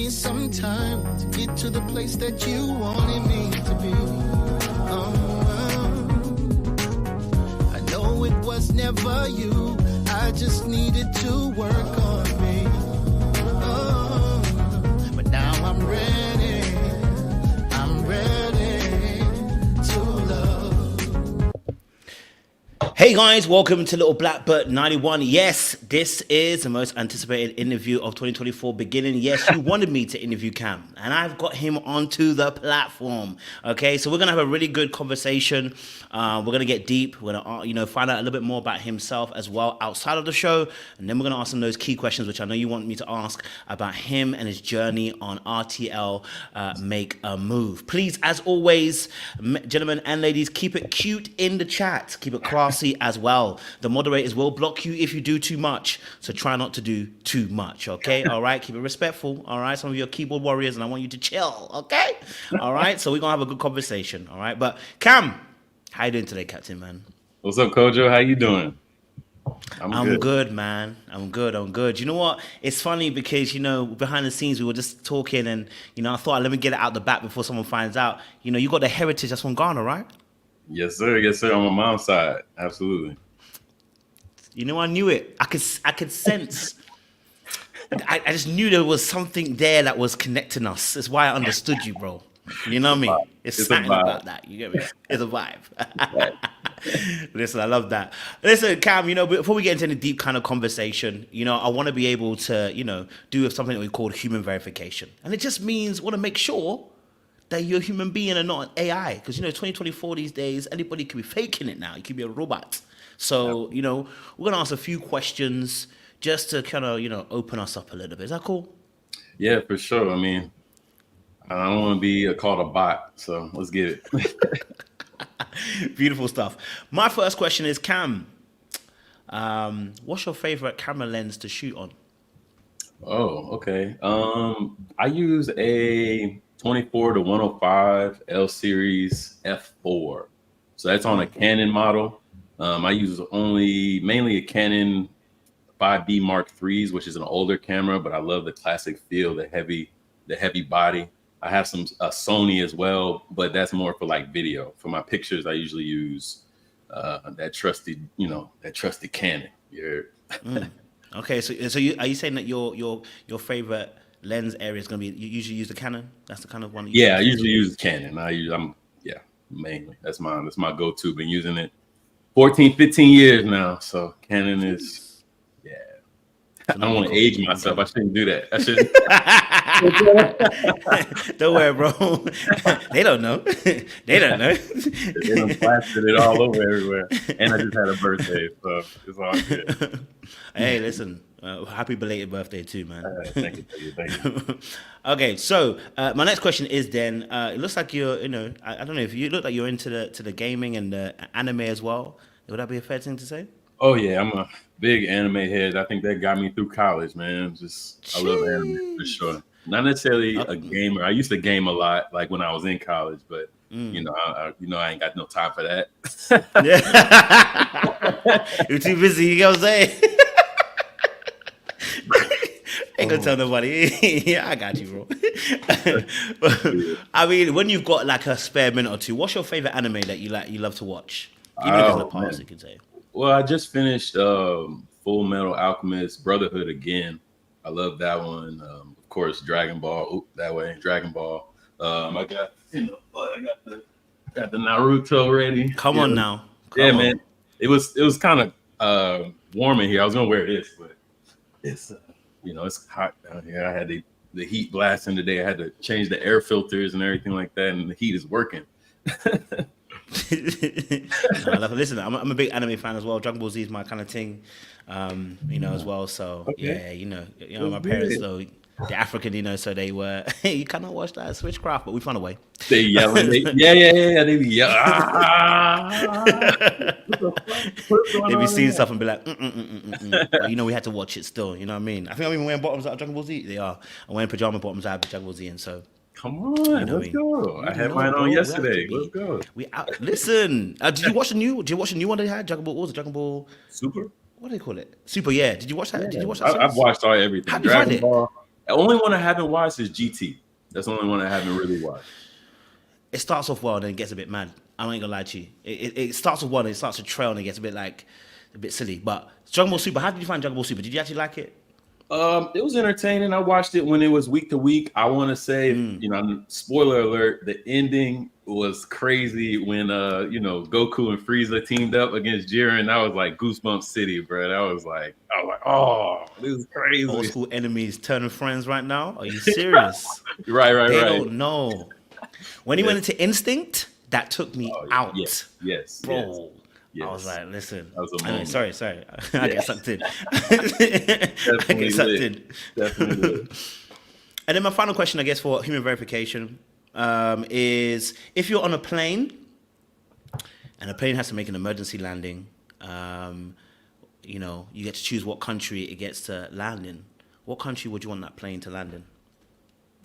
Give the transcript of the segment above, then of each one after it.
me some time to get to the place that you wanted me to be. I know it was never you. I just needed to work on me. But now I'm ready. I'm ready to love. Hey guys, welcome to LITTEBLACKBOOK91. Yes, this is the most anticipated interview of 2024 beginning. Yes, you wanted me to interview Cam, and I've got him onto the platform. Okay, so we're gonna have a really good conversation. We're gonna get deep. We're gonna, find out a little bit more about himself as well outside of the show, and then we're gonna ask him those key questions, which I know you want me to ask about him and his journey on RTL Make a Move. Please, as always, gentlemen and ladies, keep it cute in the chat. Keep it classy as well. The moderators will block you if you do too much, so try not to do too much, okay? All right, keep it respectful, all right? Some of you are keyboard warriors, and I want you to chill, okay? All right, so we're gonna have a good conversation, all right? But Cam, how you doing today, Captain, man? What's up, Kojo? How you doing? I'm good, man. I'm good. You know what? It's funny because, behind the scenes, we were just talking, and, I thought, let me get it out the back before someone finds out. You got the heritage that's from Ghana, right? Yes, sir. Yes, sir. On my mom's side, absolutely. I knew it. I could sense. I just knew there was something there that was connecting us. That's why I understood you, bro. You know what I mean? It's something about that. You get me? It's a vibe. Listen, I love that. Listen, Cam, before we get into any deep kind of conversation, I want to be able to, do something that we call human verification. And it just means want to make sure that you're a human being and not an AI. Because, 2024 these days, anybody could be faking it now. You could be a robot. So, we're going to ask a few questions just to kind of, open us up a little bit. Is that cool? Yeah, for sure. I mean, I don't want to be called a bot, so let's get it. Beautiful stuff. My first question is, Cam, what's your favorite camera lens to shoot on? Oh, okay. I use a 24-105 L series f4. So that's on a Canon model. I use mainly a Canon 5D Mark IIIs, which is an older camera, but I love the classic feel, the heavy body. I have some Sony as well, but that's more for like video. For my pictures, I usually use that trusty Canon. Okay, so are you saying that your favorite lens area is going to be, you usually use the Canon? That's the kind of one? I usually use Canon. Mainly. That's my go-to. Been using it 14, 15 years now. So Canon is, I don't want to age myself. I shouldn't do that. Don't worry, bro. They don't know. They done plastered it all over everywhere. And I just had a birthday, so it's all good. Hey, listen. Happy belated birthday too, man. Thank you. Okay, so my next question is then, it looks like you're, I don't know if you look like you're into the gaming and the anime as well. Would that be a fair thing to say? Oh yeah, I'm a big anime head. I think that got me through college, man. I love anime for sure. Not necessarily a gamer. I used to game a lot, like when I was in college, but I ain't got no time for that. You're too busy. You know what I'm saying? Ain't gonna tell nobody. Yeah, I got you, bro. I mean, when you've got like a spare minute or two, what's your favorite anime that you love to watch? Even if it's in the past, you can say. Well, I just finished Full Metal Alchemist Brotherhood again. I love that one. Of course, Dragon Ball. Dragon Ball. I got the Naruto ready. Come on now. Come on. Man. It was kind of warm in here. I was gonna wear this, but it's it's hot down here. I had the heat blasting today. I had to change the air filters and everything like that, and the heat is working. Listen, I'm a big anime fan as well. Dragon Ball Z is my kind of thing, as well. So okay. My parents though, they're African, so they were. You cannot watch that switchcraft, but we found a way. They yelling, they be yelling. They be seeing stuff and be like, But, we had to watch it still. You know what I mean? I think I'm even wearing bottoms out of Dragon Ball Z. They are. I'm wearing pajama bottoms out of Dragon Ball Z, and so. Come on, let's go. I had mine on yesterday. Let's go. Listen, did you watch the new? Did you watch the new one they had? Dragon Ball. What was it? Dragon Ball Super. What do they call it? Super. Yeah. Did you watch that? Yeah. Did you watch that? I've watched everything. How did you find it? Ball. The only one I haven't watched is GT. That's the only one I haven't really watched. It starts off well and then it gets a bit mad. I ain't gonna lie to you. It starts with one and it starts to trail and it gets a bit silly. But Dragon Ball Super, how did you find Dragon Ball Super? Did you actually like it? It was entertaining. I watched it when it was week to week. I want to say, you know, spoiler alert, the ending was crazy when Goku and Frieza teamed up against Jiren. That was like Goosebumps City, bro. I was like, oh, this is crazy. Old school enemies turning friends right now. Are you serious? Right. They don't know. When he went into Instinct, that took me out. Yes, bro. Yes. I was like, listen. That was a moment. Sorry. I get sucked in. I get sucked in. Definitely. And then my final question, I guess, for human verification is if you're on a plane and a plane has to make an emergency landing, you know, you get to choose what country it gets to land in. What country would you want that plane to land in?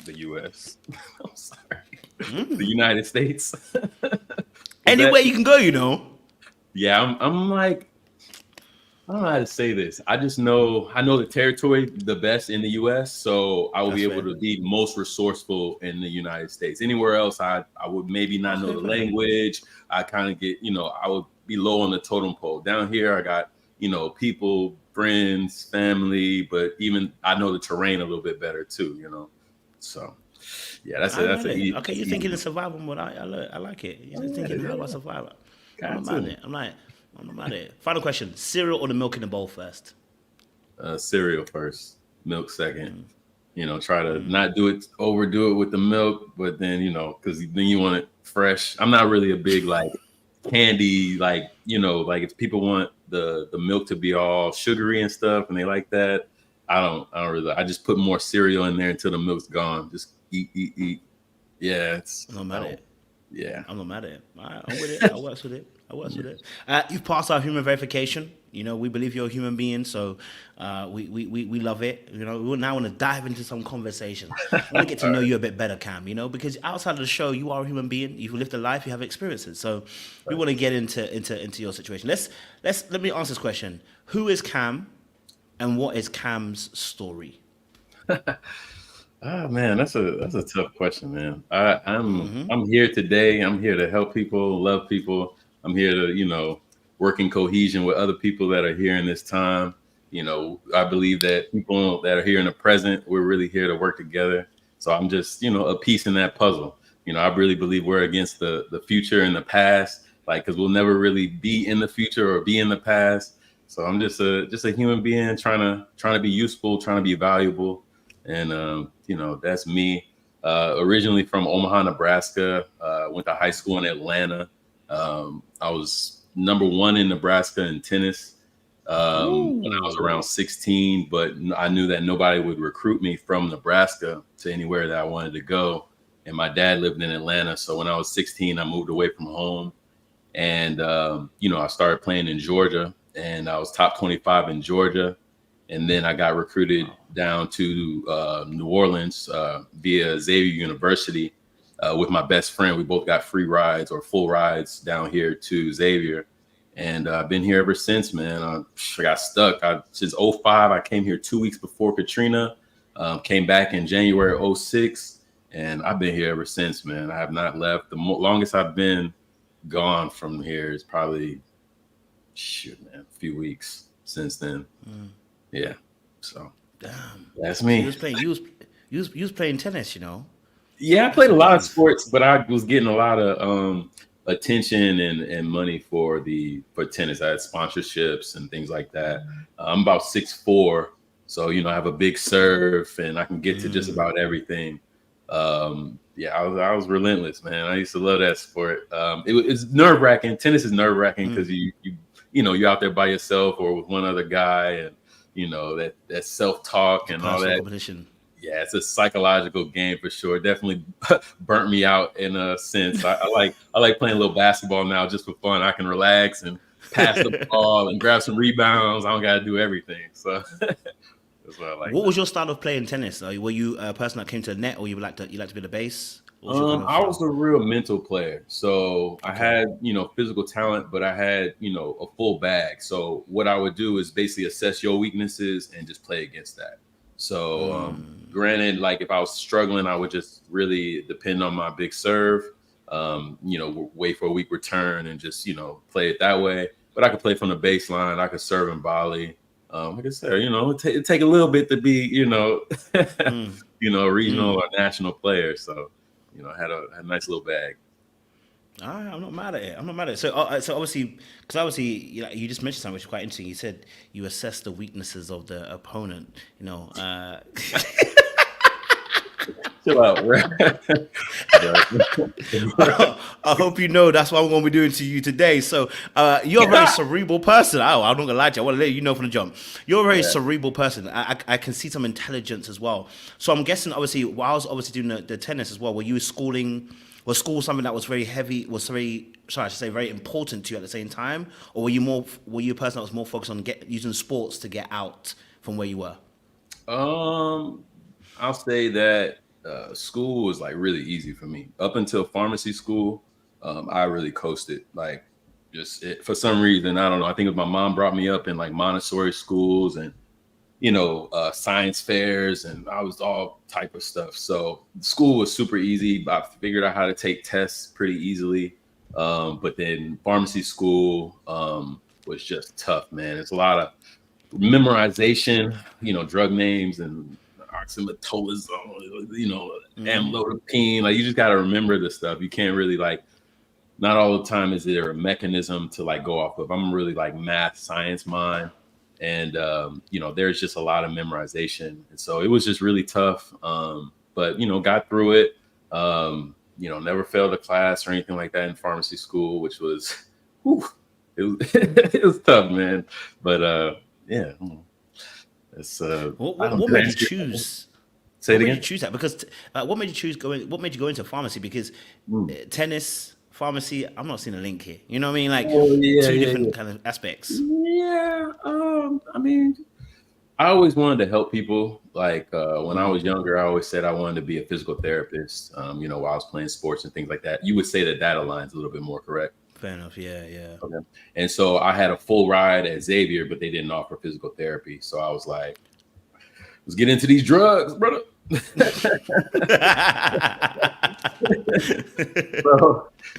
The U.S. I'm sorry. The United States. Anywhere you can go, you know. Yeah, I'm like, I don't know how to say this. I know the territory the best in the U.S., so I will be able to be most resourceful in the United States. Anywhere else, I would maybe not know the language. I kind of get, I would be low on the totem pole. Down here, I got, people, friends, family, but even I know the terrain a little bit better too, So, yeah, that's it. Okay, you're thinking of survival mode. I like it. You're thinking how about survival. I'm about it. I'm about it. Final question: cereal or the milk in the bowl first? Cereal first, milk second. Try to not overdo it with the milk, but then because then you want it fresh. I'm not really a big like candy, like if people want the milk to be all sugary and stuff, and they like that. I don't really. I just put more cereal in there until the milk's gone. Just eat. Yeah, I'm not mad at it. Yeah, I'm not mad at it. I'm with it. I works with it. You've passed our human verification. We believe you're a human being, so we love it. We now want to dive into some conversation. I want to get to know you a bit better, Cam. Because outside of the show, you are a human being. You've lived a life. You have experiences. So we want to get into your situation. Let me answer this question. Who is Cam, and what is Cam's story? Oh man, that's a tough question, man. I'm here today. I'm here to help people, love people. I'm here to work in cohesion with other people that are here in this time. I believe that people that are here in the present, we're really here to work together. So I'm just a piece in that puzzle. I really believe we're against the future and the past, because we'll never really be in the future or be in the past. So I'm just a human being trying to be useful, trying to be valuable. And, that's me. Originally from Omaha, Nebraska, went to high school in Atlanta. I was number 1 in Nebraska in tennis when I was around 16, but I knew that nobody would recruit me from Nebraska to anywhere that I wanted to go. And my dad lived in Atlanta. So when I was 16, I moved away from home. And, I started playing in Georgia, and I was top 25 in Georgia. And then I got recruited down to New Orleans via Xavier University with my best friend. We both got free rides or full rides down here to Xavier. And I've been here ever since, man. I got stuck. Since 2005, I came here 2 weeks before Katrina, came back in January 2006. And I've been here ever since, man. I have not left. The longest I've been gone from here is probably, a few weeks since then. Yeah, so damn, that's me. You was playing tennis, Yeah, I played a lot of sports, but I was getting a lot of attention and money for tennis. I had sponsorships and things like that. I'm about 6'4", so I have a big serve and I can get to just about everything. Yeah, I was relentless, man. I used to love that sport. It's nerve wracking. Tennis is nerve wracking because you're out there by yourself or with one other guy and. That self-talk and all that. Competition. Yeah, it's a psychological game for sure. Definitely burnt me out in a sense. I like playing a little basketball now just for fun. I can relax and pass the ball and grab some rebounds. I don't got to do everything. So that's what I like. What was your style of playing tennis? Were you a person that came to the net, or you like to be the base? I was a real mental player. So I had, physical talent, but I had, a full bag. So what I would do is basically assess your weaknesses and just play against that. So Granted, like if I was struggling, I would just really depend on my big serve, wait for a weak return and just, play it that way. But I could play from the baseline. I could serve and volley. Like I said, it take a little bit to be, a regional or national player. So, I had a nice little bag. All right, I'm not mad at it. So obviously, you just mentioned something which is quite interesting. You said you assess the weaknesses of the opponent. Chill out, right? I hope you know that's what I'm going to be doing to you today. So you're a very cerebral person. I'm not going to lie to you. I want to let you know from the jump. You're a very cerebral person. I can see some intelligence as well. So I'm guessing, obviously, while I was obviously doing the tennis as well, were you schooling? Was school something that was very heavy? Very important to you at the same time, or were you a person that was more focused on using sports to get out from where you were? I'll say that school was like really easy for me up until pharmacy school. I really coasted, like for some reason, I don't know. I think my mom brought me up in like Montessori schools and science fairs, and I was all type of stuff. So school was super easy. I figured out how to take tests pretty easily. But then pharmacy school was just tough, man. It's a lot of memorization, drug names and oxymetazoline, amlodipine. Like you just got to remember this stuff. You can't really not all the time is there a mechanism to go off of. I'm really math, science mind. And, there's just a lot of memorization. And so it was just really tough. But, got through it, never failed a class or anything like that in pharmacy school, which was, it was tough, man. But, yeah. It's, what made you choose? Say it again? What made you choose that? Because what made you go into pharmacy? Because tennis, pharmacy, I'm not seeing a link here. You know what I mean? Two different kind of aspects. Yeah. I always wanted to help people. When I was younger, I always said I wanted to be a physical therapist. While I was playing sports and things like that. You would say that aligns a little bit more, correct? Fair enough. Yeah. Okay. And so I had a full ride at Xavier, but they didn't offer physical therapy. So I was like, let's get into these drugs, brother.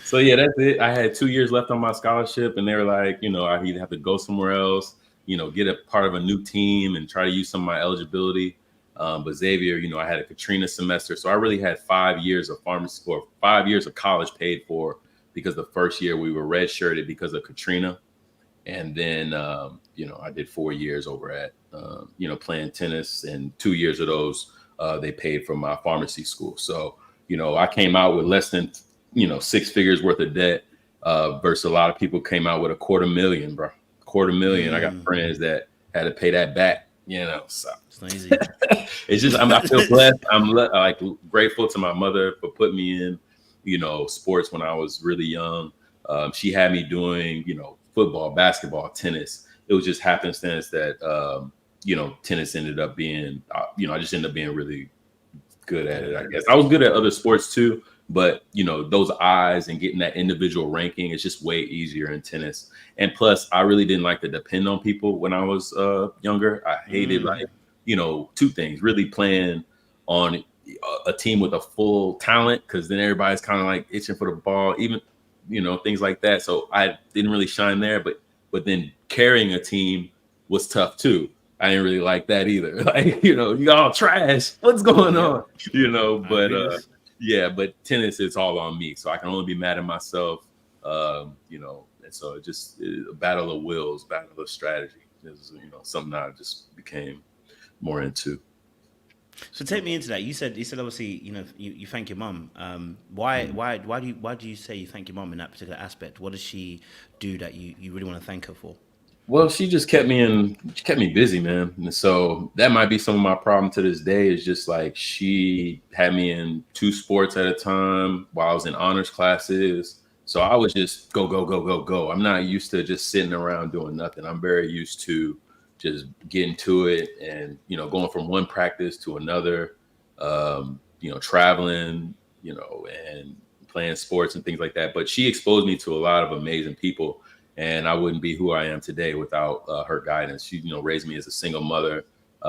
So yeah, that's it. I had 2 years left on my scholarship, and they were like, I either have to go somewhere else, get a part of a new team and try to use some of my eligibility. But Xavier, I had a Katrina semester, so I really had 5 years of pharmacy or 5 years of college paid for, because the first year we were redshirted because of Katrina, and then I did 4 years over at playing tennis, and 2 years of those they paid for my pharmacy school. So I came out with less than 6 figures worth of debt, versus a lot of people came out with $250,000, bro. $250,000. I got friends that had to pay that back. So it's not easy. It's just I feel blessed. I'm grateful to my mother for putting me in sports when I was really young. She had me doing football, basketball, tennis. It was just happenstance that tennis ended up being I just ended up being really good at it. I guess I was good at other sports too, but those eyes and getting that individual ranking is just way easier in tennis. And plus, I really didn't like to depend on people when I was younger. I hated two things: really playing on a team with a full talent, because then everybody's kind of itching for the ball, even things like that. So I didn't really shine there. But then carrying a team was tough too. I didn't really like that either. You all trash. What's going on? But tennis, it's all on me. So I can only be mad at myself. And so it just a battle of wills, battle of strategy is, something I just became more into. So take me into that. You said obviously, you thank your mum. Why do you say you thank your mum in that particular aspect? What does she do that you really want to thank her for? Well, she just kept me busy, man. And so that might be some of my problem to this day, is just she had me in 2 sports at a time while I was in honors classes. So I was just go. I'm not used to just sitting around doing nothing. I'm very used to just getting to it and, going from one practice to another, traveling, and playing sports and things like that. But she exposed me to a lot of amazing people, and I wouldn't be who I am today without her guidance. She, raised me as a single mother,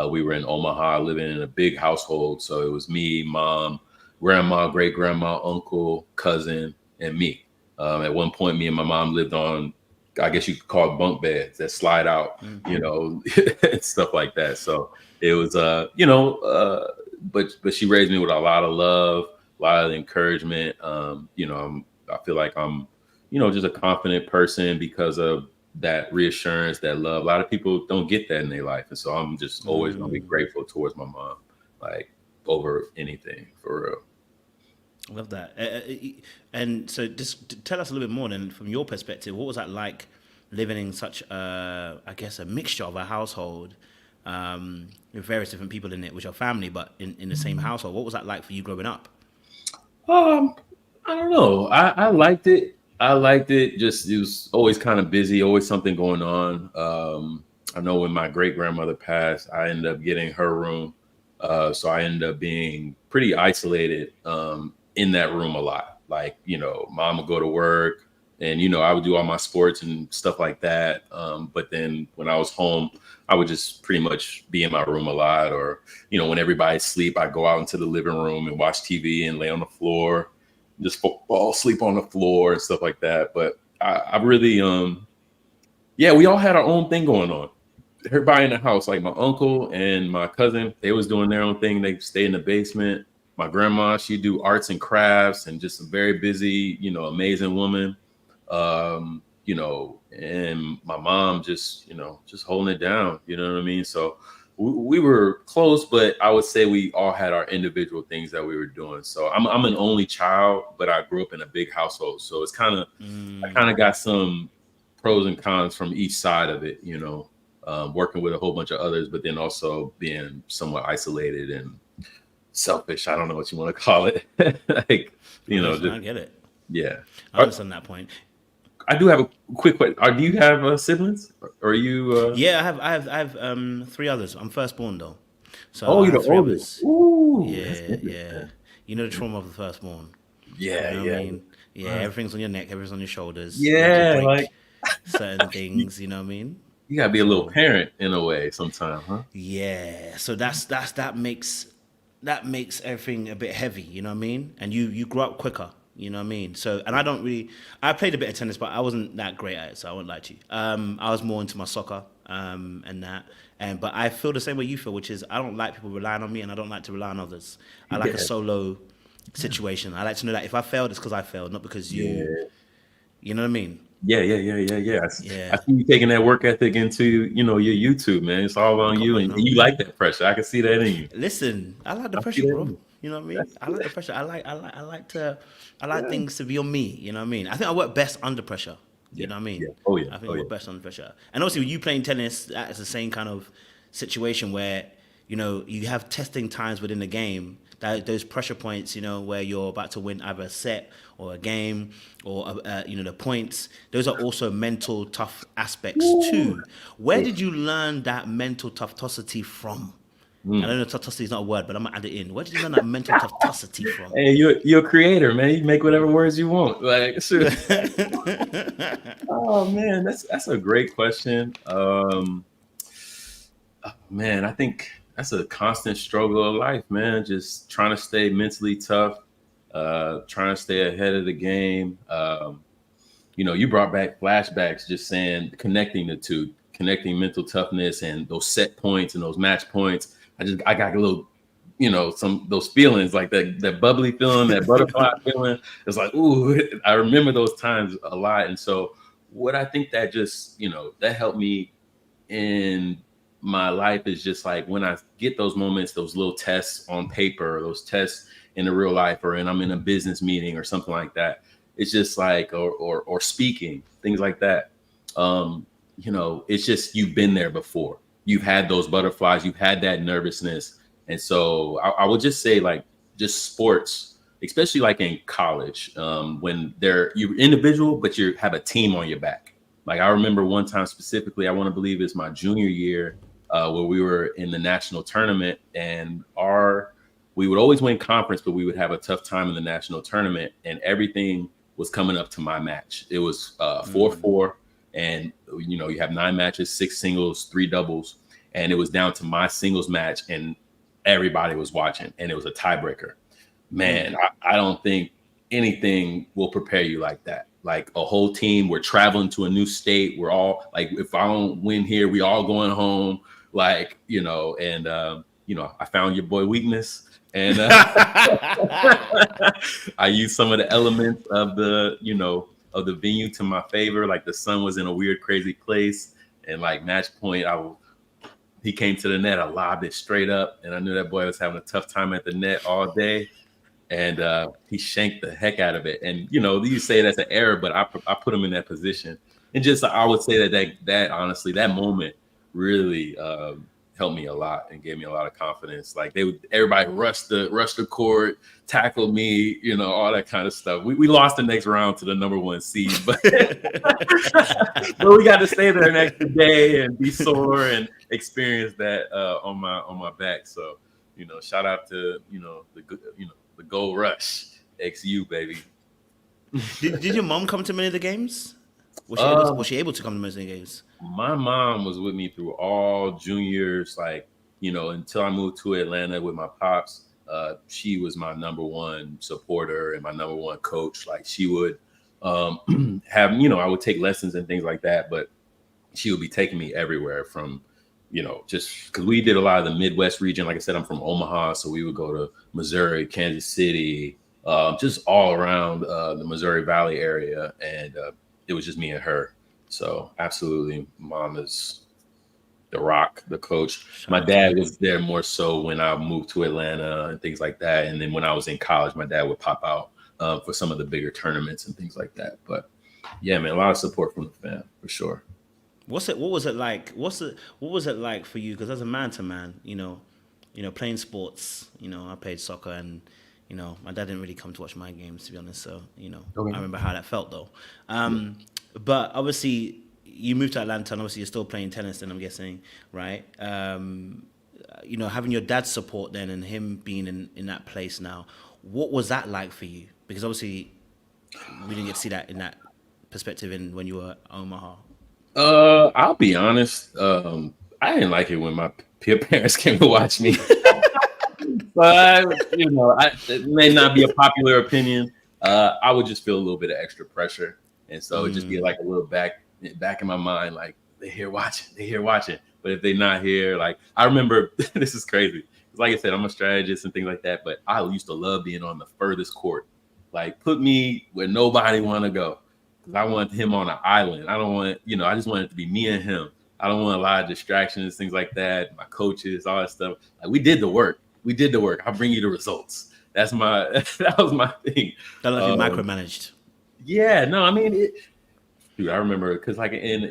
We were in Omaha living in a big household. So it was me, mom, grandma, great grandma, uncle, cousin, and me. At one point, me and my mom lived on, I guess you could call it bunk beds that slide out, you know, and stuff like that. So it was, but she raised me with a lot of love, a lot of encouragement. I feel like I'm, just a confident person because of that reassurance, that love. A lot of people don't get that in their life. And so I'm just always going to be grateful towards my mom, like over anything, for real. I love that. And so just tell us a little bit more then from your perspective, what was that like living in such a mixture of a household with various different people in it, which are family, but in the same household? What was that like for you growing up? I don't know. I liked it. Just, it was always kind of busy, always something going on. I know when my great grandmother passed, I ended up getting her room. So I ended up being pretty isolated in that room a lot. Like, mom would go to work and, I would do all my sports and stuff like that. But then when I was home, I would just pretty much be in my room a lot. Or, when everybody's asleep, I'd go out into the living room and watch TV and lay on the floor, just fall asleep on the floor and stuff like that. But I really, we all had our own thing going on. Everybody in the house, like my uncle and my cousin, they was doing their own thing. They stay in the basement. My grandma, she'd do arts and crafts and just a very busy, amazing woman. And my mom just holding it down, you know what I mean? So we were close, but I would say we all had our individual things that we were doing. So I'm an only child, but I grew up in a big household. So it's I kind of got some pros and cons from each side of it, working with a whole bunch of others, but then also being somewhat isolated and selfish. I don't know what you want to call it. Like, I get it. Yeah. I understand that point. I do have a quick question. Do you have siblings? Or are you? Yeah, I have 3 others. I'm firstborn though. So you're the oldest. Ooh, yeah. You know the trauma of the firstborn. Yeah, what I mean? Yeah, everything's on your neck, everything's on your shoulders. Yeah, like certain things, you know what I mean? You gotta be a little parent in a way sometimes, huh? Yeah. So that makes everything a bit heavy, you know what I mean? And you grow up quicker, you know what I mean? So, and I played a bit of tennis, but I wasn't that great at it, so I won't lie to you. I was more into my soccer and that. But I feel the same way you feel, which is I don't like people relying on me, and I don't like to rely on others. I like a solo situation. I like to know that if I failed, it's because I failed, not because you know what I mean? Yeah. I see you taking that work ethic into, your YouTube, man. It's all on you, and you like that pressure. I can see that in you. Listen, I like the pressure, bro. You know what I mean? I like the pressure. I like things to be on me. You know what I mean? I think I work best under pressure. You know what I mean? Yeah. Oh yeah. I think I work best under pressure. And also, when you playing tennis, that is the same kind of situation where you have testing times within the game. Those pressure points, where you're about to win either a set or a game or, the points, those are also mental tough aspects too. Where did you learn that mental toughtosity from? I don't know, toughtosity is not a word, but I'm going to add it in. Where did you learn that mental toughtosity from? Hey, you're a creator, man. You make whatever words you want. Like, sure. Oh, man, that's a great question. Man, I think that's a constant struggle of life, man. Just trying to stay mentally tough, trying to stay ahead of the game. You brought back flashbacks, just saying, connecting the two, connecting mental toughness and those set points and those match points. I got a little, those feelings, like that bubbly feeling, that butterfly feeling. It's like, ooh, I remember those times a lot. And so what I think that just, that helped me in my life is just like when I get those moments, those little tests on paper, or those tests in the real life, or I'm in a business meeting or something like that. It's just like, or speaking, things like that. It's just, you've been there before. You've had those butterflies, you've had that nervousness. And so I would just say, like, just sports, especially like in college, when you're individual, but you have a team on your back. Like, I remember one time specifically, I want to believe it's my junior year, where we were in the national tournament, and we would always win conference, but we would have a tough time in the national tournament, and everything was coming up to my match. It was 4-4, and you have 9 matches, 6 singles, 3 doubles, and it was down to my singles match, and everybody was watching, and it was a tiebreaker. Man, I don't think anything will prepare you like that. Like a whole team, we're traveling to a new state. We're all like, if I don't win here, we all going home. Like, you know, and you know, I found your boy weakness, and I used some of the elements of the, you know, of the venue to my favor. Like the sun was in a weird, crazy place, and like match point, he came to the net, I lobbed it straight up, and I knew that boy was having a tough time at the net all day. And he shanked the heck out of it. And, you know, you say that's an error, but I put him in that position. And just, I would say that honestly, that moment really helped me a lot and gave me a lot of confidence. Like everybody rushed the court, tackled me, you know, all that kind of stuff. We lost the next round to the #1 seed, but but we got to stay there an extra day and be sore and experience that on my back. So, you know, shout out to, you know, the Gold Rush, XU, baby. Did your mom come to many of the games? Was she able to come to most of the games? My mom was with me through all juniors, like, you know, until I moved to Atlanta with my pops. She was my #1 supporter and my #1 coach. Like she would have, you know, I would take lessons and things like that, but she would be taking me everywhere from, you know, just because we did a lot of the Midwest region. Like I said, I'm from Omaha, so we would go to Missouri, Kansas City, just all around the Missouri Valley area. And it was just me and her. So absolutely, mom is the rock, the coach. My dad was there more so when I moved to Atlanta and things like that. And then when I was in college, my dad would pop out for some of the bigger tournaments and things like that. But yeah, man, a lot of support from the fam for sure. What was it like? What was it like for you? Because as a man to man, you know, playing sports, you know, I played soccer, and you know, my dad didn't really come to watch my games, to be honest. So, you know, okay. I remember how that felt though. But obviously, you moved to Atlanta, and obviously you're still playing tennis. Then I'm guessing, right? You know, having your dad's support then, and him being in that place now. What was that like for you? Because obviously, we didn't get to see that in that perspective when you were at Omaha. I'll be honest. I didn't like it when my parents came to watch me. But you know, it may not be a popular opinion. I would just feel a little bit of extra pressure, and so it'd just be like a little back in my mind, like they're here watching. But if they're not here, like I remember, this is crazy. Like I said, I'm a strategist and things like that. But I used to love being on the furthest court. Like put me where nobody want to go. Because I want him on an island. I don't want, you know, I just want it to be me and him. I don't want a lot of distractions, things like that. My coaches, all that stuff. Like we did the work. I'll bring you the results. That was my thing. That like micromanaged. Yeah, no, I mean, dude, I remember because like in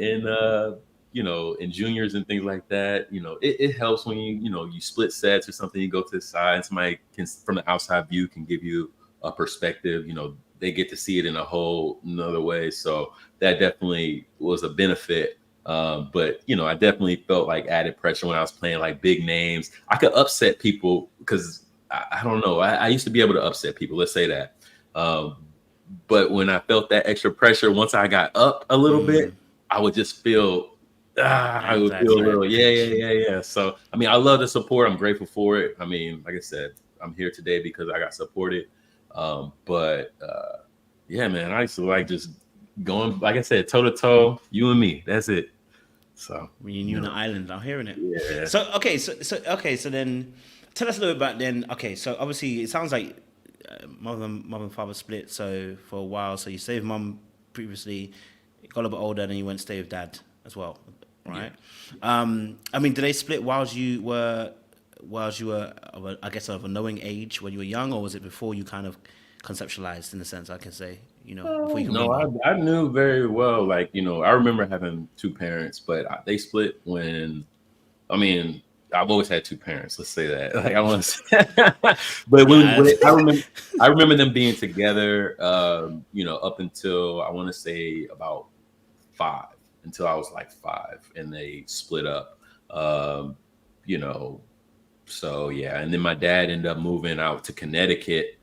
you know, in juniors and things like that, you know, it helps when you split sets or something. You go to the side, and somebody can from the outside view can give you a perspective. You know, they get to see it in a whole another way. So that definitely was a benefit. But, you know, I definitely felt like added pressure when I was playing like big names. I could upset people because I don't know. I used to be able to upset people. Let's say that. But when I felt that extra pressure, once I got up a little bit, I would just feel, I would feel a little, yeah. So, I mean, I love the support. I'm grateful for it. I mean, like I said, I'm here today because I got supported. But yeah, man, I used to like just going, like I said, toe to toe, you and me. That's it. So you on the island, I'm hearing it. Yeah. So so then tell us a little bit about then. Okay, so obviously it sounds like mother and father split. So for a while, so you stayed with mom previously, got a little bit older, then you went to stay with dad as well, right? Yeah. I mean, did they split whilst you were, I guess, of a knowing age when you were young, or was it before you kind of conceptualized, in a sense, I can say, you know? Before you can I knew very well, like, you know, I remember having two parents, but they split when, I mean, I've always had two parents. Let's say that. Like I want to say, but I remember them being together, you know, up until I want to say about 5, until I was like 5, and they split up, you know. So yeah, and then my dad ended up moving out to Connecticut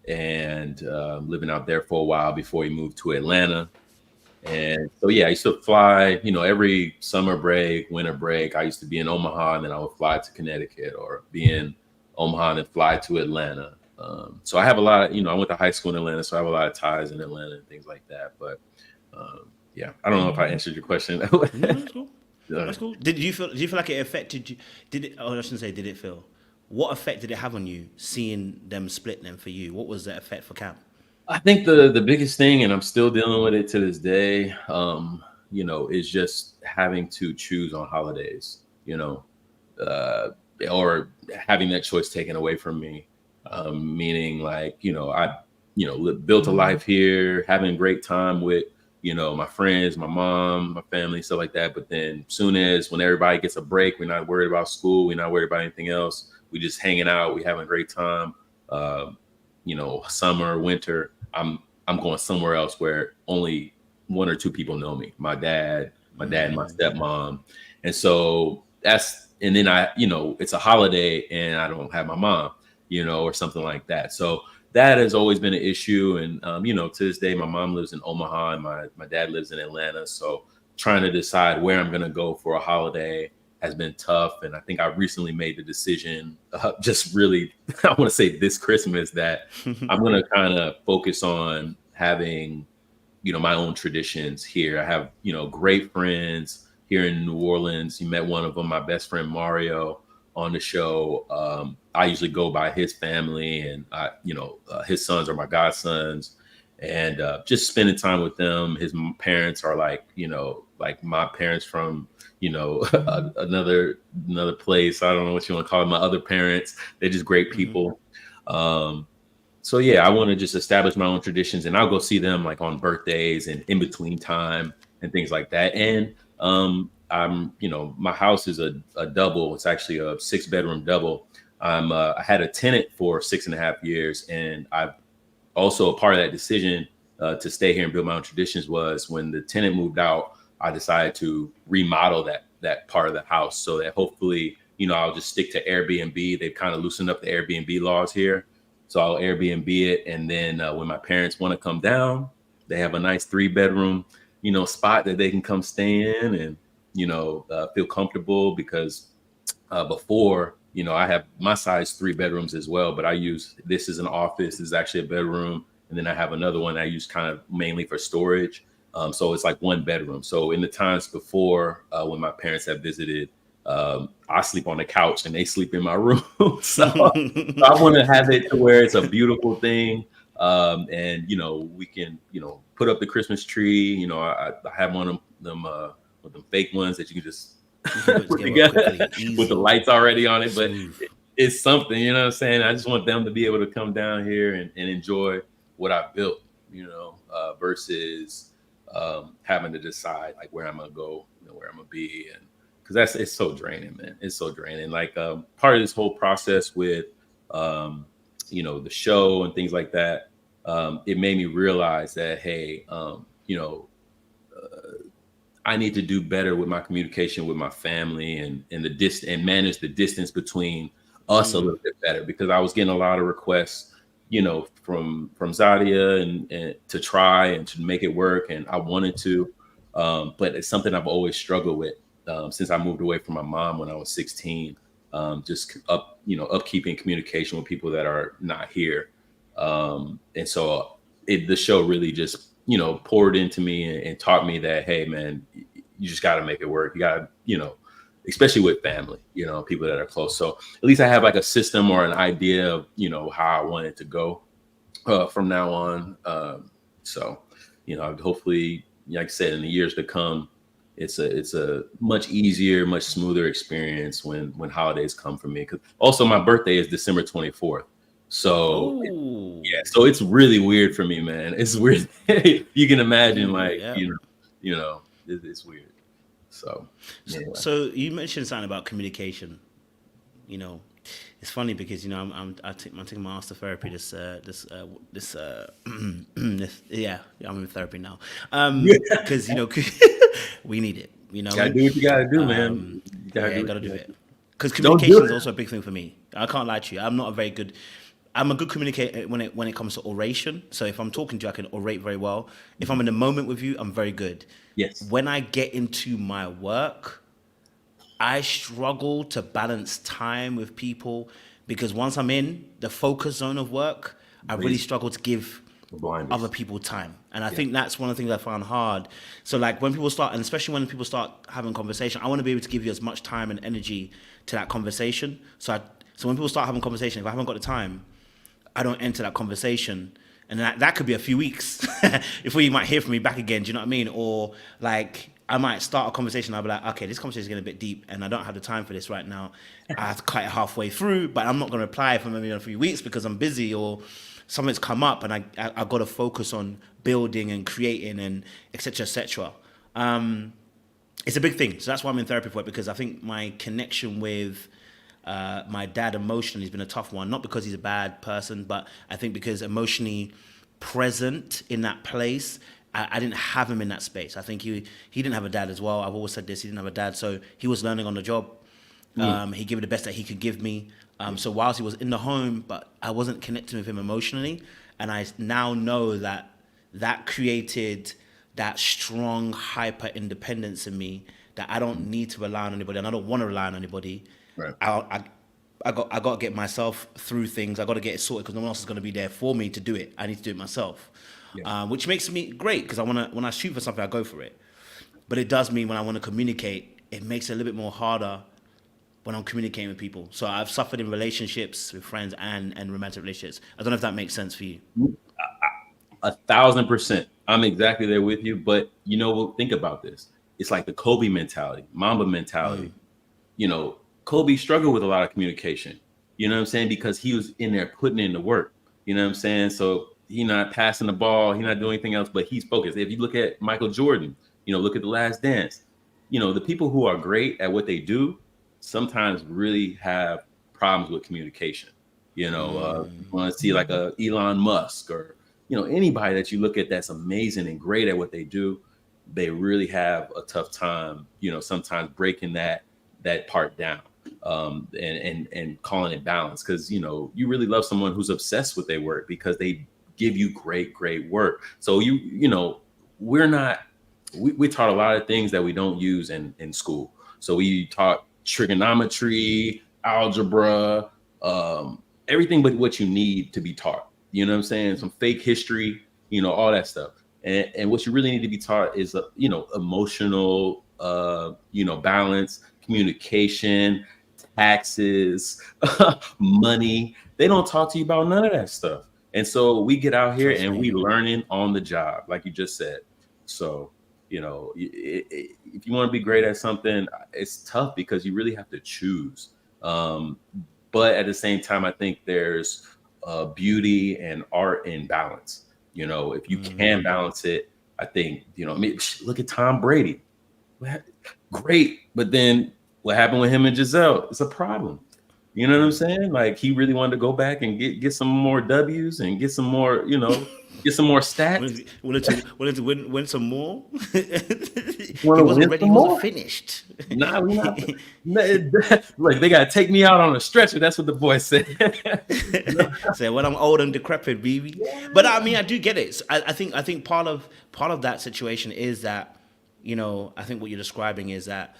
and living out there for a while before he moved to Atlanta. And so, yeah, I used to fly, every summer break, winter break. I used to be in Omaha, and then I would fly to Connecticut, or be in Omaha and then fly to Atlanta. So I have a lot of, I went to high school in Atlanta, so I have a lot of ties in Atlanta and things like that. But yeah, I don't know if I answered your question. No, that's cool. That's cool. Did you feel like it affected you? I shouldn't say did it feel. What effect did it have on you seeing them split them for you? What was the effect for Cam? I think the biggest thing, and I'm still dealing with it to this day, is just having to choose on holidays, or having that choice taken away from me. Meaning, like, I, built a life here, having a great time with, my friends, my mom, my family, stuff like that. But then when everybody gets a break, we're not worried about school. We're not worried about anything else. We just hanging out. We having a great time. Summer, winter, I'm going somewhere else where only one or two people know me. My dad, and my stepmom. And so and then it's a holiday and I don't have my mom, or something like that. So that has always been an issue. And, to this day, my mom lives in Omaha and my dad lives in Atlanta. So trying to decide where I'm going to go for a holiday has been tough. And I think I recently made the decision, just really, I want to say this Christmas, that I'm going to kind of focus on having, my own traditions here. I have, great friends here in New Orleans. You met one of them, my best friend, Mario, on the show. I usually go by his family, and his sons are my godsons, and just spending time with them. His parents are like my parents from, another place. I don't know what you want to call it. My other parents, they're just great people. So yeah, I want to just establish my own traditions, and I'll go see them like on birthdays and in between time and things like that. And my house is a double. It's actually a 6-bedroom double. I had a tenant for 6.5 years, and I've also, a part of that decision to stay here and build my own traditions was when the tenant moved out, I decided to remodel that part of the house so that hopefully, I'll just stick to Airbnb. They've kind of loosened up the Airbnb laws here. So I'll Airbnb it. And then when my parents want to come down, they have a nice 3-bedroom, spot that they can come stay in and, feel comfortable, because before, I have my size 3 bedrooms as well, but I use this as an office. This is actually a bedroom. And then I have another one I use kind of mainly for storage. So it's like 1 bedroom. So in the times before, when my parents have visited, I sleep on the couch and they sleep in my room. So I want to have it to where it's a beautiful thing. And, we can, put up the Christmas tree. I have one of them, with them fake ones that you can just put together with the lights already on it. But it's something, you know what I'm saying? I just want them to be able to come down here and enjoy what I built, versus having to decide like where I'm gonna go, where I'm gonna be, and because it's so draining, man. It's so draining. Like part of this whole process with the show and things like that, it made me realize that I need to do better with my communication with my family and and manage the distance between us a little bit better, because I was getting a lot of requests, from Zadia and to try and to make it work. And I wanted to, but it's something I've always struggled with since I moved away from my mom when I was 16. Just upkeeping communication with people that are not here. And so the show really just, poured into me and taught me that, hey man, you just got to make it work. You got to, especially with family, people that are close. So at least I have like a system or an idea of, how I want it to go from now on. So, hopefully, like I said, in the years to come, it's a much easier, much smoother experience when holidays come for me. Because also my birthday is December 24th. So so it's really weird for me, man. It's weird. You can imagine, like, it's weird. So, anyway. So you mentioned something about communication. It's funny because I'm taking my master therapy I'm in therapy now. Because we need it. You gotta do what you gotta do, man. You gotta do it. Because communication is also a big thing for me. I can't lie to you. I'm not a very good. I'm a good communicator when it comes to oration. So if I'm talking to you, I can orate very well. If I'm in the moment with you, I'm very good. Yes. When I get into my work, I struggle to balance time with people because once I'm in the focus zone of work, I really struggle to give other people time. And I think that's one of the things I found hard. So like when people start, and especially when people start having conversation, I want to be able to give you as much time and energy to that conversation. So when people start having conversation, if I haven't got the time, I don't enter that conversation. And that could be a few weeks before you might hear from me back again. Do you know what I mean? Or like I might start a conversation. I'll be like, okay, this conversation is getting a bit deep and I don't have the time for this right now. I have to cut it halfway through, but I'm not going to reply for maybe in a few weeks because I'm busy or something's come up and I've got to focus on building and creating and et cetera, et cetera. It's a big thing. So that's why I'm in therapy for it, because I think my connection with my dad emotionally has been a tough one. Not because he's a bad person, but I think because emotionally present in that place, I didn't have him in that space. I think he didn't have a dad as well. I've always said this, he didn't have a dad. So he was learning on the job. He gave me the best that he could give me. So whilst he was in the home, but I wasn't connecting with him emotionally. And I now know that created that strong hyper independence in me that I don't need to rely on anybody and I don't want to rely on anybody. Right. I got to get myself through things. I got to get it sorted because no one else is going to be there for me to do it. I need to do it myself, which makes me great because when I shoot for something, I go for it. But it does mean when I want to communicate, it makes it a little bit more harder when I'm communicating with people. So I've suffered in relationships with friends and romantic relationships. I don't know if that makes sense for you. 1,000%. I'm exactly there with you. But think about this. It's like the Kobe mentality, Mamba mentality. Kobe struggled with a lot of communication, you know what I'm saying? Because he was in there putting in the work, you know what I'm saying? So he's not passing the ball, he's not doing anything else, but he's focused. If you look at Michael Jordan, look at The Last Dance, the people who are great at what they do sometimes really have problems with communication. You want to see like a Elon Musk or, anybody that you look at that's amazing and great at what they do, they really have a tough time, sometimes breaking that part down. And calling it balance, because you really love someone who's obsessed with their work because they give you great work. So we taught a lot of things that we don't use in school. So we taught trigonometry, algebra, everything but what you need to be taught. You know what I'm saying? Some fake history, all that stuff. And what you really need to be taught is emotional balance, communication, taxes, money. They don't talk to you about none of that stuff. And so we get out here and we learning on the job, like you just said. So, if you want to be great at something, it's tough because you really have to choose. But at the same time, I think there's beauty and art in balance. If you can balance it, I think, look at Tom Brady. Great. But then what happened with him and Giselle? It's a problem. You know what I'm saying? Like he really wanted to go back and get some more W's and get some more, get some more stats. Wanted to win some more. He wasn't ready. He wasn't finished. Nah, like they gotta take me out on a stretcher. That's what the boy said. Say when I'm old and decrepit, baby. Yeah. But I mean, I do get it. I think part of that situation is that, I think what you're describing is that.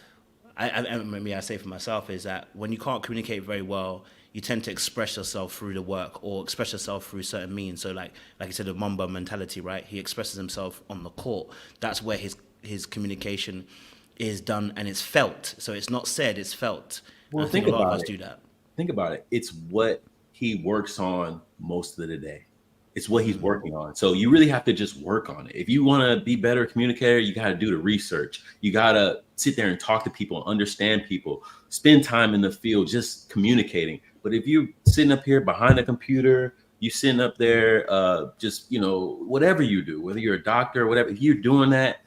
Maybe I say for myself is that when you can't communicate very well, you tend to express yourself through the work or express yourself through certain means. So like you said, the Mamba mentality, right? He expresses himself on the court. That's where his communication is done and it's felt. So it's not said, it's felt. Well, I think a lot of us do that. Think about it. It's what he works on most of the day. It's what he's working on. So you really have to just work on it. If you want to be better communicator, you got to do the research. You got to sit there and talk to people, understand people, spend time in the field just communicating. But if you're sitting up here behind a computer, you sitting up there, just, whatever you do, whether you're a doctor or whatever, if you're doing that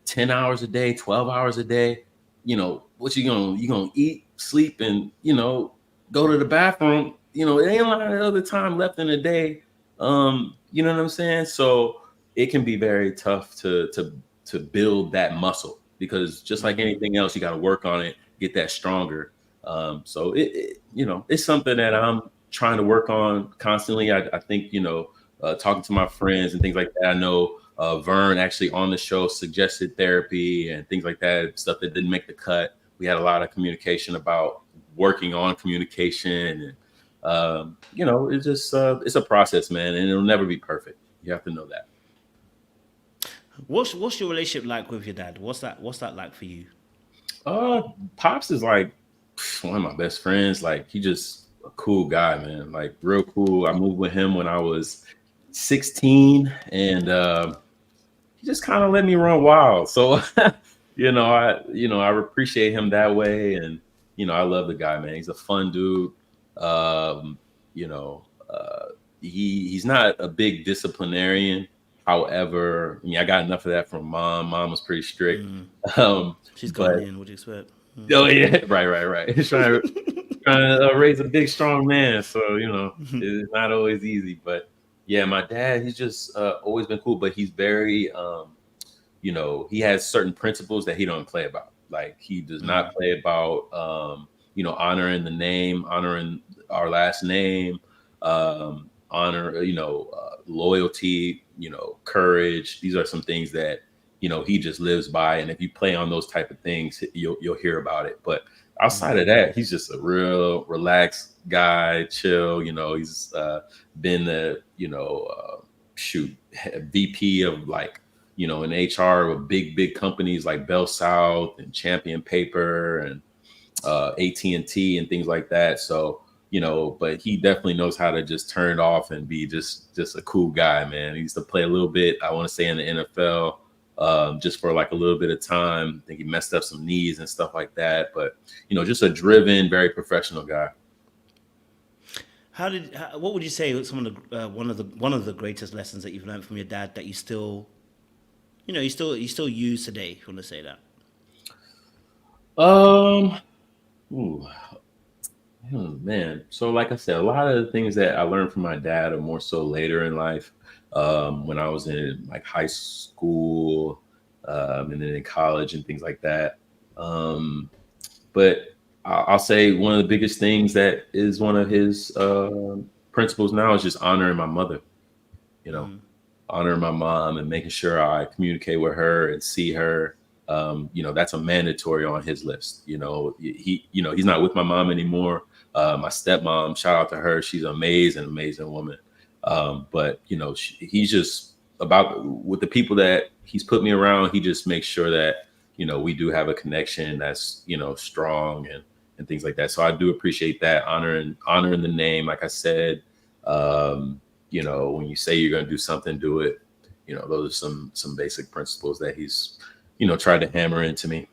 10 hours a day, 12 hours a day, what you going to eat, sleep, and, go to the bathroom. It ain't a lot of other time left in the day. You know what I'm saying? So it can be very tough to build that muscle because just like anything else, you got to work on it, get that stronger. So it's something that I'm trying to work on constantly. I think, talking to my friends and things like that. I know Vern actually on the show suggested therapy and things like that, stuff that didn't make the cut. We had a lot of communication about working on communication. And, it's just, it's a process, man, and it'll never be perfect. You have to know that. What's your relationship like with your dad? What's that like for you? Pops is like one of my best friends. Like, he just a cool guy, man. Like, real cool. I moved with him when I was 16, and he just kind of let me run wild. So, I appreciate him that way, and I love the guy, man. He's a fun dude. He's not a big disciplinarian. However, I got enough of that from mom. Mom was pretty strict. She's going in. What do you expect? Oh yeah, right. He's trying to raise a big, strong man. So it's not always easy. But yeah, my dad, he's just always been cool. But he's very, he has certain principles that he don't play about. Like, he does not play about, honoring the name, honoring our last name, honor, loyalty, courage. These are some things that, he just lives by. And if you play on those type of things, you'll hear about it. But outside of that, he's just a real relaxed guy, chill. He's been the, VP of, like, in HR of big companies like Bell South and Champion Paper and AT&T and things like that. So, but he definitely knows how to just turn it off and be just a cool guy, man. He used to play a little bit, I want to say, in the NFL, just for like a little bit of time. I think he messed up some knees and stuff like that. But, just a driven, very professional guy. What would you say was one of the greatest lessons that you've learned from your dad that you still, you still use today, if you want to say that? Man. So like I said, a lot of the things that I learned from my dad are more so later in life, when I was in like high school, and then in college and things like that. But I'll say one of the biggest things that is one of his principles now is just honoring my mother, honoring my mom and making sure I communicate with her and see her. That's a mandatory on his list. He's not with my mom anymore. My stepmom, shout out to her. She's an amazing woman. But he's just about with the people that he's put me around. He just makes sure that, we do have a connection that's, strong and things like that. So I do appreciate that, honoring the name. Like I said, when you say you're going to do something, do it. Those are some basic principles that he's, tried to hammer into me.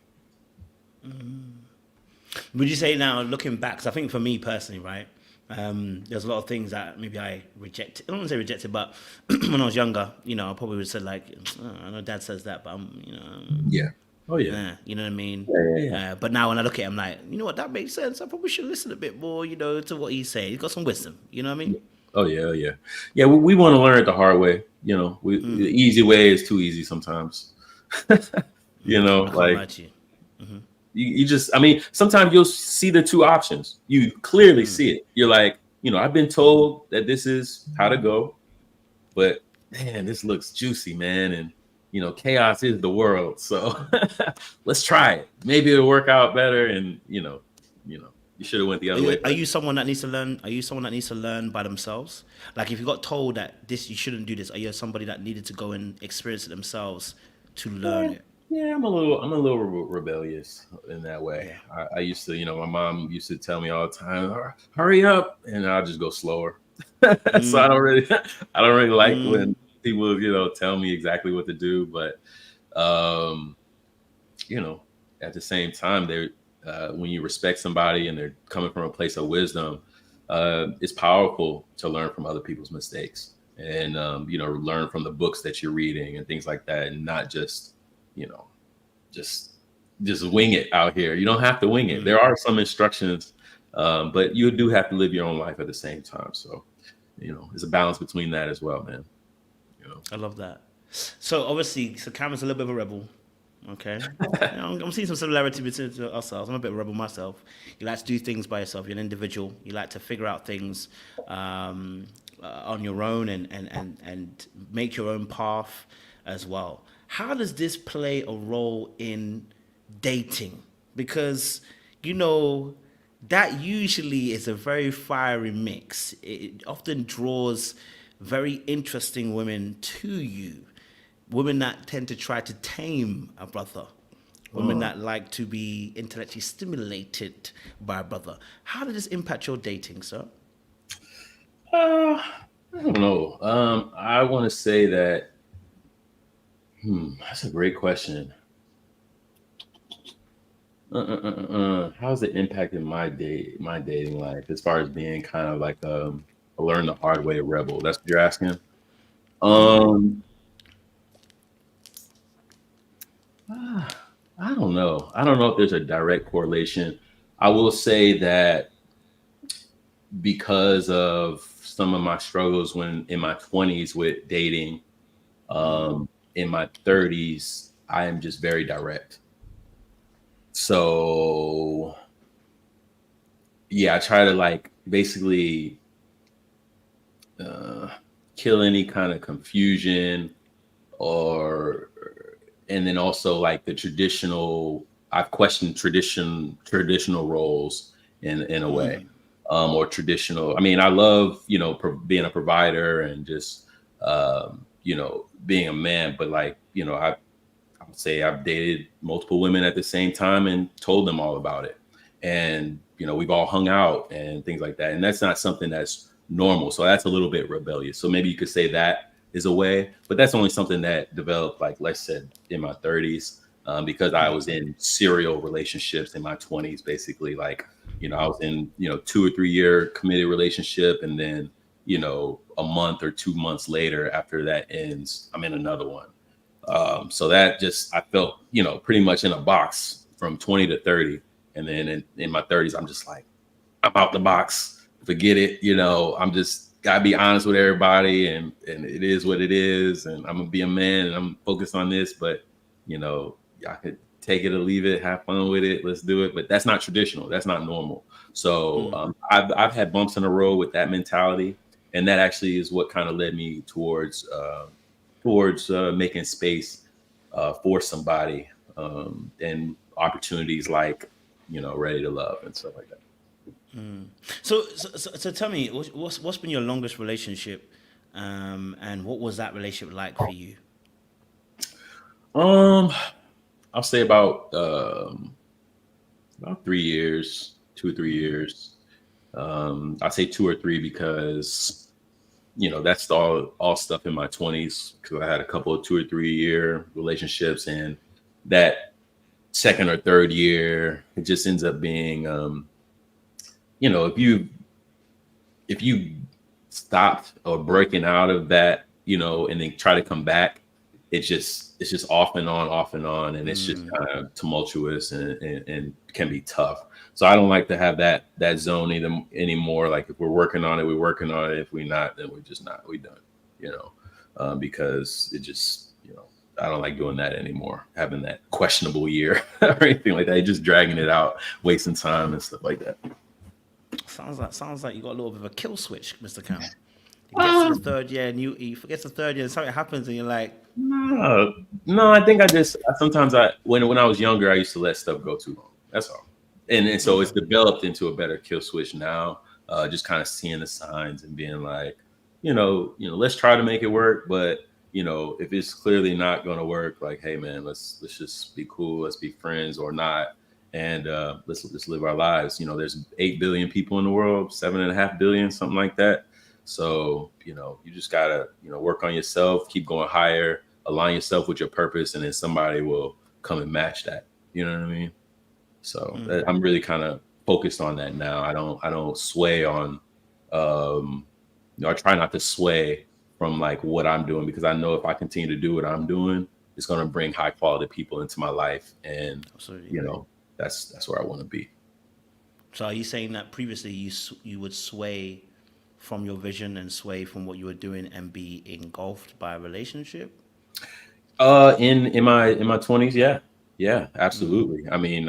Would you say now, looking back, because I think for me personally, right, there's a lot of things that maybe I rejected. I don't want to say rejected, but when I was younger, I probably would have said like, I know dad says that, but yeah. Oh yeah. You know what I mean? Yeah. But now when I look at it, I'm like, you know what, that makes sense. I probably should listen a bit more, to what he's saying. He's got some wisdom. You know what I mean? Oh yeah. Yeah, we want to learn it the hard way. The easy way is too easy sometimes. You just, sometimes you'll see the two options. You clearly see it. You're like, I've been told that this is how to go, but man, this looks juicy, man. And, chaos is the world. So let's try it. Maybe it'll work out better. And, you should have went the other way. Are you someone that needs to learn? Are you someone that needs to learn by themselves? Like, if you got told that you shouldn't do this, are you somebody that needed to go and experience it themselves to learn it? Yeah, I'm a little rebellious in that way. Yeah. I used to, my mom used to tell me all the time, hurry up, and I'll just go slower. So I don't really like when people, tell me exactly what to do. But, at the same time, when you respect somebody and they're coming from a place of wisdom, it's powerful to learn from other people's mistakes and, learn from the books that you're reading and things like that, and not just, just wing it out here. You don't have to wing it. There are some instructions, but you do have to live your own life at the same time. So, there's a balance between that as well, man. I love that. So obviously, Cameron's a little bit of a rebel. Okay. I'm seeing some similarity between ourselves. I'm a bit of a rebel myself. You like to do things by yourself. You're an individual. You like to figure out things on your own and make your own path as well. How does this play a role in dating? Because, you know, that usually is a very fiery mix. It often draws very interesting women to you. Women that tend to try to tame a brother. Women that like to be intellectually stimulated by a brother. How did this impact your dating, sir? I don't know. I want to say that. That's a great question. How's it impacted my dating life as far as being kind of like a learn the hard way rebel? That's what you're asking. Um, I don't know. I don't know if there's a direct correlation. I will say that because of some of my struggles when in my 20s with dating, in my 30s, I am just very direct. So yeah, I try to like basically uh, kill any kind of confusion or and then also like the traditional I've questioned traditional roles in a way or traditional. I mean, I love, you know, being a provider and just you know, being a man, but like, you know, I would say I've dated multiple women at the same time and told them all about it. And, you know, we've all hung out and things like that. And that's not something that's normal. So that's a little bit rebellious. So maybe you could say that is a way, but that's only something that developed, like Les said, in my 30s, because I was in serial relationships in my 20s, basically. Like, you know, I was in, you know, 2 or 3 year committed relationship. And then, you know, a month or 2 months later, after that ends, I'm in another one. So that just, I felt, you know, pretty much in a box from 20 to 30. And then in my 30s, I'm just like, I'm out the box, forget it. You know, I'm just gotta be honest with everybody and it is what it is. And I'm gonna be a man and I'm focused on this, but you know, I could take it or leave it, have fun with it. Let's do it. But that's not traditional. That's not normal. So I've had bumps in the road with that mentality. And that actually is what kind of led me towards making space for somebody and opportunities like, you know, Ready to Love and stuff like that. So tell me, what's been your longest relationship, and what was that relationship like for you? Um, I'll say about 3 years, 2 or 3 years. I say 2 or 3 because you know that's all stuff in my 20s because I had a couple of 2 or 3 year relationships, and that second or third year it just ends up being you know, if you stopped or breaking out of that, you know, and then try to come back, it's just off and on, and it's just kind of tumultuous and can be tough. So I don't like to have that zone anymore. Like if we're working on it, we're working on it. If we're not, then we're just not. We done, you know, because it just, you know, I don't like doing that anymore. Having that questionable year or anything like that, just dragging it out, wasting time and stuff like that. Sounds like you got a little bit of a kill switch, Mr. Cam. It gets to the third year and you forget the third year and something happens and you're like, No, no, I think sometimes when I was younger, I used to let stuff go too long. That's all. And so it's developed into a better kill switch now. Just kind of seeing the signs and being like, let's try to make it work. But if it's clearly not going to work, like, hey man, let's just be cool. Let's be friends or not. And let's just live our lives. There's 8 billion people in the world, 7.5 billion, something like that. So, you just gotta, work on yourself, keep going higher, align yourself with your purpose, and then somebody will come and match that. You know what I mean? So I'm really kind of focused on that now. I don't sway on, I try not to sway from like what I'm doing, because I know if I continue to do what I'm doing, it's going to bring high quality people into my life. And, absolutely. That's where I want to be. So are you saying that previously you would sway from your vision and sway from what you were doing and be engulfed by a relationship? In my 20s, yeah. Yeah, absolutely. I mean,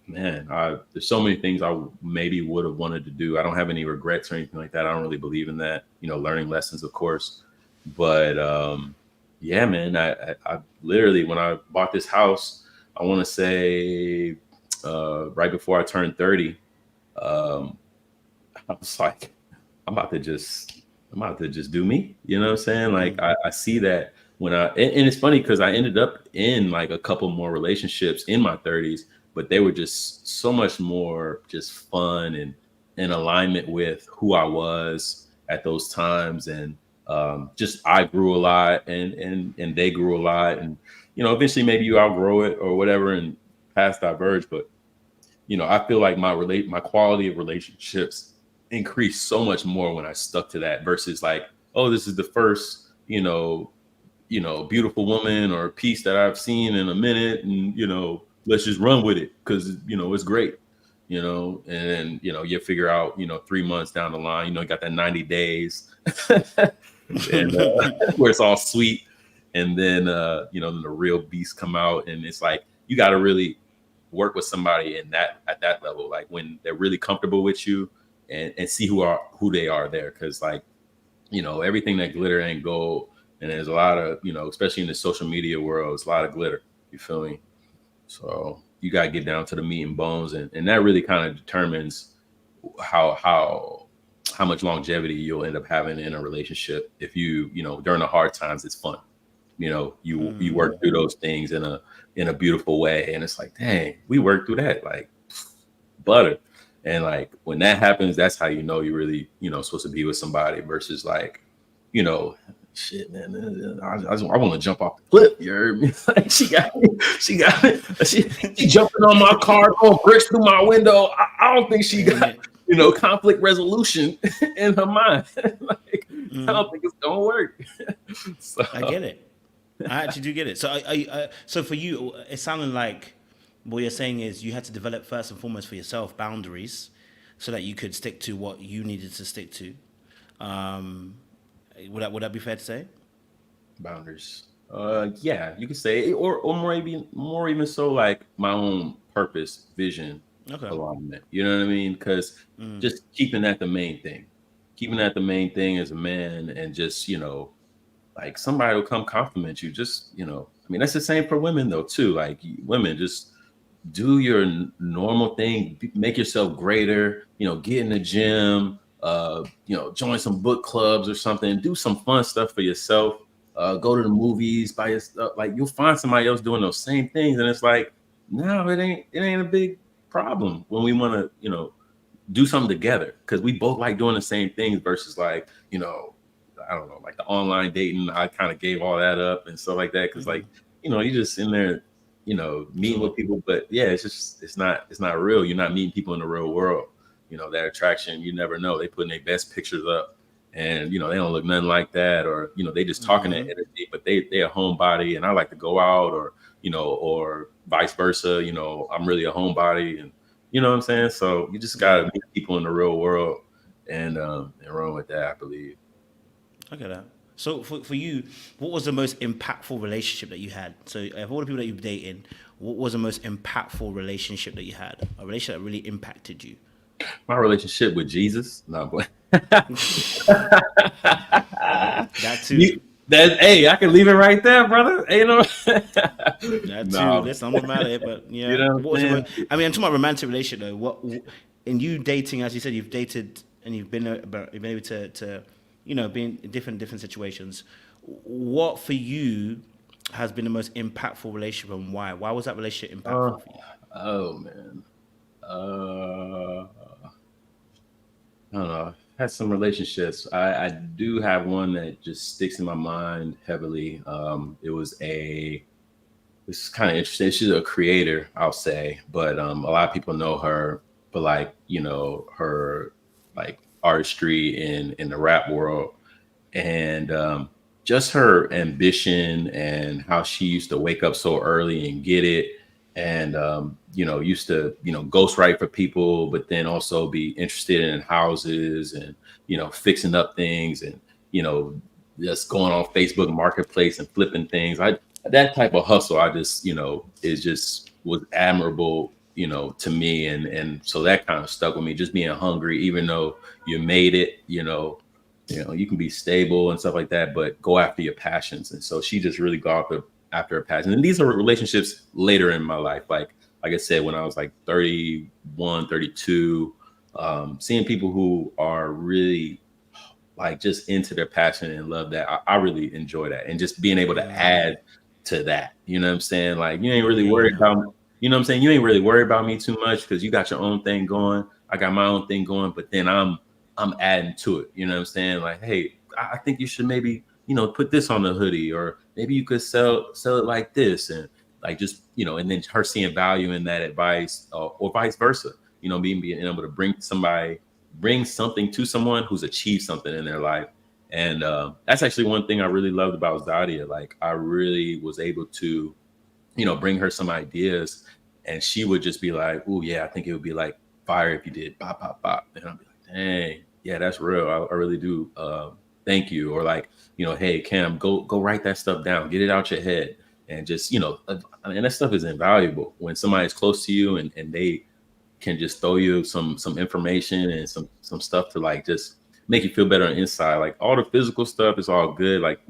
there's so many things I maybe would have wanted to do. I don't have any regrets or anything like that. I don't really believe in that, learning lessons, of course. But yeah, man, I literally, when I bought this house, I want to say right before I turned 30, um, I was like, I'm about to just do me. You know what I'm saying? Like I see that when and it's funny because I ended up in like a couple more relationships in my 30s, but they were just so much more just fun and in alignment with who I was at those times. And just I grew a lot and they grew a lot. And eventually maybe you outgrow it or whatever and paths diverge. But I feel like my quality of relationships increased so much more when I stuck to that versus like, oh, this is the first, beautiful woman or piece that I've seen in a minute, and let's just run with it because it's great, and then you figure out 3 months down the line, you got that 90 days, and where it's all sweet, and then then the real beasts come out, and it's like you got to really work with somebody at that level, like when they're really comfortable with you, and see who they are there, because like everything that glitter ain't gold, and there's a lot of especially in the social media world, it's a lot of glitter, you feel me? So you got to get down to the meat and bones, and that really kind of determines how much longevity you'll end up having in a relationship. If you during the hard times, it's fun, you work through those things in a beautiful way, and it's like, dang, we worked through that like butter. And like when that happens, that's how you're really supposed to be with somebody versus like shit, man, I want to jump off the cliff. You heard me? Like she jumping on my car, throwing bricks through my window. I don't think she got conflict resolution in her mind. Like I don't think it's gonna work. So I get it. I actually do get it. So so for you, it sounded like what you're saying is you had to develop first and foremost for yourself boundaries so that you could stick to what you needed to stick to. Would that be fair to say? Boundaries. Yeah, you could say, or more even so, like my own purpose, vision, alignment. You know what I mean? Because just keeping that the main thing as a man, and just like somebody will come compliment you. Just I mean, that's the same for women though too. Like women, just do your normal thing, make yourself greater. Get in the gym. Join some book clubs or something. Do some fun stuff for yourself. Go to the movies by yourself. Like you'll find somebody else doing those same things, and it's like, no, it ain't a big problem when we want to do something together, because we both like doing the same things versus like I don't know, like the online dating. I kind of gave all that up and stuff like that because like you're just in there meeting with people, but yeah, it's not real. You're not meeting people in the real world. That attraction, you never know. They putting their best pictures up, and they don't look nothing like that, or they just talking that energy, but they a homebody, and I like to go out, or or vice versa. I'm really a homebody, and what I'm saying. So you just gotta meet people in the real world, and run with that, I believe. Okay, that. So for you, what was the most impactful relationship that you had? So of all the people that you've dated, what was the most impactful relationship that you had? A relationship that really impacted you? My relationship with Jesus. No, but that too. Hey, I can leave it right there, brother. That too. Listen, I'm not mad at it, but yeah. I mean, I'm talking about romantic relationship though. What in you dating, as you said, you've dated and you've been able to be in different situations. What for you has been the most impactful relationship, and why? Why was that relationship impactful for you? Oh man. I don't know. I've had some relationships. I do have one that just sticks in my mind heavily. It's kind of interesting. She's a creator, I'll say, but a lot of people know her for like, her like artistry in the rap world, and just her ambition and how she used to wake up so early and get it. And used to ghostwrite for people, but then also be interested in houses and fixing up things, and just going on Facebook Marketplace and flipping things. I that type of hustle, I just, is just was admirable, to me. And so that kind of stuck with me, just being hungry, even though you made it, you can be stable and stuff like that, but go after your passions. And so she just really got after her passion. And these are relationships later in my life. Like I said, when I was like 31, 32, seeing people who are really like just into their passion and love that, I really enjoy that. And just being able to add to that, you know what I'm saying? Like, you ain't really worried about, you know what I'm saying? You ain't really worried about me too much because you got your own thing going. I got my own thing going, but then I'm adding to it. You know what I'm saying? Like, hey, I think you should maybe, put this on the hoodie, or maybe you could sell it like this. And like, just, and then her seeing value in that advice, or vice versa, being able to bring something to someone who's achieved something in their life. And that's actually one thing I really loved about Zadia. Like, I really was able to, bring her some ideas, and she would just be like, "Oh yeah, I think it would be like fire if you did bop, bop, bop." And I'd be like, "Dang, yeah, that's real. I really do. Thank you." Or like, "Hey Cam, go write that stuff down, get it out your head." And just, and that stuff is invaluable when somebody's close to you and they can just throw you some information and some stuff to like just make you feel better on the inside. Like, all the physical stuff is all good. Like,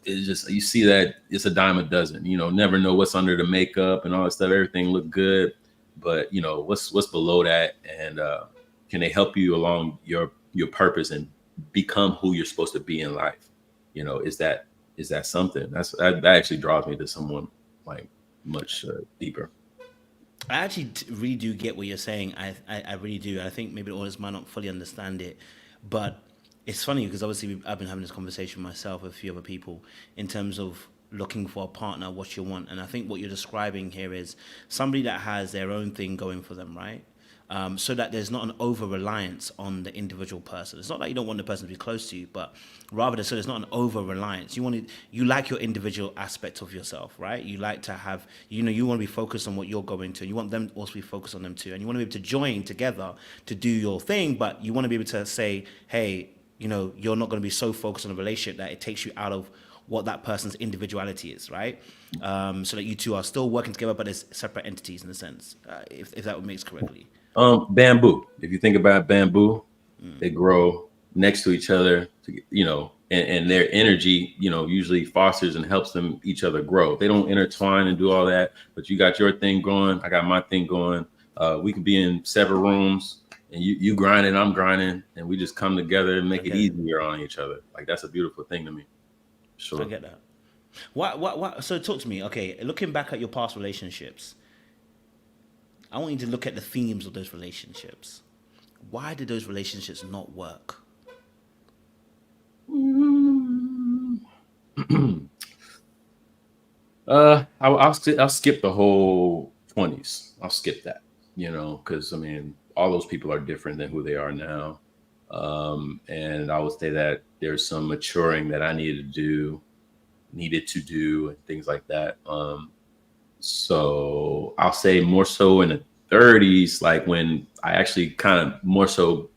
it's just, you see that it's a dime a dozen, never know what's under the makeup and all that stuff. Everything look good, but what's below that, and can they help you along your purpose and become who you're supposed to be in life? Is that something that actually draws me to someone like much deeper. I actually really do get what you're saying. I really do. I think maybe the audience might not fully understand it, but it's funny because obviously I've been having this conversation myself with a few other people in terms of looking for a partner, what you want. And I think what you're describing here is somebody that has their own thing going for them, right? So that there's not an over-reliance on the individual person. It's not that you don't want the person to be close to you, but rather so there's not an over-reliance. You like your individual aspect of yourself, right? You like to have, you want to be focused on what you're going to. You want them also to be focused on them too. And you want to be able to join together to do your thing, but you want to be able to say, hey, you're not going to be so focused on a relationship that it takes you out of what that person's individuality is, right? So that you two are still working together, but as separate entities in a sense, if that would make sense correctly. Bamboo. If you think about bamboo, they grow next to each other, and their energy, usually fosters and helps them each other grow. They don't intertwine and do all that, but you got your thing going, I got my thing going. We could be in several rooms, and you grinding, I'm grinding, and we just come together and make it easier on each other. Like, that's a beautiful thing to me. Sure. I get that. What? So talk to me. Okay, looking back at your past relationships, I want you to look at the themes of those relationships. Why did those relationships not work? I'll skip the whole 20s. I'll skip that, because I mean, all those people are different than who they are now. And I would say that there's some maturing that I needed to do and things like that. So I'll say more so in the 30s, like when I actually kind of more so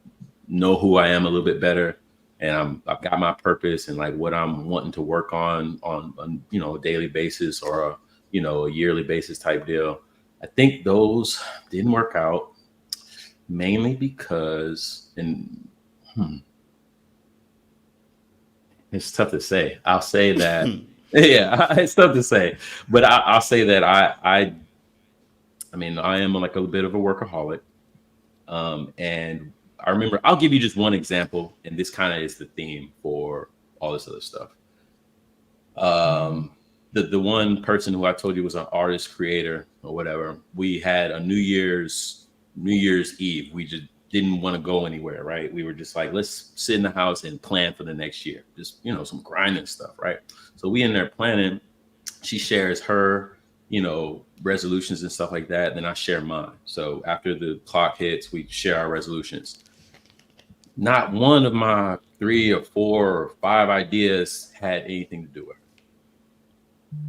know who I am a little bit better, and I've got my purpose and like what I'm wanting to work on a daily basis or a yearly basis type deal. I think those didn't work out mainly because, it's tough to say. I'll say that, yeah, it's tough to say, but I'll say that I am like a bit of a workaholic. And I remember, I'll give you just one example, and this kind of is the theme for all this other stuff. The one person who I told you was an artist, creator, or whatever, we had a New Year's Eve. We just didn't want to go anywhere, right? We were just like, let's sit in the house and plan for the next year. Just, some grinding stuff, right? So we in there planning. She shares her, resolutions and stuff like that. Then I share mine. So after the clock hits, we share our resolutions. Not one of my 3 or 4 or 5 ideas had anything to do with her.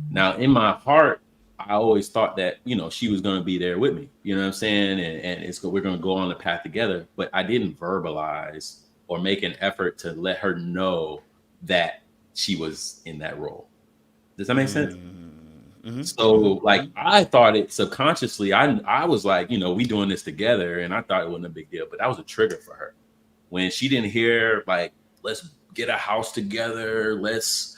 Now, in my heart, I always thought that, she was going to be there with me, you know what I'm saying? And we're going to go on the path together, but I didn't verbalize or make an effort to let her know that she was in that role. Does that make sense? Mm-hmm. So like I thought it subconsciously, I was like, you know, we doing this together, and I thought it wasn't a big deal, but that was a trigger for her when she didn't hear like, let's get a house together, let's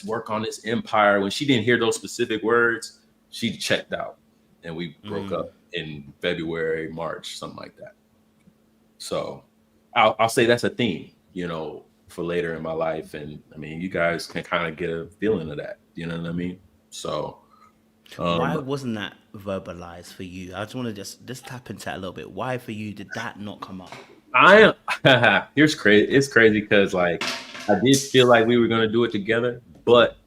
work on this empire. When she didn't hear those specific words, she checked out, and we broke up in February, March, something like that. So I'll say that's a theme, you know, for later in my life. And I mean, you guys can kind of get a feeling of that, you know what I mean? So Why wasn't that verbalized for you? I just want to just tap into that a little bit. Why for you did that not come up? Here's crazy. It's crazy because like I did feel like we were gonna do it together, but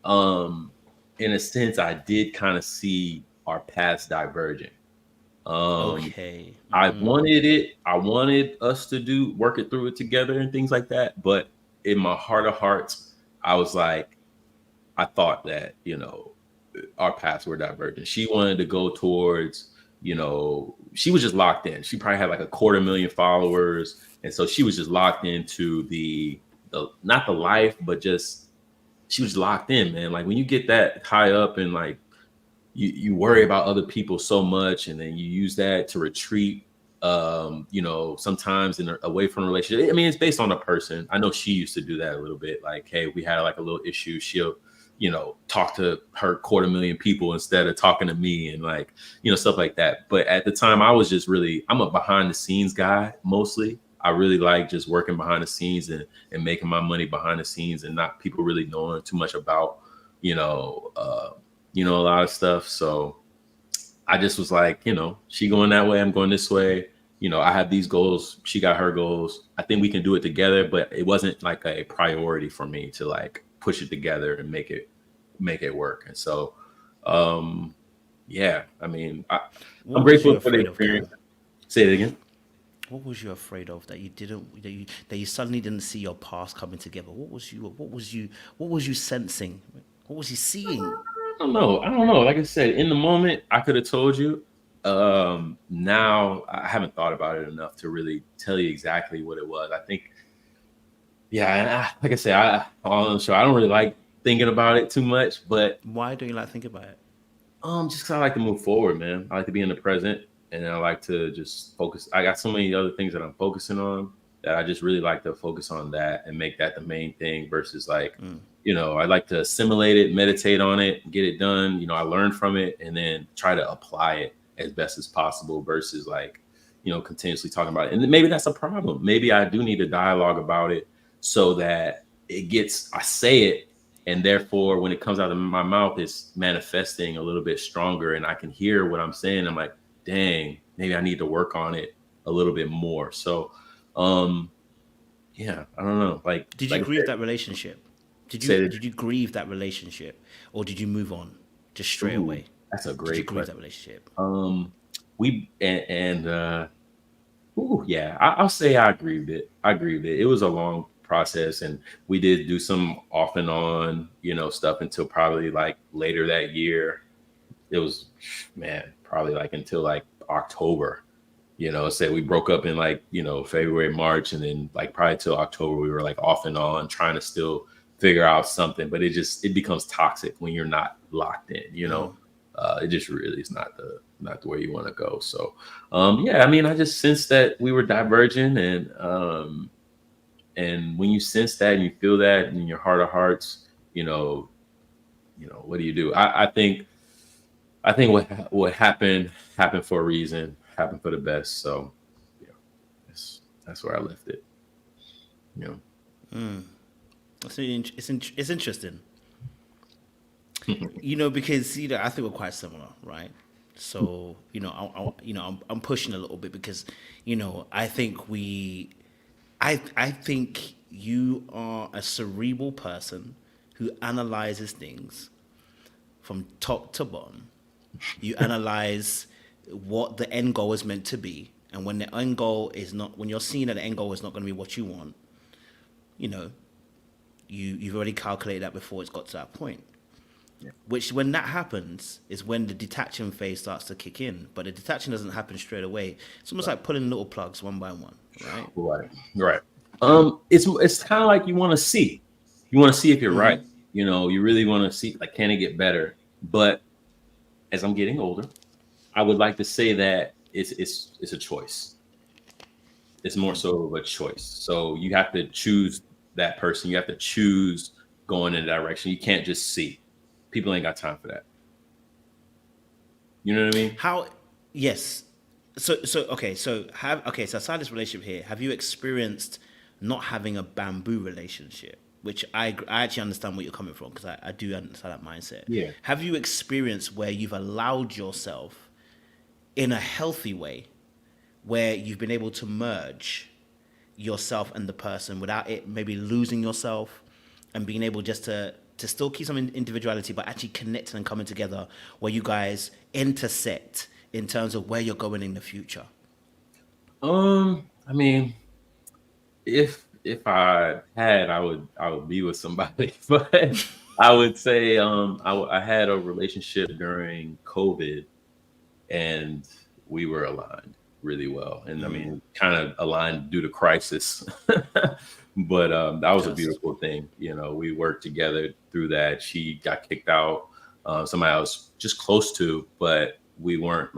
in a sense, I did kind of see our paths diverging. Okay. I wanted us to work it through it together and things like that. But in my heart of hearts, I was like, I thought that, you know, our paths were divergent. She wanted to go towards, you know, she was just locked in. She probably had like 250,000 followers. And so she was just locked into the not the life, but just she was locked in, man. Like when you get that high up and like you worry about other people so much, and then you use that to retreat, you know, sometimes away from a relationship. I mean, it's based on the person. I know she used to do that a little bit. Like, hey, we had like a little issue. She'll, you know, talk to her 250,000 people instead of talking to me, and like, you know, stuff like that. But at the time I was just I'm a behind the scenes guy mostly. I really like just working behind the scenes and making my money behind the scenes, and not people really knowing too much about, you know, a lot of stuff. So I just was like, you know, she going that way, I'm going this way. You know, I have these goals. She got her goals. I think we can do it together, but it wasn't like a priority for me to like push it together and make it work. And so, yeah, I mean, I'm grateful for the experience. Say it again. What was you afraid of that you didn't that you suddenly didn't see your past coming together? What was you sensing? What was you seeing? I don't know. Like I said, in the moment, I could have told you. Now I haven't thought about it enough to really tell you exactly what it was. I think, yeah, like I said, on the show, I don't really like thinking about it too much. But why don't you like thinking about it? Just because I like to move forward, man. I like to be in the present, and I like to just focus. I got so many other things that I'm focusing on that I just really like to focus on that and make that the main thing versus like. You know, I like to assimilate it, meditate on it, get it done. You know, I learn from it and then try to apply it as best as possible versus like, you know, continuously talking about it. And maybe that's a problem. Maybe I do need a dialogue about it so that I say it. And therefore, when it comes out of my mouth, it's manifesting a little bit stronger and I can hear what I'm saying. I'm like, dang, maybe I need to work on it a little bit more. So, yeah, I don't know. Like, did you grieve that relationship? Did you grieve that relationship, or did you move on just straight away? That's a great question. Grieve that relationship. Yeah, I'll say I grieved it. It was a long process, and we did do some off and on, you know, stuff until probably like later that year. It was, man, probably like until like October. You know, say we broke up in like, you know, February, March, and then like probably till October we were like off and on trying to still figure out something, but it becomes toxic when you're not locked in, you know. It just really is not the way you want to go. So yeah, I mean, I just sensed that we were diverging, and when you sense that and you feel that in your heart of hearts, you know, what do you do? I think what happened for a reason, happened for the best. So yeah, that's where I left it. You know. It's interesting, you know, because you know I think we're quite similar, right? So you know, I'm pushing a little bit because you know I think I think you are a cerebral person who analyzes things from top to bottom. You analyze what the end goal is meant to be, and when the end goal is not, when you're seeing that the end goal is not going to be what you want, you know. You've already calculated that before it's got to that point. Yeah. Which, when that happens, is when the detaching phase starts to kick in. But the detaching doesn't happen straight away. It's almost like pulling little plugs one by one, right? Right. It's kind of like you want to see if you're right. You know, you really want to see, like, can it get better? But as I'm getting older, I would like to say that it's a choice. It's more so of a choice. So you have to choose that person. You have to choose going in a direction. You can't just see. People ain't got time for that. You know what I mean? How? Yes. So aside this relationship here, have you experienced not having a bamboo relationship? Which I actually understand where you're coming from, because I do understand that mindset. Yeah. Have you experienced where you've allowed yourself in a healthy way, where you've been able to merge yourself and the person without it maybe losing yourself, and being able just to still keep some individuality, but actually connecting and coming together, where you guys intersect in terms of where you're going in the future? I mean, if I had, I would be with somebody, but I would say I had a relationship during COVID, and we were aligned really well, and I mean, kind of aligned due to crisis, but that was a beautiful thing. You know, we worked together through that. She got kicked out, somebody I was just close to, but we weren't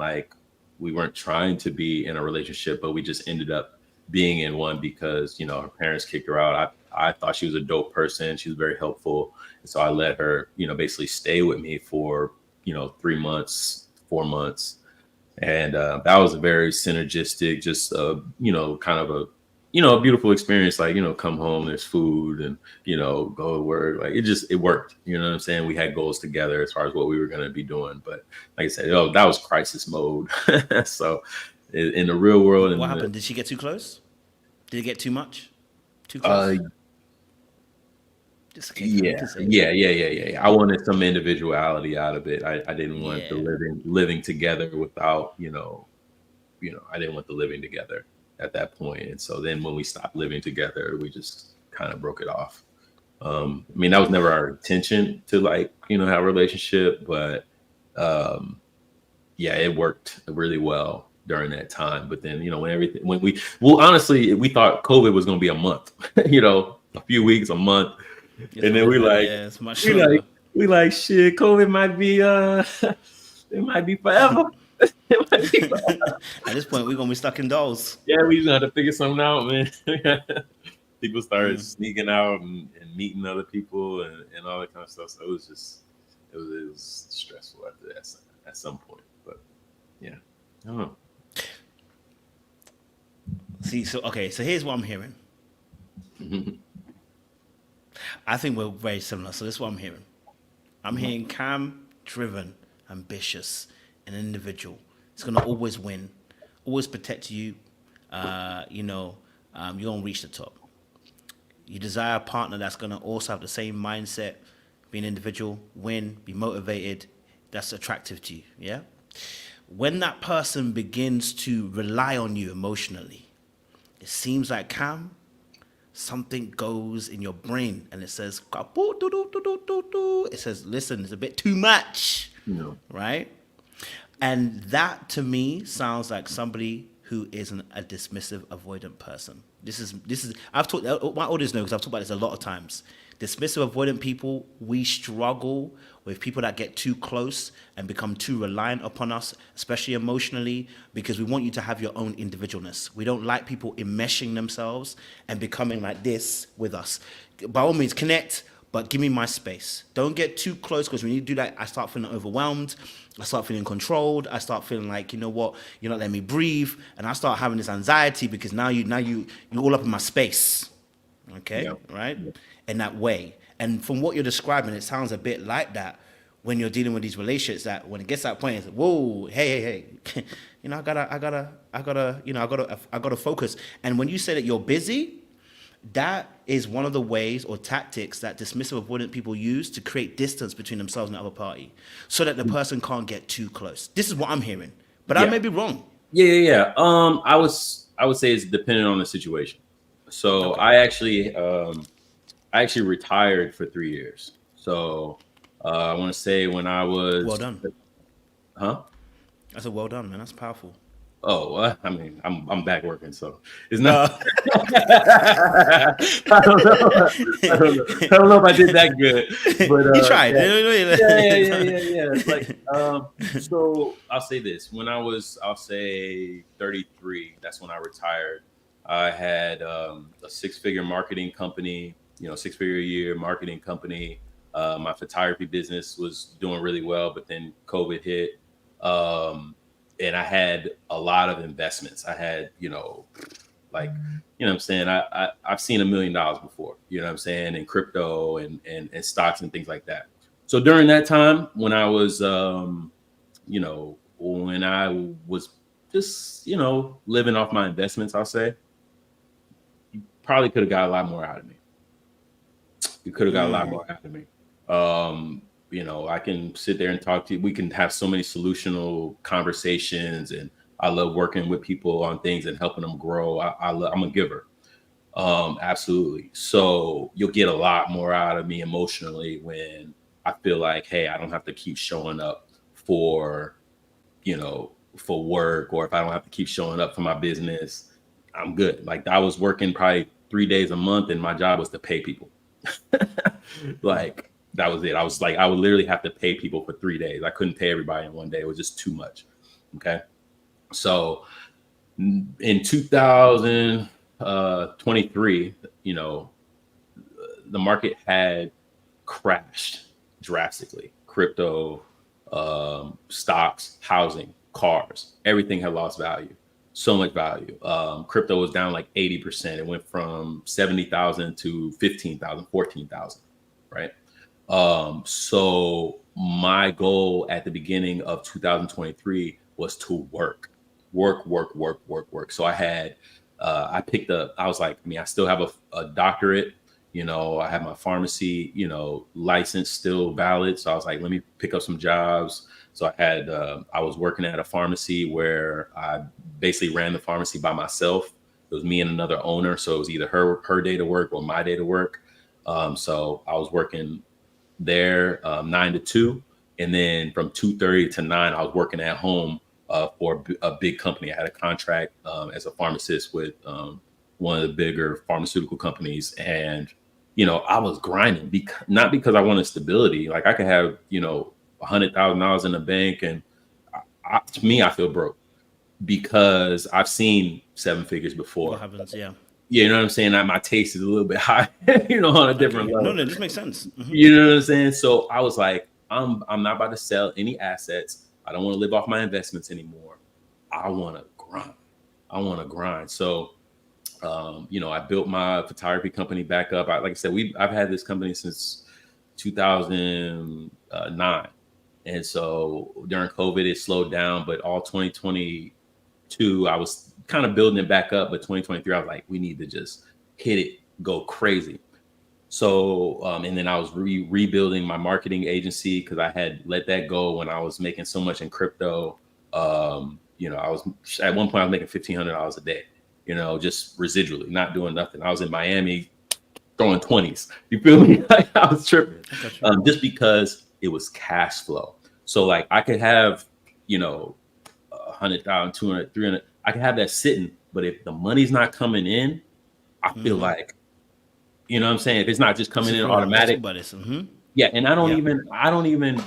trying to be in a relationship, but we just ended up being in one because, you know, her parents kicked her out. I thought she was a dope person. She was very helpful. And so I let her, you know, basically stay with me for, you know, 3 months, 4 months. And that was a very synergistic, just, you know, kind of a, you know, a beautiful experience. Like, you know, come home, there's food, and, you know, go to work. Like, it worked. You know what I'm saying? We had goals together as far as what we were going to be doing. But like I said, that was crisis mode. So in the real world. What happened? Did she get too close? Did it get too much? Too Uh, close? yeah. I wanted some individuality out of it. I didn't want the living together without, I didn't want the living together at that point. And so then when we stopped living together, we just kind of broke it off. I mean, that was never our intention to, like, have a relationship, but yeah, it worked really well during that time. But then, honestly, we thought COVID was going to be a month, a few weeks, a month. And then it's much shorter. we like, shit, COVID might be, it might be forever. At this point, we're going to be stuck indoors. Yeah, we just had to figure something out, man. People started sneaking out and meeting other people and all that kind of stuff. So it was stressful at some point. But yeah, I don't know. See, so here's what I'm hearing. I think we're very similar. So this is what I'm hearing. I'm hearing calm, driven, ambitious, an individual. It's going to always win, always protect you. You're going to reach the top. You desire a partner that's going to also have the same mindset, be an individual, win, be motivated. That's attractive to you, yeah? When that person begins to rely on you emotionally, it seems like Cam, something goes in your brain and it says, it says, listen, it's a bit too much, right? And that to me sounds like somebody who isn't a dismissive, avoidant person. This is. I've talked. My audience know because I've talked about this a lot of times. Dismissive, avoidant people, we struggle with people that get too close and become too reliant upon us, especially emotionally, because we want you to have your own individualness. We don't like people enmeshing themselves and becoming like this with us. By all means, connect, but give me my space. Don't get too close, because when you do that, I start feeling overwhelmed. I start feeling controlled. I start feeling like, you know what, you're not letting me breathe. And I start having this anxiety because now you're all up in my space. Okay, right? In that way. And from what you're describing, it sounds a bit like that when you're dealing with these relationships, that when it gets to that point, it's like, whoa, hey. I gotta focus. And when you say that you're busy, that is one of the ways or tactics that dismissive, avoidant people use to create distance between themselves and the other party, so that the person can't get too close. This is what I'm hearing, but I may be wrong. Yeah. I would say it's dependent on the situation. So okay. I actually retired for 3 years. So I want to say when I was well done. Huh? I said well done, man. That's powerful. Oh, I mean, I'm back working, so it's not. No. I don't know. I don't know. I don't know if I did that good, but You tried. yeah, yeah. Like, so I'll say this: when I'll say 33. That's when I retired. I had a six-figure marketing company. 6-figure a year marketing company. My photography business was doing really well, but then COVID hit. And I had a lot of investments. I had, like, what I'm saying? I've seen $1 million before, what I'm saying, in crypto and stocks and things like that. So during that time when I was, when I was just, living off my investments, I'll say, you probably could have got a lot more out of me. You could have got a lot more out of me. I can sit there and talk to you. We can have so many solutional conversations, and I love working with people on things and helping them grow. I'm a giver. Absolutely. So you'll get a lot more out of me emotionally when I feel like, hey, I don't have to keep showing up for work, or if I don't have to keep showing up for my business, I'm good. Like, I was working probably 3 days a month, and my job was to pay people. Like, that was it. I was like, I would literally have to pay people for 3 days. I couldn't pay everybody in one day. It was just too much. Okay. So in 2023, the market had crashed drastically. Crypto, stocks, housing, cars, everything had lost value. So much value. Crypto was down like 80%. It went from 70,000 to 15,000, 14,000, right? So my goal at the beginning of 2023 was to work. So I had, I picked up, I was like, I still have a doctorate, I have my pharmacy, license still valid. So I was like, let me pick up some jobs. So I had, I was working at a pharmacy where I basically ran the pharmacy by myself. It was me and another owner. So it was either her day to work or my day to work. So I was working there 9 to 2, and then from 2:30 to 9 I was working at home for a big company. I had a contract as a pharmacist with one of the bigger pharmaceutical companies, and I was grinding not because I wanted stability. Like, I could have $100,000 in the bank, and to me, I feel broke because I've seen 7 figures before. What happens? Yeah. You know what I'm saying? My taste is a little bit high, on a different level. No, this makes sense. Mm-hmm. You know what I'm saying? So I was like, I'm not about to sell any assets. I don't want to live off my investments anymore. I want to grind. So, I built my photography company back up. Like I said, I've had this company since 2009. And so during COVID, it slowed down, but all 2022, I was kind of building it back up. But 2023, I was like, we need to just hit it, go crazy. So, and then I was rebuilding my marketing agency because I had let that go when I was making so much in crypto. I was at one point I was making $1,500 a day, just residually, not doing nothing. I was in Miami throwing 20s. You feel me? Like, I was tripping, just because it was cash flow. So like, I could have, 100,000, 200, 300. I can have that sitting, but if the money's not coming in, I feel like, you know what I'm saying? If it's not just coming in automatic. Yeah. And I don't even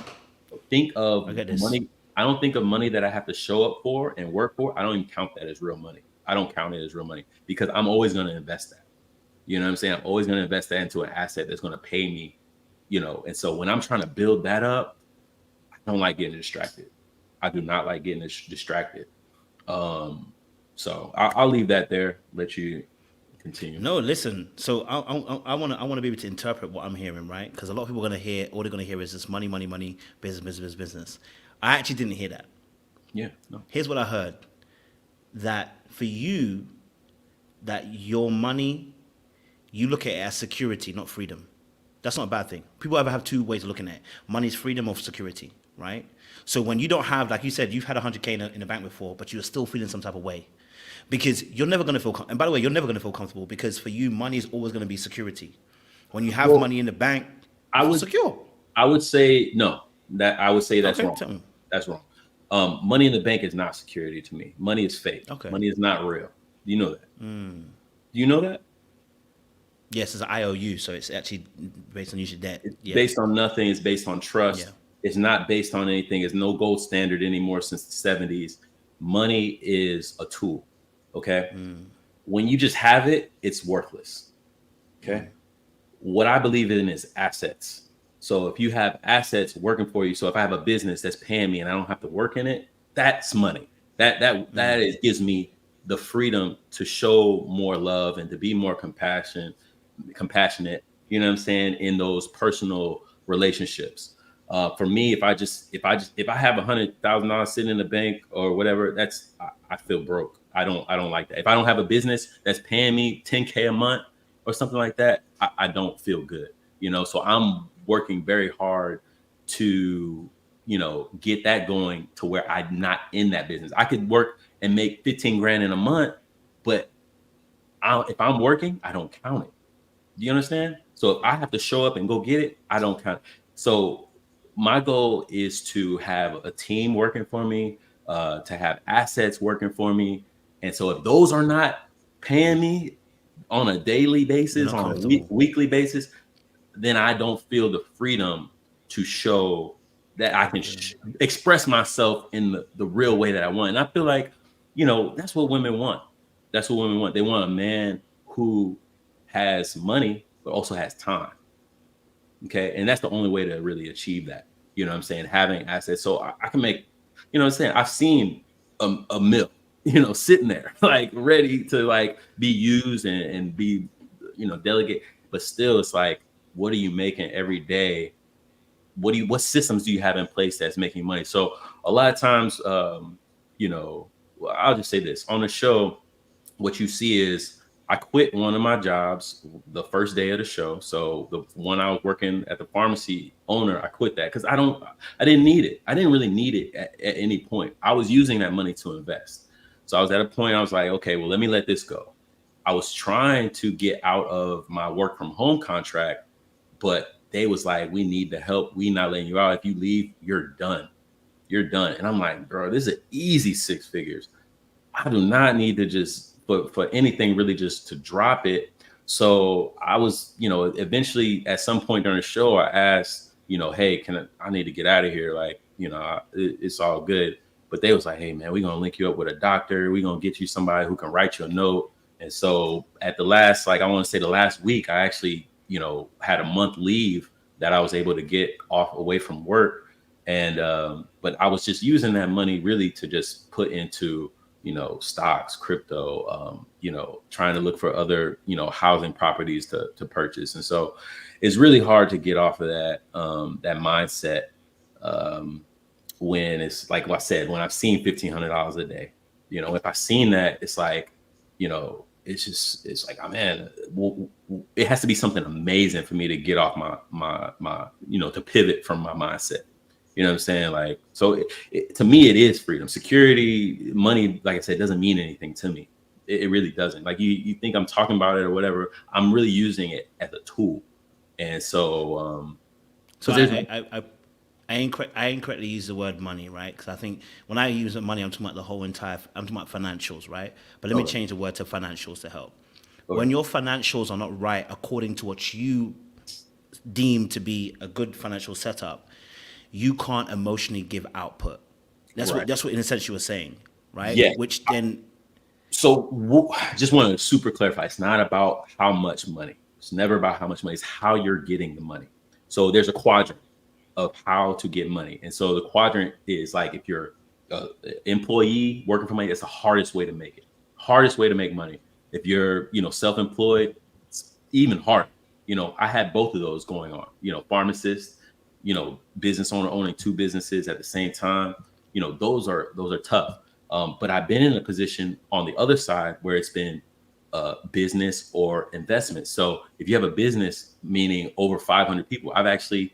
think of money. I don't think of money that I have to show up for and work for. I don't even count that as real money. I don't count it as real money because I'm always going to invest that. You know what I'm saying? I'm always going to invest that into an asset that's going to pay me, And so when I'm trying to build that up, I don't like getting distracted. I do not like getting distracted. So I'll leave that there. Let you continue. No, listen. So I want to be able to interpret what I'm hearing, right? Because a lot of people are going to hear, all they're going to hear is this money, business. I actually didn't hear that. Yeah. No. Here's what I heard. That for you, that your money, you look at it as security, not freedom. That's not a bad thing. People ever have two ways of looking at it. Money is freedom or security, right? So when you don't have, like you said, you've had 100K in the bank before, but you're still feeling some type of way. Because you're never going to feel, and by the way, you're never going to feel comfortable because for you, money is always going to be security. When you have money in the bank, it's secure. I would say no. I would say that's wrong. That's wrong. Money in the bank is not security to me. Money is fake. Okay. Money is not real. Do you know that? Do you know that? Yes, it's an IOU, so it's actually based on usual debt. It's Yeah. based on nothing. It's based on trust. Yeah. It's not based on anything. It's no gold standard anymore since the 70s. Money is a tool. Okay. When you just have it, it's worthless. Okay. What I believe in is assets. So if you have assets working for you, so if I have a business that's paying me and I don't have to work in it, that's money. That gives me the freedom to show more love and to be more compassionate, you know what I'm saying, in those personal relationships. For me, if I have $100,000 sitting in the bank or whatever, I feel broke. I don't like that. If I don't have a business that's paying me $10K a month or something like that, I don't feel good, you know. So I'm working very hard to, you know, get that going to where I'm not in that business. I could work and make 15 grand in a month, but if I'm working, I don't count it. Do you understand? So if I have to show up and go get it, I don't count it. So my goal is to have a team working for me, to have assets working for me. And so if those are not paying me on a daily basis, on a weekly basis, then I don't feel the freedom to show that I can express myself in the real way that I want. And I feel like, you know, that's what women want. That's what women want. They want a man who has money, but also has time. Okay. And that's the only way to really achieve that. You know what I'm saying? Having assets. So I can make, you know what I'm saying? I've seen a mill, you know, sitting there, like ready to like be used and be, you know, delegate. But still, it's like, what are you making every day? What systems do you have in place that's making money? So a lot of times, you know, I'll just say this on the show, what you see is I quit one of my jobs the first day of the show. So the one I was working at the pharmacy owner, I quit that because I didn't need it. I didn't really need it at any point. I was using that money to invest. So I was at a point, I was like, okay, well, let me let this go. I was trying to get out of my work from home contract, but they was like, we need the help. We not letting you out. If you leave, you're done. You're done. And I'm like, bro, this is easy 6 figures. I do not need to just, for anything really just to drop it. So I was, you know, eventually at some point during the show, I asked, you know, hey, I need to get out of here. Like, you know, it's all good. But they was like, hey, man, we're going to link you up with a doctor. We're going to get you somebody who can write you a note. And so at the last, like, I want to say the last week, I actually, you know, had a month leave that I was able to get off away from work. And, but I was just using that money really to just put into, you know, stocks, crypto, you know, trying to look for other, you know, housing properties to purchase. And so it's really hard to get off of that, that mindset. When it's like I said, when I've seen $1,500 a day, you know, if I've seen that, it's like, you know, it's like, oh man, it has to be something amazing for me to get off my, you know, to pivot from my mindset. You know what I'm saying? Like, so to me, it is freedom. Security, money, like I said, doesn't mean anything to me. It really doesn't. Like you think I'm talking about it or whatever. I'm really using it as a tool. And so, I incorrectly use the word money, right? Because I think when I use money, I'm talking about I'm talking about financials, right? But let me change the word to financials to help. Okay. When your financials are not right according to what you deem to be a good financial setup, you can't emotionally give output. That's right. That's what in a sense you were saying, right? Yeah. Which then. So just want to super clarify. It's not about how much money. It's never about how much money. It's how you're getting the money. So there's a quadrant of how to get money. And so the quadrant is like, if you're an employee working for money, that's the hardest way to make it. Hardest way to make money. If you're, you know, self-employed, it's even harder. You know, I had both of those going on, you know, pharmacist, you know, business owner owning 2 businesses at the same time. You know, those are tough. But I've been in a position on the other side where it's been business or investment. So if you have a business, meaning over 500 people, I've actually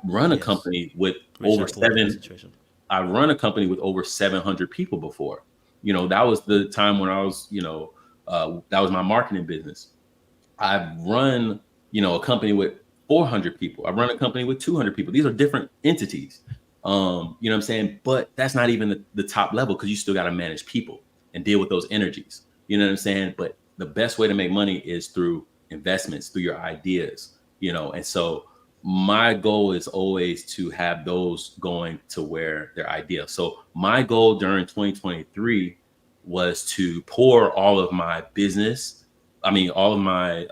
run a company with I run a company with over 700 people before. You know, that was the time when I was, you know, that was my marketing business. I've run, you know, a company with 400 people. I run a company with 200 people. These are different entities. You know what I'm saying? But that's not even the top level, because you still got to manage people and deal with those energies. You know what I'm saying? But the best way to make money is through investments, through your ideas, and so my goal is always to have those going to where they're ideal. So my goal during 2023 was to pour all of my business, all of my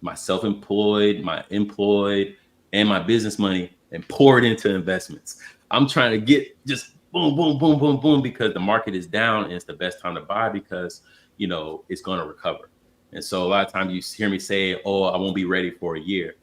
my self-employed, my employed, and my business money, and pour it into investments. I'm trying to get just boom, boom, boom, boom, boom, because the market is down and it's the best time to buy, because it's going to recover. And so a lot of times you hear me say, oh, I won't be ready for a year.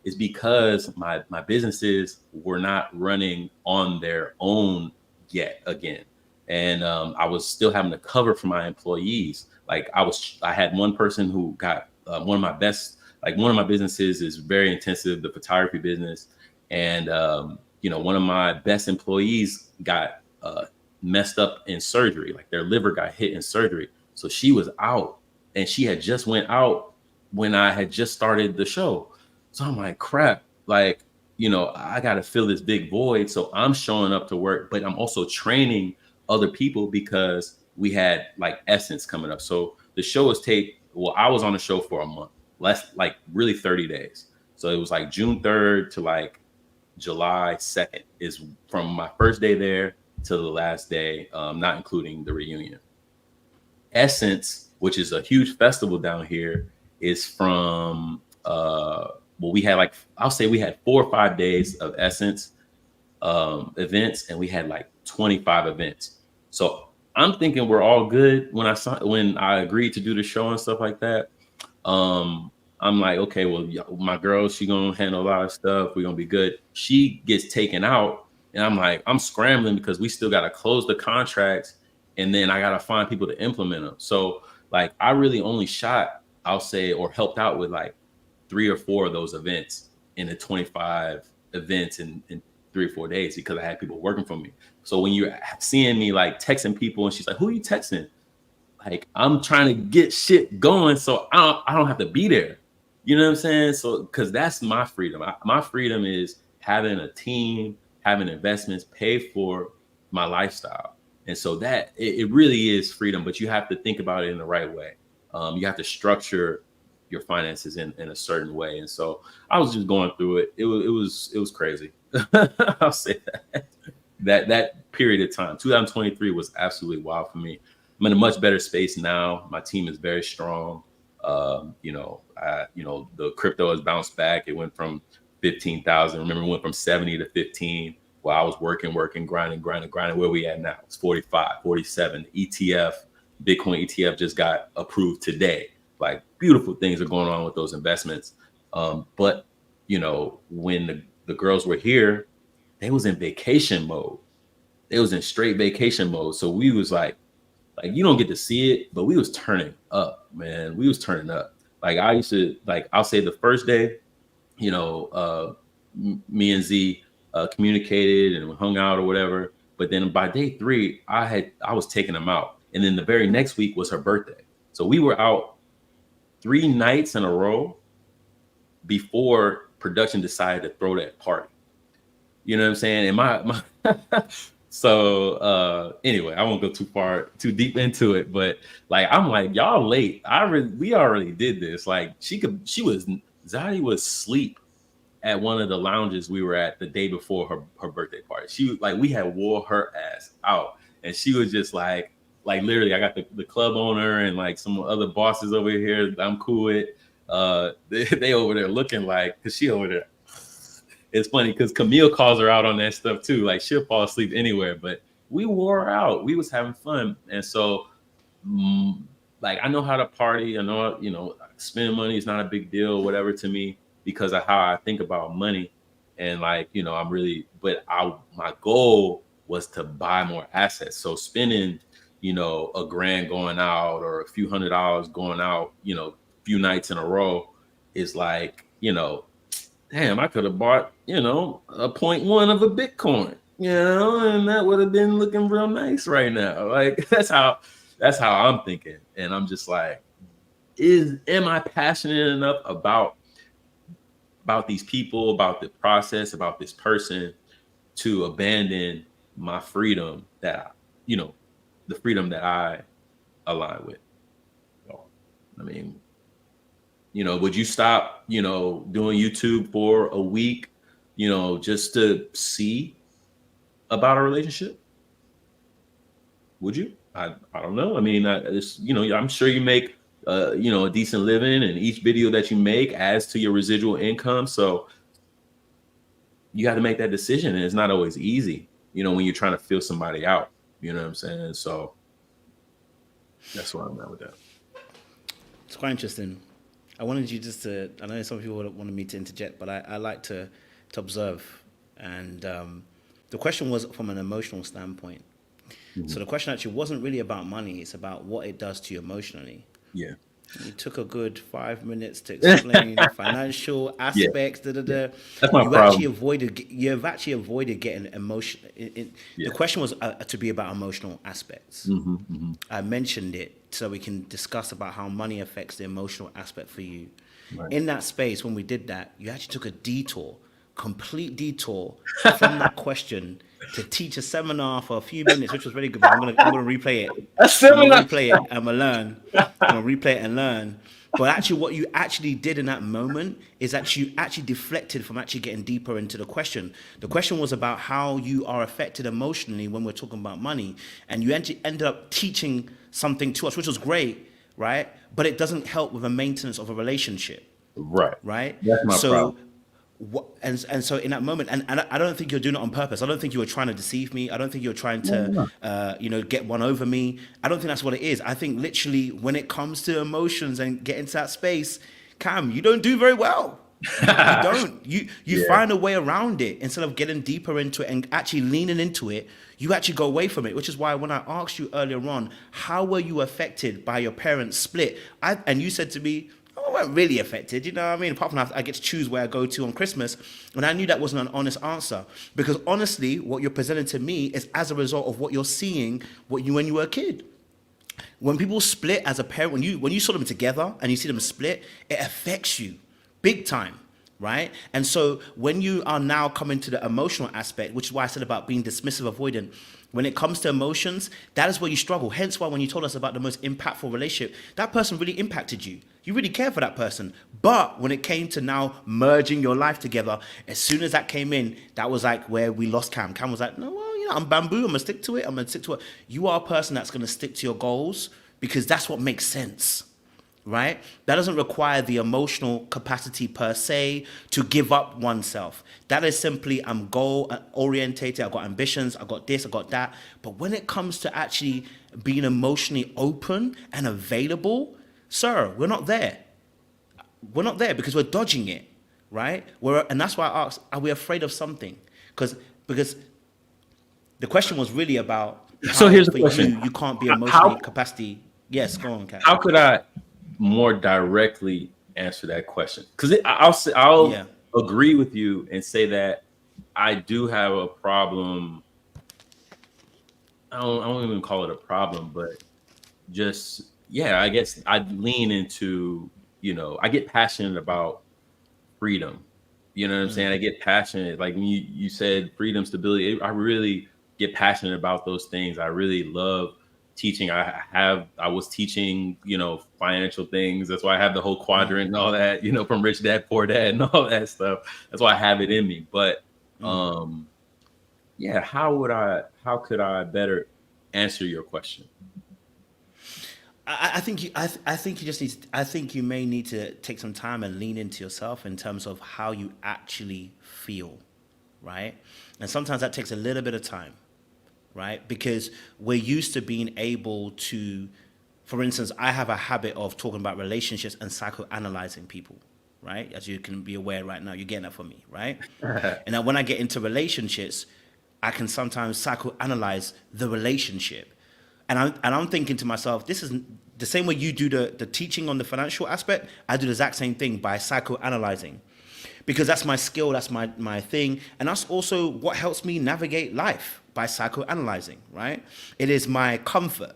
It's because my businesses were not running on their own yet again. And I was still having to cover for my employees. Like I had one person who got one of my best, like one of my businesses is very intensive, the photography business. And, one of my best employees got messed up in surgery, like their liver got hit in surgery. So she was out, and she had just went out when I had just started the show. So I'm like, crap, like, I got to fill this big void. So I'm showing up to work, but I'm also training other people, because we had like Essence coming up. So the show was I was on the show for a month, less, like really 30 days. So it was like June 3rd to like July 2nd is from my first day there to the last day, not including the reunion. Essence, which is a huge festival down here, is from we had like, I'll say we had 4 or 5 days of Essence events, and we had like 25 events. So I'm thinking we're all good when I agreed to do the show and stuff like that. I'm like, okay, well, my girl, she gonna handle a lot of stuff. We're gonna be good. She gets taken out, and I'm like, I'm scrambling because we still gotta close the contracts, and then I gotta find people to implement them. So like, I really only shot, I'll say, or helped out with like 3 or 4 of those events in the 25 events in 3 or 4 days, because I had people working for me. So when you're seeing me like texting people, and she's like, who are you texting? Like, I'm trying to get shit going, so I don't have to be there. You know what I'm saying? So, because that's my freedom. My freedom is having a team, having investments, pay for my lifestyle. And so that it really is freedom, but you have to think about it in the right way. You have to structure your finances in a certain way. And so I was just going through it. It was crazy. I'll say that period of time, 2023 was absolutely wild for me. I'm in a much better space now. My team is very strong. The crypto has bounced back. It went from 15,000. Remember, it went from 70 to 15. While I was working, grinding. Where we at now? It's 45, 47. ETF, Bitcoin ETF just got approved today. Like, beautiful things are going on with those investments. But when the girls were here, they was in vacation mode. They was in straight vacation mode. So we was like you don't get to see it, but we was turning up, man. We was turning up. Like, I used to, like, I'll say the first day, me and Z communicated and hung out or whatever. But then by day 3, I was taking them out. And then the very next week was her birthday. So we were out 3 nights in a row before production decided to throw that party. You know what I'm saying? And my so anyway, I won't go too deep into it, but like, I'm like, y'all late. We already did this. Like, Zadie was asleep at one of the lounges we were at the day before her birthday party. She was like, we had wore her ass out, and she was just like literally, I got the club owner and like some other bosses over here that I'm cool with. They over there looking like, cause she over there. It's funny because Camille calls her out on that stuff too. Like, she'll fall asleep anywhere, but we wore her out. We was having fun. And so like, I know how to party. I know, spending money is not a big deal, whatever, to me, because of how I think about money. And like, my goal was to buy more assets. So spending, $1,000 going out or a few $100s going out, few nights in a row is like, damn, I could have bought, a 0.1 of a Bitcoin, and that would have been looking real nice right now. Like, that's how I'm thinking. And I'm just like, am I passionate enough about these people, about the process, about this person, to abandon my freedom that, the freedom that I align with. So, I mean, would you stop, doing YouTube for a week, just to see about a relationship? Would you? I don't know. I mean, I'm sure you make, a decent living, and each video that you make adds to your residual income. So you got to make that decision, and it's not always easy, when you're trying to feel somebody out. You know what I'm saying? So that's where I'm at with that. It's quite interesting. I wanted you just to, I know some people wanted me to interject, but I like to observe. And the question was from an emotional standpoint. Mm-hmm. So the question actually wasn't really about money. It's about what it does to you emotionally. Yeah. You took a good 5 minutes to explain financial aspects. Yeah. That's my problem. You've actually avoided getting emotional. The question was to be about emotional aspects. Mm-hmm, mm-hmm. I mentioned it so we can discuss about how money affects the emotional aspect for you. Right. In that space, when we did that, you actually took a complete detour from that question to teach a seminar for a few minutes, which was really good. But I'm gonna replay it. I'm gonna replay it. I'm gonna replay it and learn. But actually, what you actually did in that moment is that you actually deflected from actually getting deeper into the question. The question was about how you are affected emotionally when we're talking about money, and you actually ended up teaching something to us, which was great, right? But it doesn't help with the maintenance of a relationship, right? That's my problem. And so in that moment, and I don't think you're doing it on purpose. I don't think you were trying to deceive me. I don't think you're trying to, get one over me. I don't think that's what it is. I think literally when it comes to emotions and get into that space, Cam, you don't do very well. You don't. You find a way around it instead of getting deeper into it and actually leaning into it. You actually go away from it, which is why when I asked you earlier on, how were you affected by your parents' split? And you said to me, I wasn't really affected, you know what I mean? Apart from that, I get to choose where I go to on Christmas. And I knew that wasn't an honest answer. Because honestly, what you're presenting to me is as a result of what you're seeing when you were a kid. When people split as a parent, when you saw them together and you see them split, it affects you big time, right? And so when you are now coming to the emotional aspect, which is why I said about being dismissive, avoidant, when it comes to emotions, that is where you struggle. Hence why when you told us about the most impactful relationship, that person really impacted you. You really care for that person. But when it came to now merging your life together, as soon as that came in, that was like where we lost Cam. Cam was like, no, well, I'm bamboo. I'm going to stick to it. You are a person that's going to stick to your goals because that's what makes sense, right? That doesn't require the emotional capacity per se to give up oneself. That is simply, I'm goal orientated. I've got ambitions. I've got this. I've got that. But when it comes to actually being emotionally open and available, sir, we're not there. We're not there because we're dodging it, right? And that's why I asked, are we afraid of something? Because the question was really about so here's the question. You can't be emotionally capacity. Yes, go on, Kat. How could I more directly answer that question? Because I'll agree with you and say that I do have a problem. I don't even call it a problem, but just, I guess I lean into, I get passionate about freedom. You know what I'm saying? I get passionate. Like when you said freedom, stability, I really get passionate about those things. I really love teaching. I was teaching, financial things. That's why I have the whole quadrant and all that, from Rich Dad, Poor Dad and all that stuff. That's why I have it in me. But how could I better answer your question? I think you may need to take some time and lean into yourself in terms of how you actually feel, right? And sometimes that takes a little bit of time, right? Because we're used to being able to, for instance, I have a habit of talking about relationships and psychoanalyzing people, right? As you can be aware right now, you're getting that from me, right? And then when I get into relationships, I can sometimes psychoanalyze the relationship. And I'm thinking to myself, this is the same way you do the teaching on the financial aspect. I do the exact same thing by psychoanalyzing, because that's my skill, that's my thing, and that's also what helps me navigate life, by psychoanalyzing, right? It is my comfort.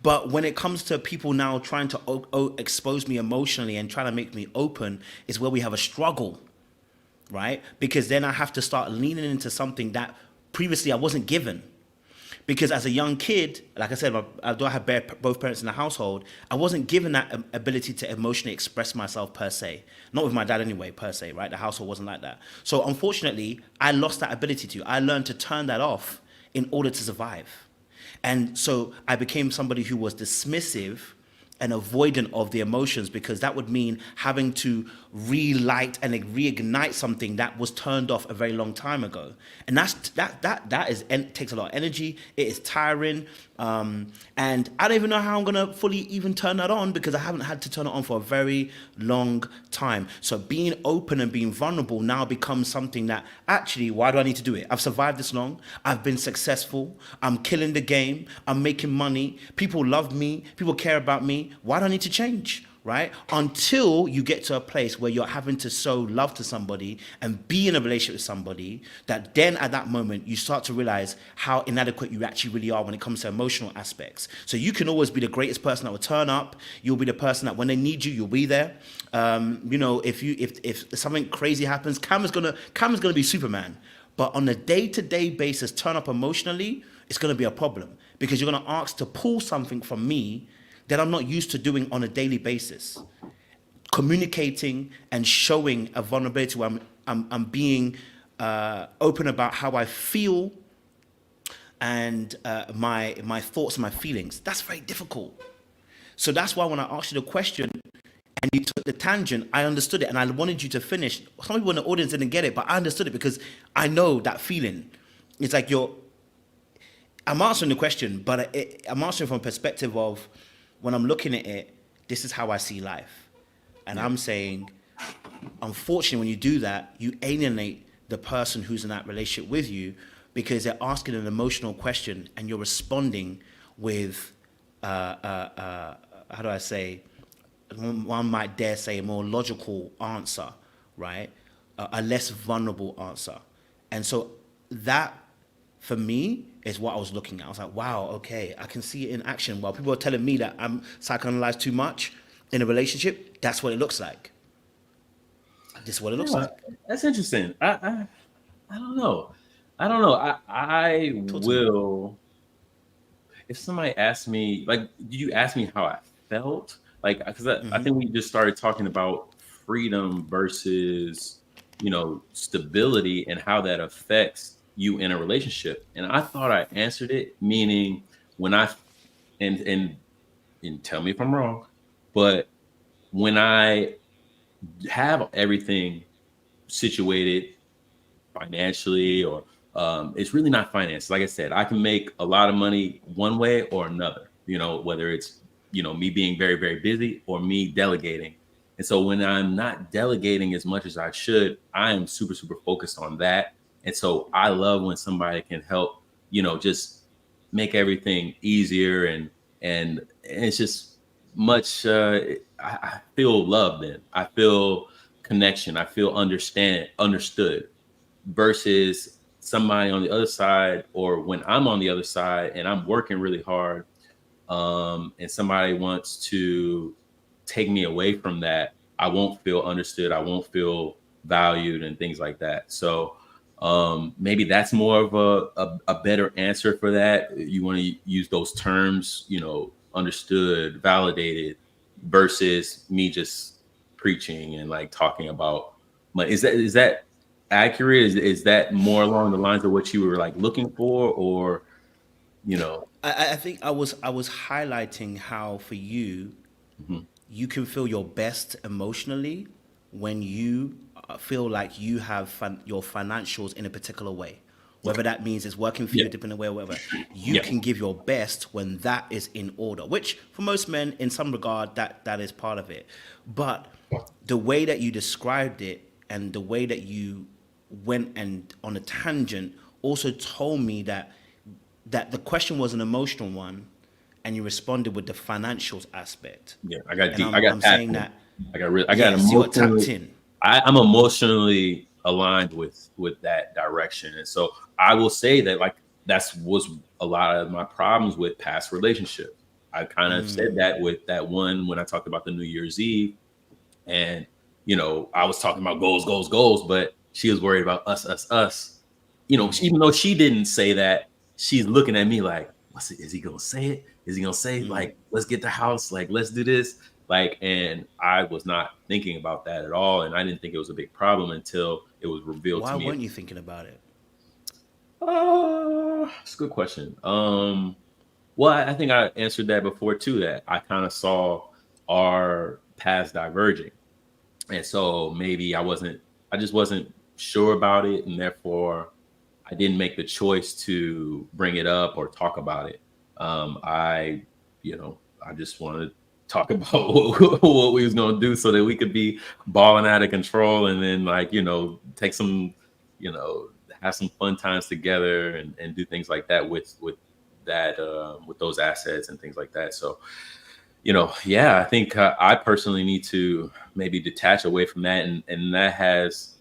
But when it comes to people now trying to expose me emotionally and trying to make me open, is where we have a struggle, right? Because then I have to start leaning into something that previously I wasn't given. Because as a young kid, like I said, although I had both parents in the household, I wasn't given that ability to emotionally express myself per se. Not with my dad anyway, per se, right? The household wasn't like that. So unfortunately, I lost that ability to. I learned to turn that off in order to survive. And so I became somebody who was dismissive and avoidant of the emotions, because that would mean having to relight and reignite something that was turned off a very long time ago. And that takes a lot of energy. It is tiring. And I don't even know how I'm going to fully even turn that on, because I haven't had to turn it on for a very long time. So being open and being vulnerable now becomes something that, actually, why do I need to do it? I've survived this long. I've been successful. I'm killing the game. I'm making money. People love me. People care about me. Why do I need to change? Right? Until you get to a place where you're having to show love to somebody and be in a relationship with somebody, that then at that moment you start to realize how inadequate you actually really are when it comes to emotional aspects. So you can always be the greatest person that will turn up. You'll be the person that when they need you, you'll be there. If something crazy happens, Cam is gonna be Superman. But on a day-to-day basis, turn up emotionally, it's gonna be a problem, because you're gonna ask to pull something from me that I'm not used to doing on a daily basis. Communicating and showing a vulnerability where I'm being open about how I feel and my thoughts and my feelings. That's very difficult. So that's why when I asked you the question and you took the tangent, I understood it, and I wanted you to finish. Some people in the audience didn't get it, but I understood it because I know that feeling. It's like I'm answering the question, but I'm answering from a perspective of, when I'm looking at it, this is how I see life. And I'm saying, unfortunately, when you do that, you alienate the person who's in that relationship with you, because they're asking an emotional question and you're responding with, how do I say, one might dare say a more logical answer, right? A less vulnerable answer. And so that, for me, is what I was looking at. I was like, wow, okay, I can see it in action. While people are telling me that I'm psychoanalyzed too much in a relationship, that's what it looks like. This is what it looks like. That's interesting. I don't know. I will. If somebody asks me, like, did you ask me how I felt? Like, because I think we just started talking about freedom versus, stability and how that affects you in a relationship. And I thought I answered it, meaning when and tell me if I'm wrong, but when I have everything situated financially, or it's really not finance. Like I said, I can make a lot of money one way or another, whether it's, me being very, very busy or me delegating. And so when I'm not delegating as much as I should, I am super, super focused on that. And so I love when somebody can help, just make everything easier, and it's just much, I feel loved then. I feel connection. I feel understood, versus somebody on the other side, or when I'm on the other side and I'm working really hard, and somebody wants to take me away from that, I won't feel understood. I won't feel valued and things like that. So maybe that's more of a better answer for that. You want to use those terms, understood, validated, versus me just preaching and like talking about money. Is that accurate? Is that more along the lines of what you were like looking for, or I think I was highlighting how for you, you can feel your best emotionally when you feel like you have your financials in a particular way, whether that means it's working for you a different way or whatever. You can give your best when that is in order, which for most men, in some regard, that is part of it. But the way that you described it and the way that you went and on a tangent also told me that the question was an emotional one, and you responded with the financials aspect. Yeah, I got deep. I'm saying that I got emotionally. Tapped in. I'm emotionally aligned with that direction, and so I will say that like was a lot of my problems with past relationships. I kind of said that with that one when I talked about the New Year's Eve, and I was talking about goals, but she was worried about us. You know, even though she didn't say that, she's looking at me like, is he gonna say it? Is he gonna say like, let's get the house, like let's do this? Like, and I was not thinking about that at all, and I didn't think it was a big problem until it was revealed to me. Why weren't you thinking about it? It's a good question. Well, I think I answered that before too, that I kind of saw our paths diverging. And so maybe I just wasn't sure about it. And therefore I didn't make the choice to bring it up or talk about it. I just wanted to talk about what we was going to do so that we could be balling out of control. And then take some, have some fun times together and do things like that with those assets and things like that. So, I think I personally need to maybe detach away from that. And that has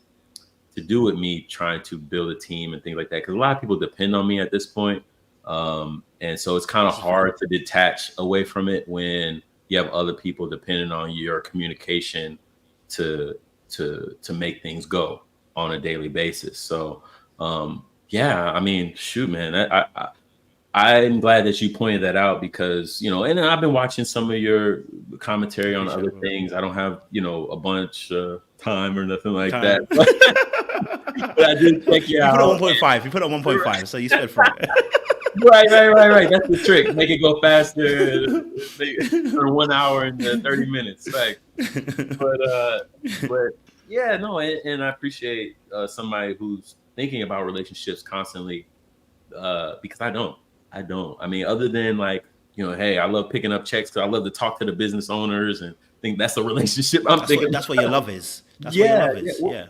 to do with me trying to build a team and things like that. Because a lot of people depend on me at this point. And so it's kind of hard to detach away from it when you have other people depending on your communication to make things go on a daily basis. So, I mean, shoot, man, I'm glad that you pointed that out because, and I've been watching some of your commentary on other things. I don't have, a bunch of time or nothing like that. But I did check you out. You put it on 1.5. You put it on 1.5. So you sped through it. Right. That's the trick. Make it go faster. For 1 hour and 30 minutes. Right. But yeah, no. And I appreciate somebody who's thinking about relationships constantly because I don't. I mean, other than hey, I love picking up checks because I love to talk to the business owners and think that's a relationship. That's what your love is. That's what your love is. Well,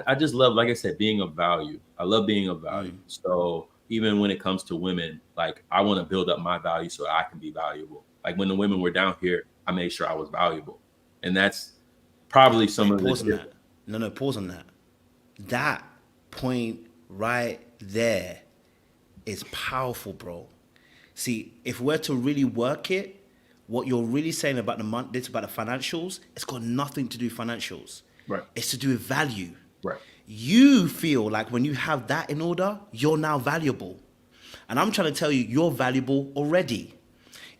I just love, like I said, being of value. I love being of value. So even when it comes to women, I want to build up my value so I can be valuable. Like when the women were down here, I made sure I was valuable. And that's probably some of the... Pause on that. No, pause on that. That point right there is powerful, bro. See, if we're to really work it, what you're really saying about about the financials, it's got nothing to do with financials. Right. It's to do with value. Right. You feel like when you have that in order, you're now valuable. And I'm trying to tell you, you're valuable already.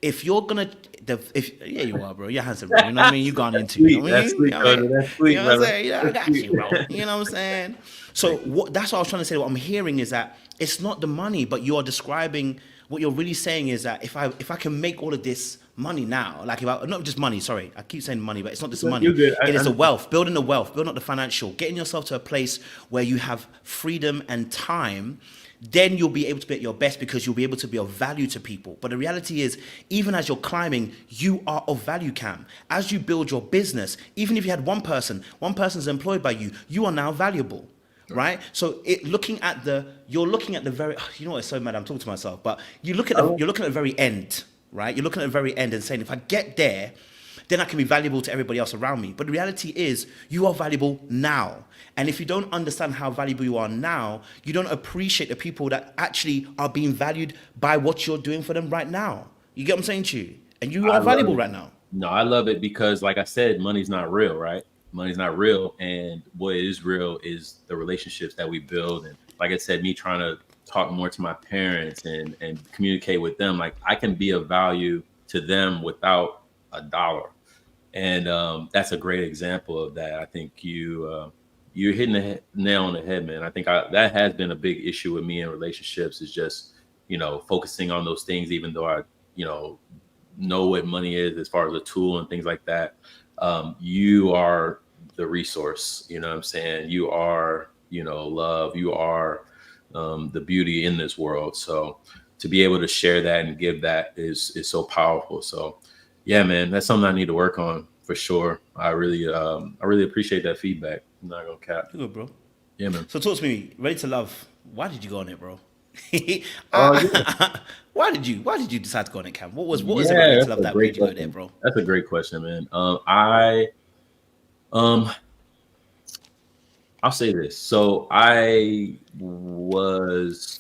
If you're gonna, yeah, you are, bro. You're handsome, bro. You know what I mean? You've gone into it. That's sweet, brother. That's sweet, you know what I'm saying? I got you, bro. You know what I'm saying? So that's what I was trying to say. What I'm hearing is that it's not the money, but you are describing what you're really saying is that if I can make all of this money now, not just money, sorry, I keep saying money, but it's not just money. It is the wealth, building up the financial, getting yourself to a place where you have freedom and time. Then you'll be able to be at your best because you'll be able to be of value to people. But the reality is, even as you're climbing, you are of value, Cam. As you build your business, even if you had one person's employed by you, you are now valuable, right? So you're looking at the very, you know what, it's so mad, I'm talking to myself, but you're looking at the very end, right? You're looking at the very end and saying, if I get there, then I can be valuable to everybody else around me. But the reality is, you are valuable now. And if you don't understand how valuable you are now, you don't appreciate the people that actually are being valued by what you're doing for them right now. You get what I'm saying to you? And you are valuable right now. No, I love it because, like I said, money's not real, right? Money's not real. And what is real is the relationships that we build. And like I said, me trying to talk more to my parents and communicate with them, I can be of value to them without a dollar. And that's a great example of that. I think you're hitting the nail on the head, man. I think that has been a big issue with me in relationships is just, focusing on those things, even though I, know what money is as far as a tool and things like that. You are the resource, you know what I'm saying? You are, love, you are the beauty in this world. So to be able to share that and give that is so powerful. So yeah, man, that's something I need to work on for sure. I really appreciate that feedback. I'm not gonna cap. Good, bro. Yeah, man. So talk to me. Ready to Love. Why did you go on it, bro? Yeah. Why did you decide to go on it, Cam? What was it about Ready to Love that made you go there, bro? That's a great question, man. I'll say this. So I was,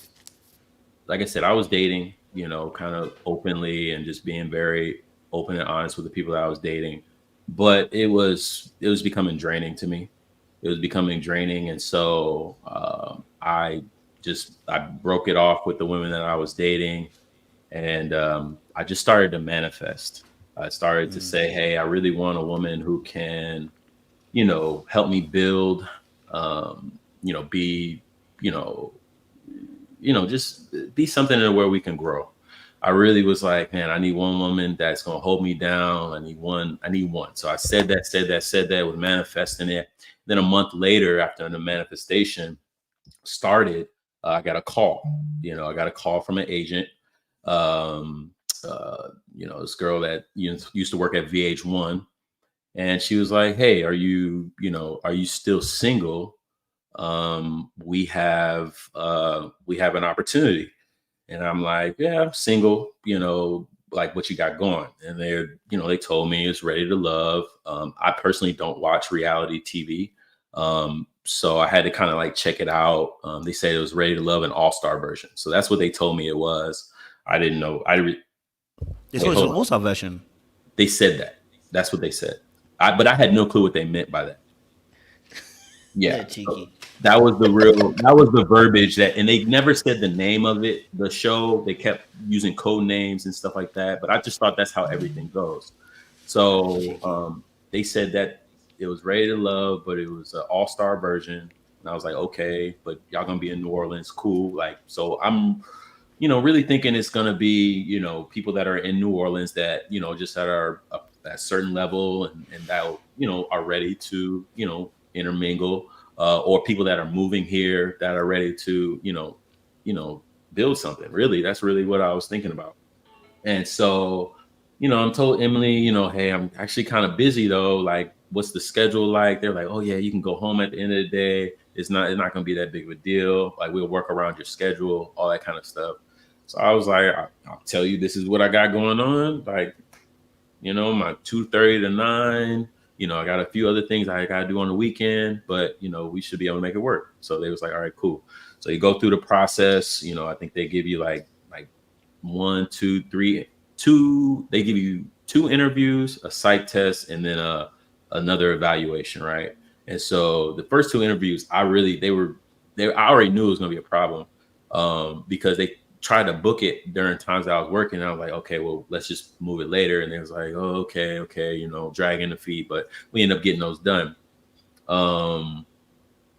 like I said, I was dating, kind of openly and just being very open and honest with the people that I was dating, but it was becoming draining to me. It was becoming draining. And so I broke it off with the women that I was dating. And I just started to manifest. I started to say, hey, I really want a woman who can, help me build, be, just be something where we can grow. I really was like, man, I need one woman that's going to hold me down. I need one. So I said that, was manifesting it. Then a month later, after the manifestation started, I got a call. I got a call from an agent. This girl that used to work at VH1, and she was like, hey, are you still single? We have an opportunity. And I'm like, yeah, I'm single, like what you got going. And they told me it's Ready to Love. I personally don't watch reality TV. So I had to kind of like check it out. They said it was Ready to Love, an all-star version. So that's what they told me it was. I didn't know. It's an all-star version. They said that. That's what they said. But I had no clue what they meant by that. Yeah. Cheeky. That was the verbiage and they never said the name of it, the show. They kept using code names and stuff like that. But I just thought that's how everything goes. So they said that it was Ready to Love, but it was an all-star version. And I was like, okay, but y'all gonna be in New Orleans, cool. Like, so I'm, really thinking it's gonna be, people that are in New Orleans that, just that are at a certain level and that, are ready to, intermingle. Or people that are moving here that are ready to, build something. Really, that's really what I was thinking about. And so, I'm told Emily, hey, I'm actually kind of busy though. Like, what's the schedule like? They're like, oh yeah, you can go home at the end of the day. It's not going to be that big of a deal. Like, we'll work around your schedule, all that kind of stuff. So I was like, I'll tell you, this is what I got going on. Like, my 2:30 to 9. I got a few other things I got to do on the weekend, but, we should be able to make it work. So they was like, all right, cool. So you go through the process. I think they give you like 1, 2, 3, 2. They give you 2 interviews, a psych test, and then another evaluation, right? And so the first 2 interviews, I already knew it was going to be a problem because they tried to book it during times that I was working. And I was like, okay, well, let's just move it later. And they was like, oh, okay, dragging the feet, but we end up getting those done.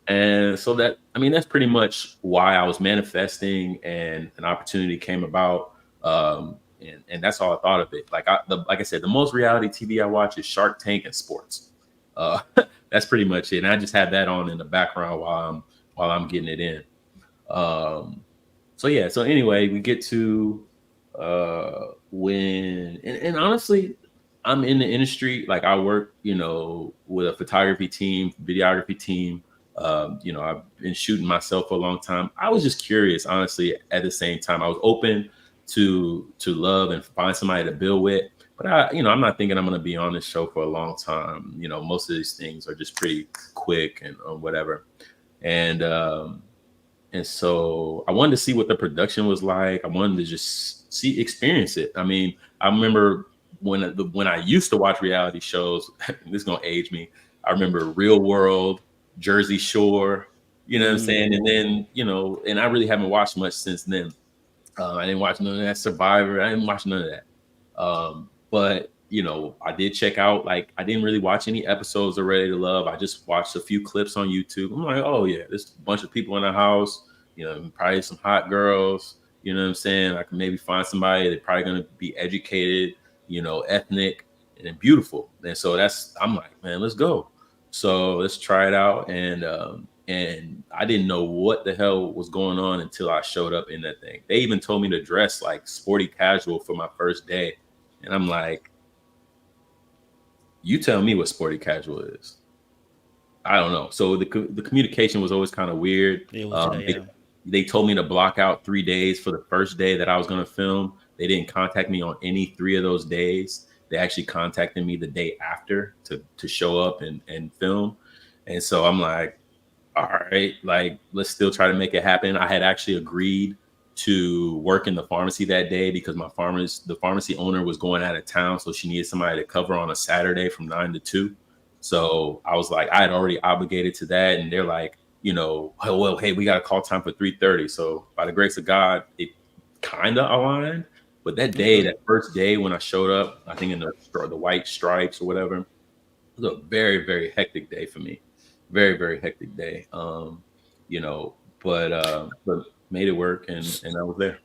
And so that's pretty much why I was manifesting, and an opportunity came about. And that's all I thought of it. Like I said, the most reality TV I watch is Shark Tank and sports. That's pretty much it. And I just had that on in the background while I'm getting it in. So anyway, we get to when and honestly, I'm in the industry. Like, I work, with a photography team, videography team. I've been shooting myself for a long time. I was just curious, honestly. At the same time, I was open to love and find somebody to build with. But I'm not thinking I'm going to be on this show for a long time. Most of these things are just pretty quick and whatever. And so I wanted to see what the production was like. I wanted to just experience it. I mean, I remember when I used to watch reality shows, this is going to age me. I remember Real World, Jersey Shore, you know what I'm saying? And then, and I really haven't watched much since then. I didn't watch none of that. Survivor, I didn't watch none of that. But, I did check out, like, I didn't really watch any episodes of Ready to Love. I just watched a few clips on YouTube. I'm like, oh yeah, there's a bunch of people in the house, probably some hot girls, you know what I'm saying? I can maybe find somebody that's probably going to be educated, ethnic and beautiful. And so I'm like, man, let's go. So let's try it out. And I didn't know what the hell was going on until I showed up in that thing. They even told me to dress like sporty casual for my first day. And I'm like, you tell me what sporty casual is. I don't know. So the communication was always kind of weird. They told me to block out 3 days for the first day that I was going to film. They didn't contact me on any 3 of those days. They actually contacted me the day after to show up and film. And so I'm like, all right, like, let's still try to make it happen. I had actually agreed to work in the pharmacy that day because the pharmacy owner was going out of town. So she needed somebody to cover on a Saturday from 9 to 2. So I was like, I had already obligated to that, and they're like, oh, well, hey, we got a call time for 3:30. So by the grace of God, it kind of aligned. But that day, that first day when I showed up, I think in the white stripes or whatever, it was a very, very hectic day for me. Very, very hectic day. But made it work, and I was there.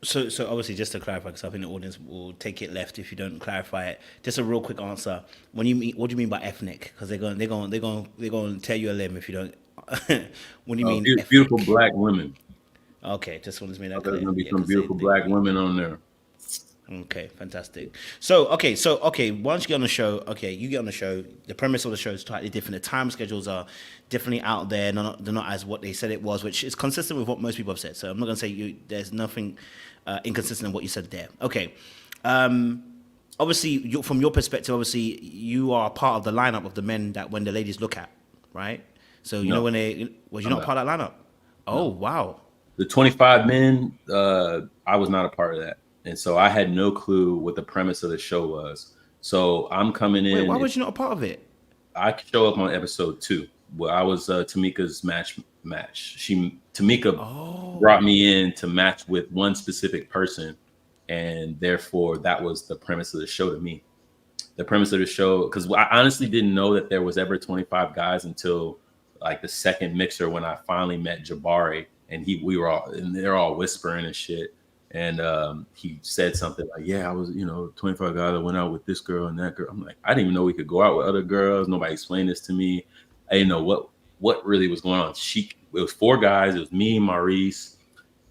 So obviously, just to clarify, because I think the audience will take it left if you don't clarify it. Just a real quick answer. When you mean, what do you mean by ethnic? Because they're going to tear you a limb if you don't. What do you mean? Beautiful black women. Okay, just wanted to make that There's clear. gonna be some beautiful black women on there. Okay, fantastic. So once you get on the show, you get on the show. The premise of the show is slightly different. The time schedules are definitely out there. They're not as what they said it was, which is consistent with what most people have said. So I'm not gonna say there's nothing inconsistent in what you said there. Okay. Obviously, from your perspective, obviously you are part of the lineup of the men that when the ladies look at, right? So you know when was you not part of that lineup? Oh wow. The 25 men, I was not a part of that. And so I had no clue what the premise of the show was. So I'm coming in. Wait, why was you not a part of it? I show up on episode 2, where I was Tamika's match. Tamika brought me in to match with one specific person, and therefore that was the premise of the show to me. The premise of the show, because I honestly didn't know that there was ever 25 guys until like the second mixer when I finally met Jabari, and they're all whispering and shit. And he said something like, yeah, I was, 25 guys. I went out with this girl and that girl. I'm like, I didn't even know we could go out with other girls. Nobody explained this to me. I didn't know what really was going on. It was 4 guys. It was me, Maurice,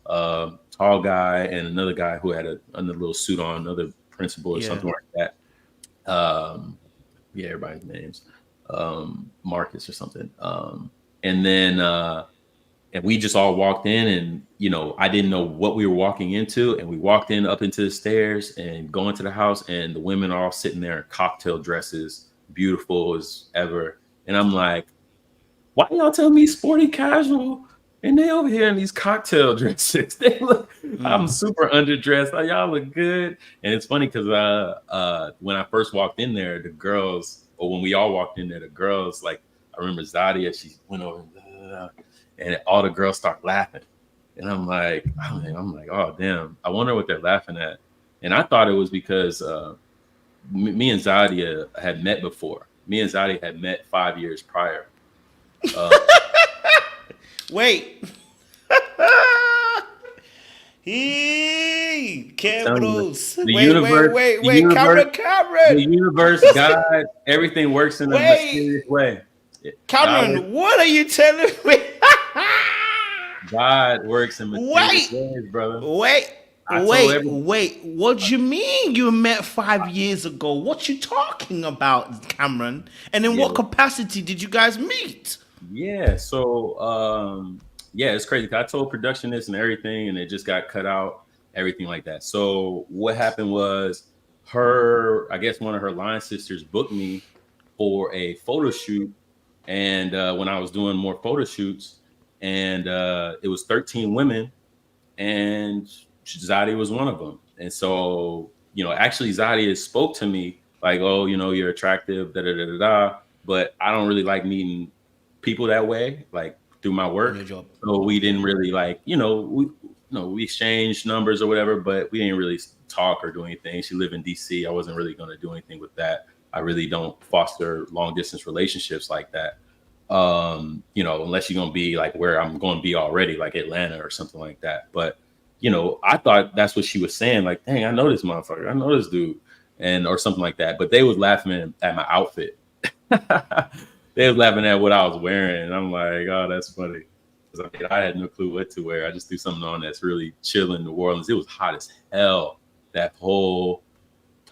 tall guy, and another guy who had another little suit on, another principal or something like that. Everybody's names. Marcus or something. And then and we just all walked in, and I didn't know what we were walking into, and we walked in up into the stairs and go into the house, and the women are all sitting there in cocktail dresses, beautiful as ever. And I'm like, why y'all tell me sporty casual? And they over here in these cocktail dresses. They look, I'm super underdressed. Like, y'all look good. And it's funny because when I first walked in there, the girls, or when we all walked in there, the girls, like, I remember Zadia, she went over and all the girls start laughing. And I'm like, oh, damn, I wonder what they're laughing at. And I thought it was because me and Zadia had met before. Me and Zadia had met 5 years prior. Wait. Cameras. Wait, Cameron. The universe, God, everything works in a mysterious way. Cameron, what are you telling me? God works in mysterious ways, brother. Wait. What do you mean you met 5 years ago? What you talking about, Cameron? And in what capacity did you guys meet? Yeah, so it's crazy. I told production this and everything, and it just got cut out, everything like that. So what happened was I guess one of her line sisters booked me for a photo shoot. And when I was doing more photo shoots, and it was 13 women, and Zadia was one of them. And so, actually Zadia spoke to me like, oh, you're attractive, but I don't really like meeting people that way, like through my work. So we didn't really we exchanged numbers or whatever, but we didn't really talk or do anything. She lived in DC. I wasn't really going to do anything with that. I really don't foster long distance relationships like that. Unless you're going to be like where I'm going to be already, like Atlanta or something like that. But, I thought that's what she was saying. Like, dang, I know this motherfucker. I know this dude, or something like that. But they was laughing at my outfit. They was laughing at what I was wearing. And I'm like, oh, that's funny. Because I had no clue what to wear. I just threw something on that's really chill in New Orleans. It was hot as hell that whole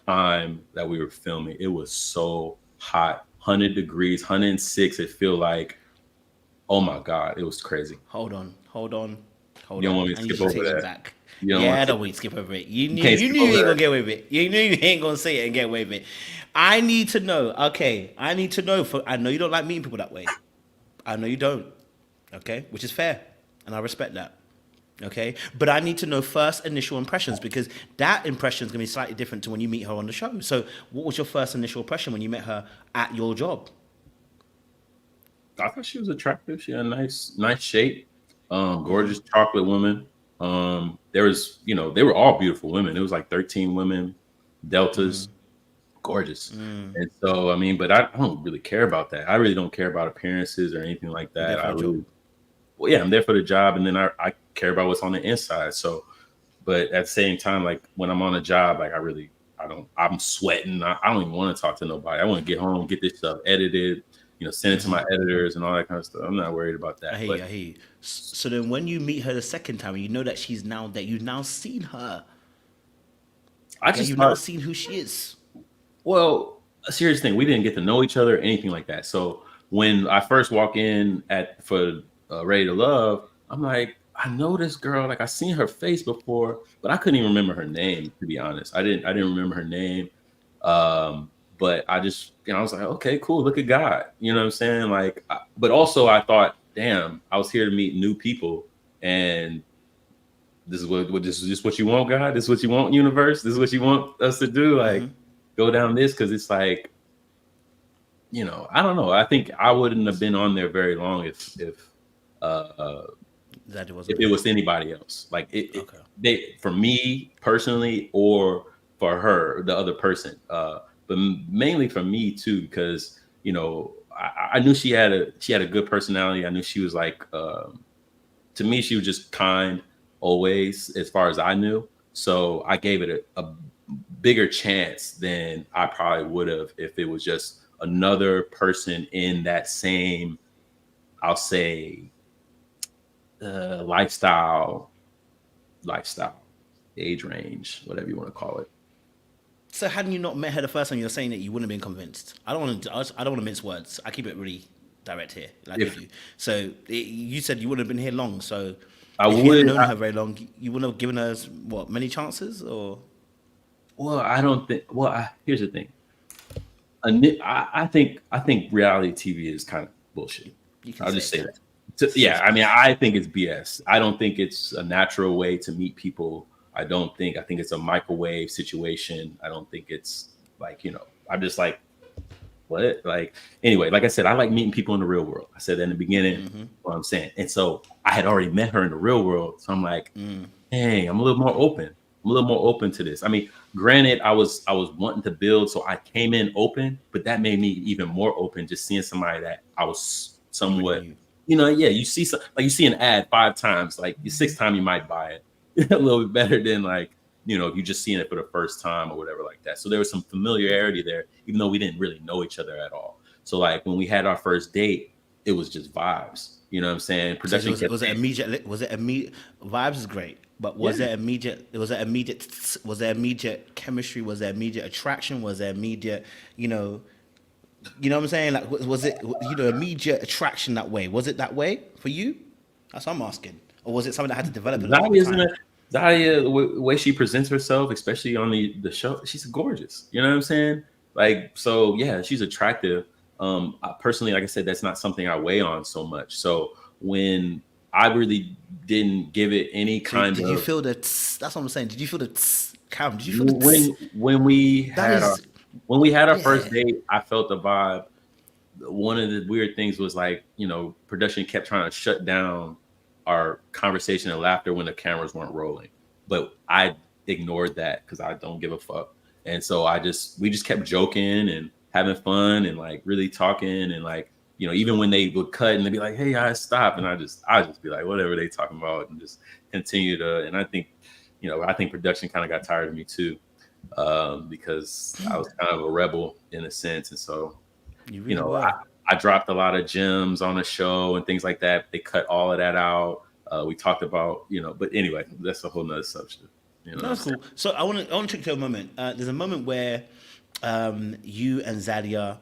time that we were filming. It was so hot, 100 degrees, 106. It feel like, oh my God, it was crazy. Hold on. You don't want me to skip over that? Back. I don't want to skip over it. You knew you ain't gonna get away with it. You knew you ain't gonna say it and get away with it. I need to know. Okay, I need to know. I know you don't like meeting people that way. I know you don't. Okay, which is fair, and I respect that. Okay, but I need to know first initial impressions because that impression is going to be slightly different to when you meet her on the show. So, what was your first initial impression when you met her at your job? I thought she was attractive. She had a nice shape, gorgeous chocolate woman. There was, they were all beautiful women. It was like 13 women, deltas, gorgeous. And so, I mean, but I don't really care about that. I really don't care about appearances or anything like You're that. there for the job. Well, yeah, I'm there for the job, and then I care about what's on the inside. So, but at the same time, like when I'm on a job, like I'm sweating. I don't even want to talk to nobody. I want to get home, get this stuff edited, send it to my editors and all that kind of stuff. I'm not worried about that. I hear you. So then, when you meet her the second time, you know that you've now seen her. You've now seen who she is. Well, a serious thing. We didn't get to know each other or anything like that. So when I first walk in for Ready to Love, I'm like, I know this girl. Like I seen her face before, but I couldn't even remember her name. To be honest, I didn't remember her name. But I just, I was like, okay, cool. Look at God. You know what I'm saying? Like, but also I thought, damn, I was here to meet new people, and this is just what you want, God. This is what you want, universe. This is what you want us to do. Like, go down this, because it's like, I don't know. I think I wouldn't have been on there very long if it was anybody else. Like for me personally, or for her, the other person. But mainly for me too, because I knew she had a good personality. I knew she was like, to me, she was just kind always, as far as I knew. So I gave it a bigger chance than I probably would have if it was just another person in that same, I'll say, lifestyle, age range, whatever you want to call it. So hadn't you not met her the first time, you're saying that you wouldn't have been convinced? I don't want to mince words. I keep it really direct here, like with you. So you said you wouldn't have been here long. So if you hadn't known her very long, you wouldn't have given her many chances, or? Well, I don't think. Well, here's the thing. I think reality TV is kind of bullshit. I'll just say that. Yeah, I mean, I think it's BS. I don't think it's a natural way to meet people. I think it's a microwave situation. I don't think it's like, I'm just like, what? Like, anyway, like I said, I like meeting people in the real world. I said that in the beginning, what I'm saying. And so I had already met her in the real world. So I'm like, hey, I'm a little more open. I'm a little more open to this. I mean, granted, I was wanting to build, so I came in open, but that made me even more open, just seeing somebody that I was somewhat, you see an ad 5 times, like the 6th time you might buy it. A little bit better than like, you just seeing it for the first time or whatever like that. So there was some familiarity there, even though we didn't really know each other at all. So like when we had our first date, it was just vibes. You know what I'm saying? Production So was it immediate? Vibes is great, but was there immediate chemistry? Was there immediate attraction? Was there immediate, you know what I'm saying? Like, was it, immediate attraction that way? Was it that way for you? That's what I'm asking. Or was it something that had to develop? Zadia, the way she presents herself, especially on the show, she's gorgeous. You know what I'm saying? Like, so yeah, she's attractive. Personally, like I said, that's not something I weigh on so much. So when I really didn't give it any kind of. Did you feel the? That's what I'm saying. Did you feel the? Cam, did you feel the? When we had our first date, I felt the vibe. One of the weird things was like, production kept trying to shut down our conversation and laughter when the cameras weren't rolling, but I ignored that because I don't give a fuck. And so we just kept joking and having fun and like really talking, and like, even when they would cut and they'd be like, hey guys, stop, and I just be like, whatever they talking about, and just continue to. And I think production kind of got tired of me too, because I was kind of a rebel in a sense. And so I dropped a lot of gems on the show and things like that. They cut all of that out. We talked about, but anyway, that's a whole nother subject. That's cool. So I want to take a moment. There's a moment where you and Zadia,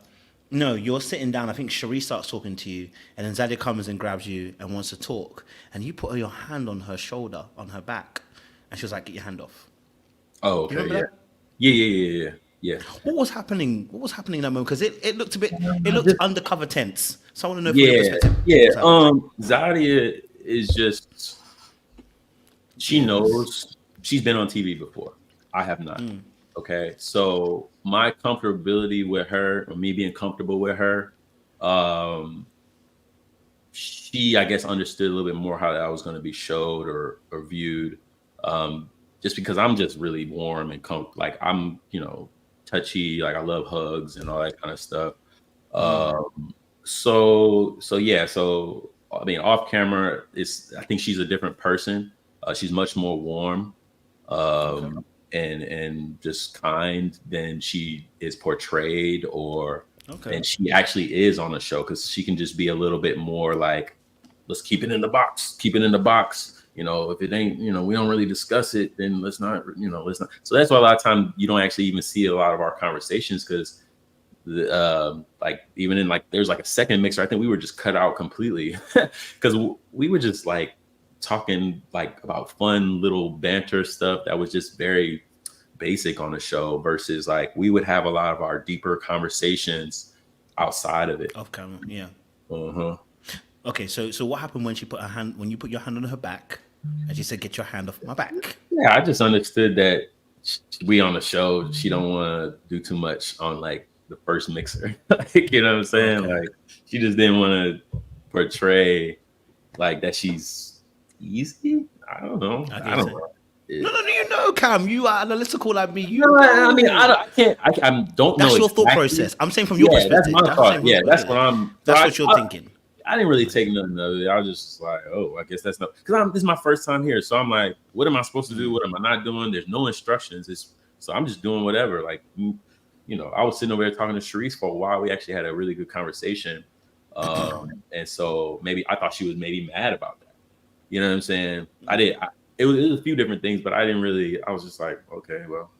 you're sitting down. I think Cherie starts talking to you, and then Zadia comes and grabs you and wants to talk. And you put your hand on her shoulder, on her back, and she was like, "Get your hand off." Oh, okay, yeah. Yeah. What was happening? in that moment? Because it looked looked undercover tense. So I want to know from your perspective. Yeah. Zadia is just, she knows she's been on TV before. I have not. Okay. So my comfortability with her, or me being comfortable with her, she, I guess, understood a little bit more how that was going to be showed or viewed. Just because I'm just really warm and like I'm, touchy, like I love hugs and all that kind of stuff. So yeah, so I mean, off camera, I think she's a different person. She's much more warm, and just kind than she is portrayed, and she actually is on the show, because she can just be a little bit more like, let's keep it in the box, keep it in the box. If it ain't, we don't really discuss it, then let's not. So that's why a lot of times you don't actually even see a lot of our conversations, because like even in like there's like a second mixer, I think we were just cut out completely because we were just like talking like about fun little banter stuff that was just very basic on the show, versus like we would have a lot of our deeper conversations outside of it. Off camera, yeah. Uh-huh. Okay, so what happened when you put your hand on her back and she said, "Get your hand off my back"? Yeah, I just understood that we on the show, she don't want to do too much on like the first mixer. Like, you know what I'm saying? Okay. Like she just didn't want to portray like that she's easy. I don't know. I don't know. No, Cam, you are analytical like me. I mean, I can't. I don't know. That's your thought process. I'm saying from your perspective. That's my thought. Yeah, that's what I'm. That's what you're thinking. I didn't really take nothing of it. I was just like, oh, I guess that's not, because this is my first time here. So I'm like, what am I supposed to do? What am I not doing? There's no instructions. So I'm just doing whatever. Like, I was sitting over there talking to Sharice for a while. We actually had a really good conversation. And so maybe I thought she was maybe mad about that. You know what I'm saying? It was a few different things, but I was just like, okay, well,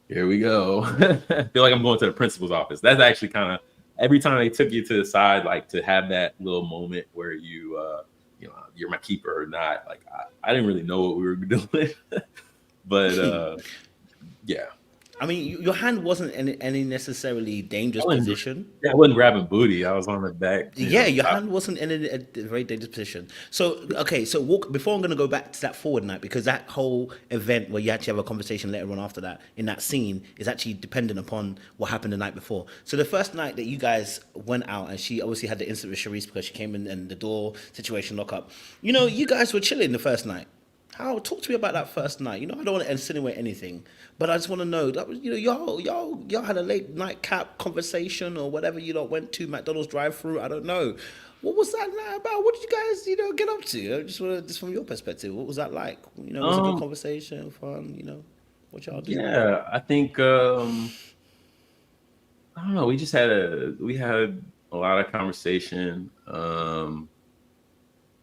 here we go. I feel like I'm going to the principal's office. That's actually kind of, every time they took you to the side, like to have that little moment where you're my keeper or not. Like I didn't really know what we were doing, but yeah. I mean, your hand wasn't in any necessarily dangerous position. Yeah, I wasn't grabbing booty. I was on the back. Your hand wasn't in a very dangerous position. So, okay, before I'm going to go back to that forward night, because that whole event where you actually have a conversation later on after that, in that scene, is actually dependent upon what happened the night before. So the first night that you guys went out, and she obviously had the incident with Sharice because she came in and the door situation lock up. You guys were chilling the first night. Talk to me about that first night. I don't want to insinuate anything, but I just want to know that was, y'all had a late night cap conversation or whatever. You lot went to McDonald's drive-through. I don't know. What was that night about? What did you guys, get up to? Just from your perspective, what was that like? Was it a good conversation, fun? What y'all do? Yeah, I think I don't know. We had a lot of conversation.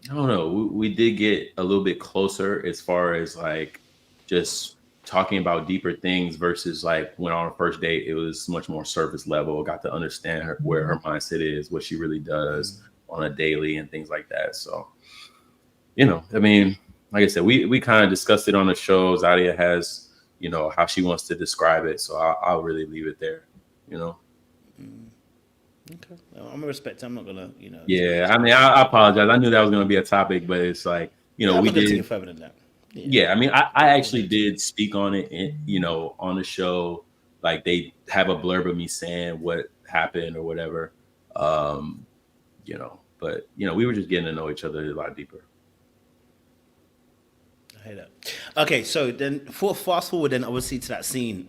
I don't know. We did get a little bit closer as far as like just talking about deeper things, versus like when on our first date, it was much more surface level. Got to understand where her mindset is, what she really does on a daily and things like that. So, I mean, like I said, we kind of discussed it on the show. Zadia has, how she wants to describe it. So I'll really leave it there, Okay, well, I'm gonna respect. I'm not gonna, Yeah, I mean, I apologize. I knew that was gonna be a topic, but it's like, we did take it further than that. Yeah, I mean, I actually did speak on it, on the show. Like they have a blurb of me saying what happened or whatever, but we were just getting to know each other a lot deeper. I hate that. Okay, so then fast forward, then obviously to that scene.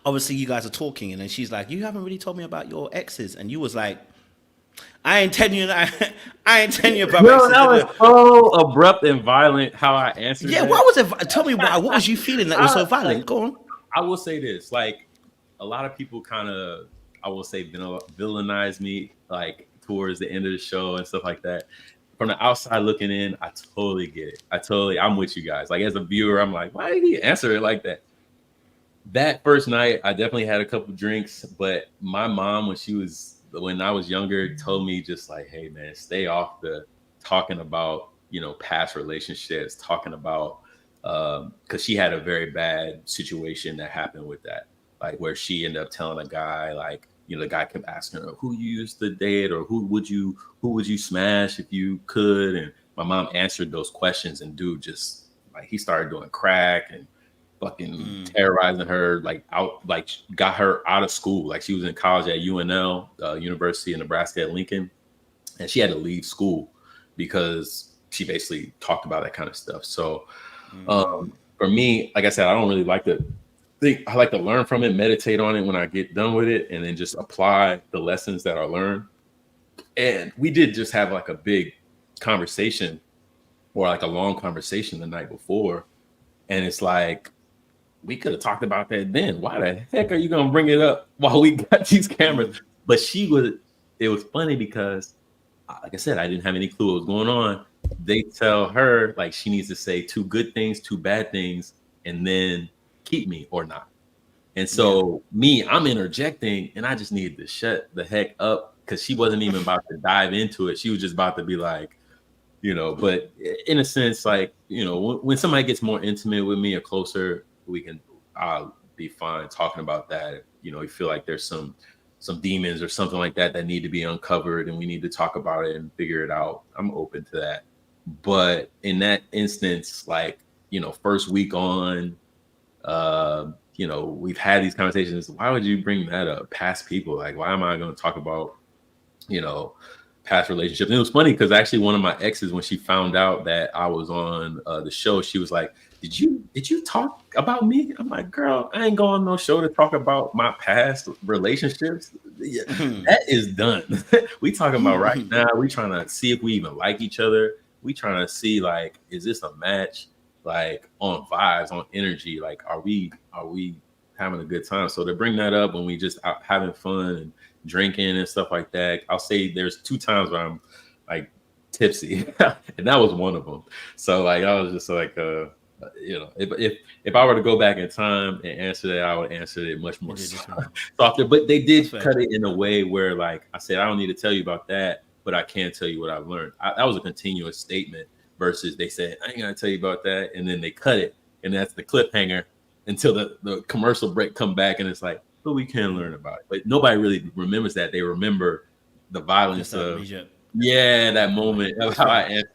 Obviously, you guys are talking, and then she's like, "You haven't really told me about your exes," and you was like, "I ain't telling you about my exes." No, that was so abrupt and violent how I answered. Yeah, why was it? Tell me why. What was you feeling that was so violent? Go on. I will say this: like, a lot of people kind of, I will say, villainize me like towards the end of the show and stuff like that. From the outside looking in, I totally get it. I'm with you guys. Like as a viewer, I'm like, why did he answer it like that? That first night, I definitely had a couple drinks, but my mom, when I was younger, told me just like, hey man, stay off the talking about, past relationships, talking about, cause she had a very bad situation that happened with that. Like where she ended up telling a guy, like, the guy kept asking her who you used to date or who would you smash if you could. And my mom answered those questions, and dude just like he started doing crack and fucking terrorizing her, like got her out of school. Like she was in college at UNL, University of Nebraska at Lincoln, and she had to leave school because she basically talked about that kind of stuff. So for me, like I said, I don't really like to think. I like to learn from it, meditate on it when I get done with it, and then just apply the lessons that I learned. And we did just have like a big conversation, or like a long conversation the night before. And it's like, we could have talked about that then. Why the heck are you going to bring it up while we got these cameras? But it was funny because, like I said, I didn't have any clue what was going on. They tell her like she needs to say 2 good things, 2 bad things, and then keep me or not. And so I'm interjecting, and I just needed to shut the heck up because she wasn't even about to dive into it. She was just about to be like, but in a sense, like, when somebody gets more intimate with me or closer, I'll be fine talking about that. You feel like there's some demons or something like that need to be uncovered and we need to talk about it and figure it out. I'm open to that. But in that instance, like, first week on, we've had these conversations. Why would you bring that up? Past people? Like, why am I going to talk about, past relationships? And it was funny because actually one of my exes, when she found out that I was on the show, she was like, did you talk about me? I'm like, girl, I ain't going on no show to talk about my past relationships. That is done. We talking about right now. We trying to see if we even like each other. We trying to see, like, is this a match? Like, on vibes, on energy, like, are we having a good time? So to bring that up when we just out having fun and drinking and stuff like that, I'll say there's 2 times where I'm like tipsy, and that was one of them. So like I was just like, if I were to go back in time and answer that, I would answer it much more softer. But they did cut it in a way where, like I said, I don't need to tell you about that, but I can tell you what I've learned. That was a continuous statement versus they said, I ain't gonna tell you about that, and then they cut it, and that's the cliffhanger until the commercial break come back, and it's like, but we can learn about it. But nobody really remembers that. They remember the violence of that moment of how I answered.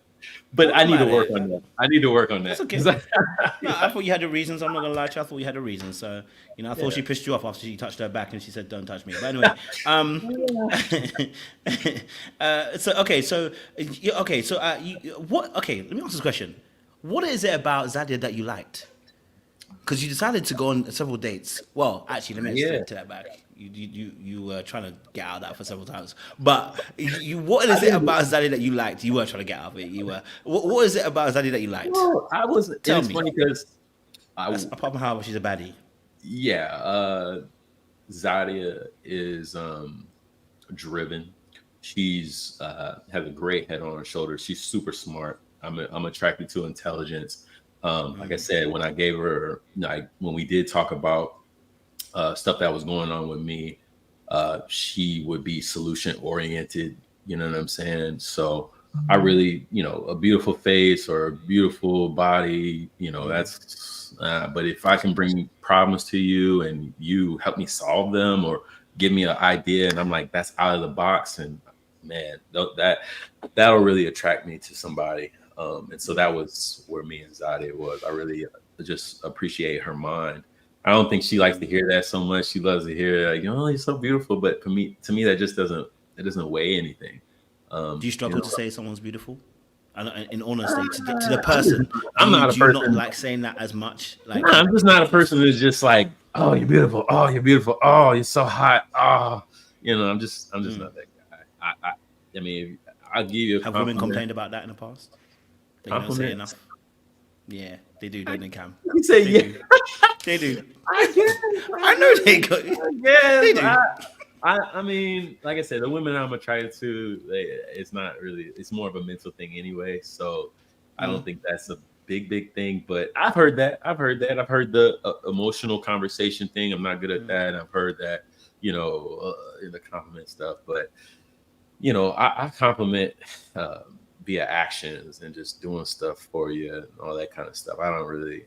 But I need to work on that. I need to work on that. That's okay. No, I thought you had the reasons. I'm not gonna lie to you. I thought you had the reasons. So I thought she pissed you off after she touched her back and she said, "Don't touch me." But anyway, what? Okay, let me ask this question. What is it about Zadia that you liked? Because you decided to go on several dates. Well, actually, let me explain to that back. You were trying to get out of that for several times. But what is it about Zadia that you liked? You weren't trying to get out of it. You were. What is it about Zadia that you liked? Well, I was. Tell me. Funny because apart from how she's a baddie. Yeah, Zadia is driven. She's has a great head on her shoulders. She's super smart. I'm attracted to intelligence. Like I said, when I gave her, when we did talk about stuff that was going on with me, she would be solution oriented. You know what I'm saying? So I really, a beautiful face or a beautiful body, that's, but if I can bring problems to you and you help me solve them or give me an idea and I'm like, that's out of the box, and man, that'll really attract me to somebody. And so that was where me and Zadia was. I really just appreciate her mind. I don't think she likes to hear that so much. She loves to hear, you're so beautiful. But to me, that just doesn't weigh anything. Do you struggle to say someone's beautiful? In honesty, to the person, I'm not a person. Do you not like saying that as much? Like, I'm just not a person who's just like, oh, you're beautiful. Oh, you're beautiful. Oh, you're so hot. Oh, I'm just not that guy. I mean, I'll give you a Have women complained about that in the past? They don't say enough. Yeah, they do, don't they, Cam? You say yeah. They do. I know they go. Yeah, they do. I mean, like I said, the women I'm attracted to, it's not really. It's more of a mental thing anyway. So I don't think that's a big thing. But I've heard that. I've heard the emotional conversation thing. I'm not good at that. I've heard that, in the compliment stuff. But I compliment via actions and just doing stuff for you and all that kind of stuff. I don't really,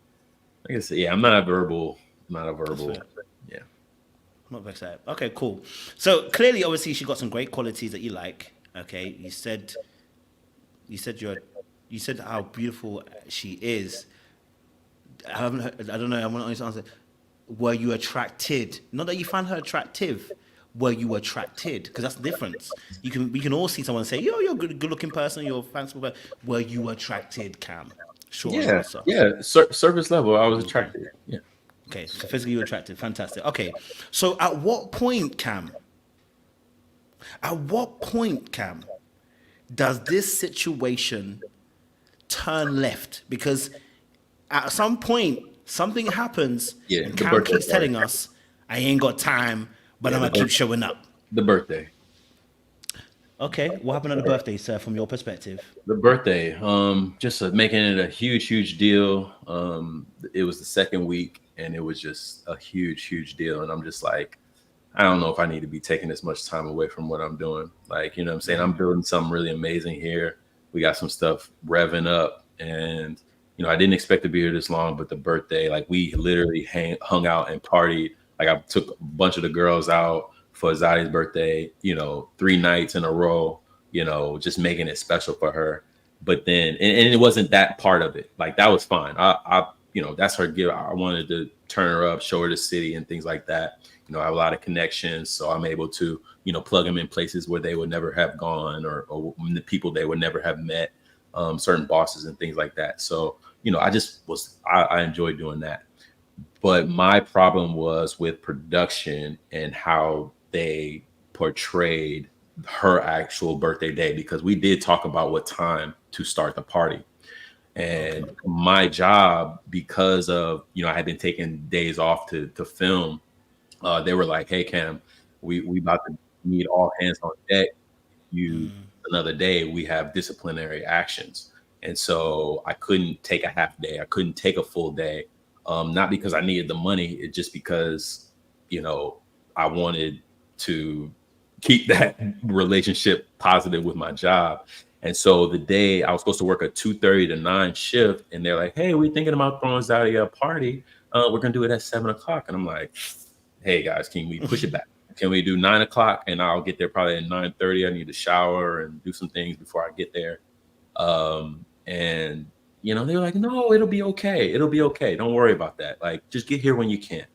like I said, I'm not a verbal. Yeah. I'm not vexed at it. Okay, cool. So clearly, obviously, she got some great qualities that you like. Okay, you said you're you said how beautiful she is. I haven't heard, I don't know. I want to answer. Were you attracted? Not that you found her attractive. Were you attracted? Because that's the difference. We can all see someone and say, "Yo, you're a good looking person. You're a fanciful person." Were you attracted, Cam? Short Yeah, answer. yeah. Surface level, I was attracted. Yeah. Okay, so physically you attracted. Fantastic. Okay, so at what point, Cam? At what point, Cam, does this situation turn left? Because at some point, something happens, Yeah, and the Cam birthday keeps party. telling us, I ain't got time, but Yeah, I'm going to keep showing up. the birthday. Okay, what happened at the birthday, sir, from your perspective? The birthday. Just making it a huge deal. It was the second week, and it was just a huge deal. And I'm just like, I don't know if I need to be taking this much time away from what I'm doing. Like, you know what I'm saying? I'm building something really amazing here. We got some stuff revving up, and I didn't expect to be here this long, but the birthday, like, we literally hung out and partied. Like, I took a bunch of the girls out for Zadi's birthday, 3 nights in a row, just making it special for her. But then, and it wasn't that part of it. Like, that was fine. That's her gift. I wanted to turn her up, show her the city and things like that. I have a lot of connections, so I'm able to, plug them in places where they would never have gone, or the people they would never have met, certain bosses and things like that. So, I enjoyed doing that. But my problem was with production and how they portrayed her actual birthday day, because we did talk about what time to start the party. And my job, because of, I had been taking days off to film, they were like, hey, Cam, we about to need all hands on deck. Another day, we have disciplinary actions. And so I couldn't take a half day. I couldn't take a full day. Not because I needed the money. It's just because, I wanted to keep that relationship positive with my job. And so the day I was supposed to work a 2:30 to 9 shift, and they're like, hey, we're thinking about throwing Zadia a party. We're going to do it at 7 o'clock. And I'm like, hey, guys, can we push it back? Can we do 9 o'clock? And I'll get there probably at 9:30. I need to shower and do some things before I get there. And they were like, no, it'll be okay. It'll be okay. Don't worry about that. Like, just get here when you can.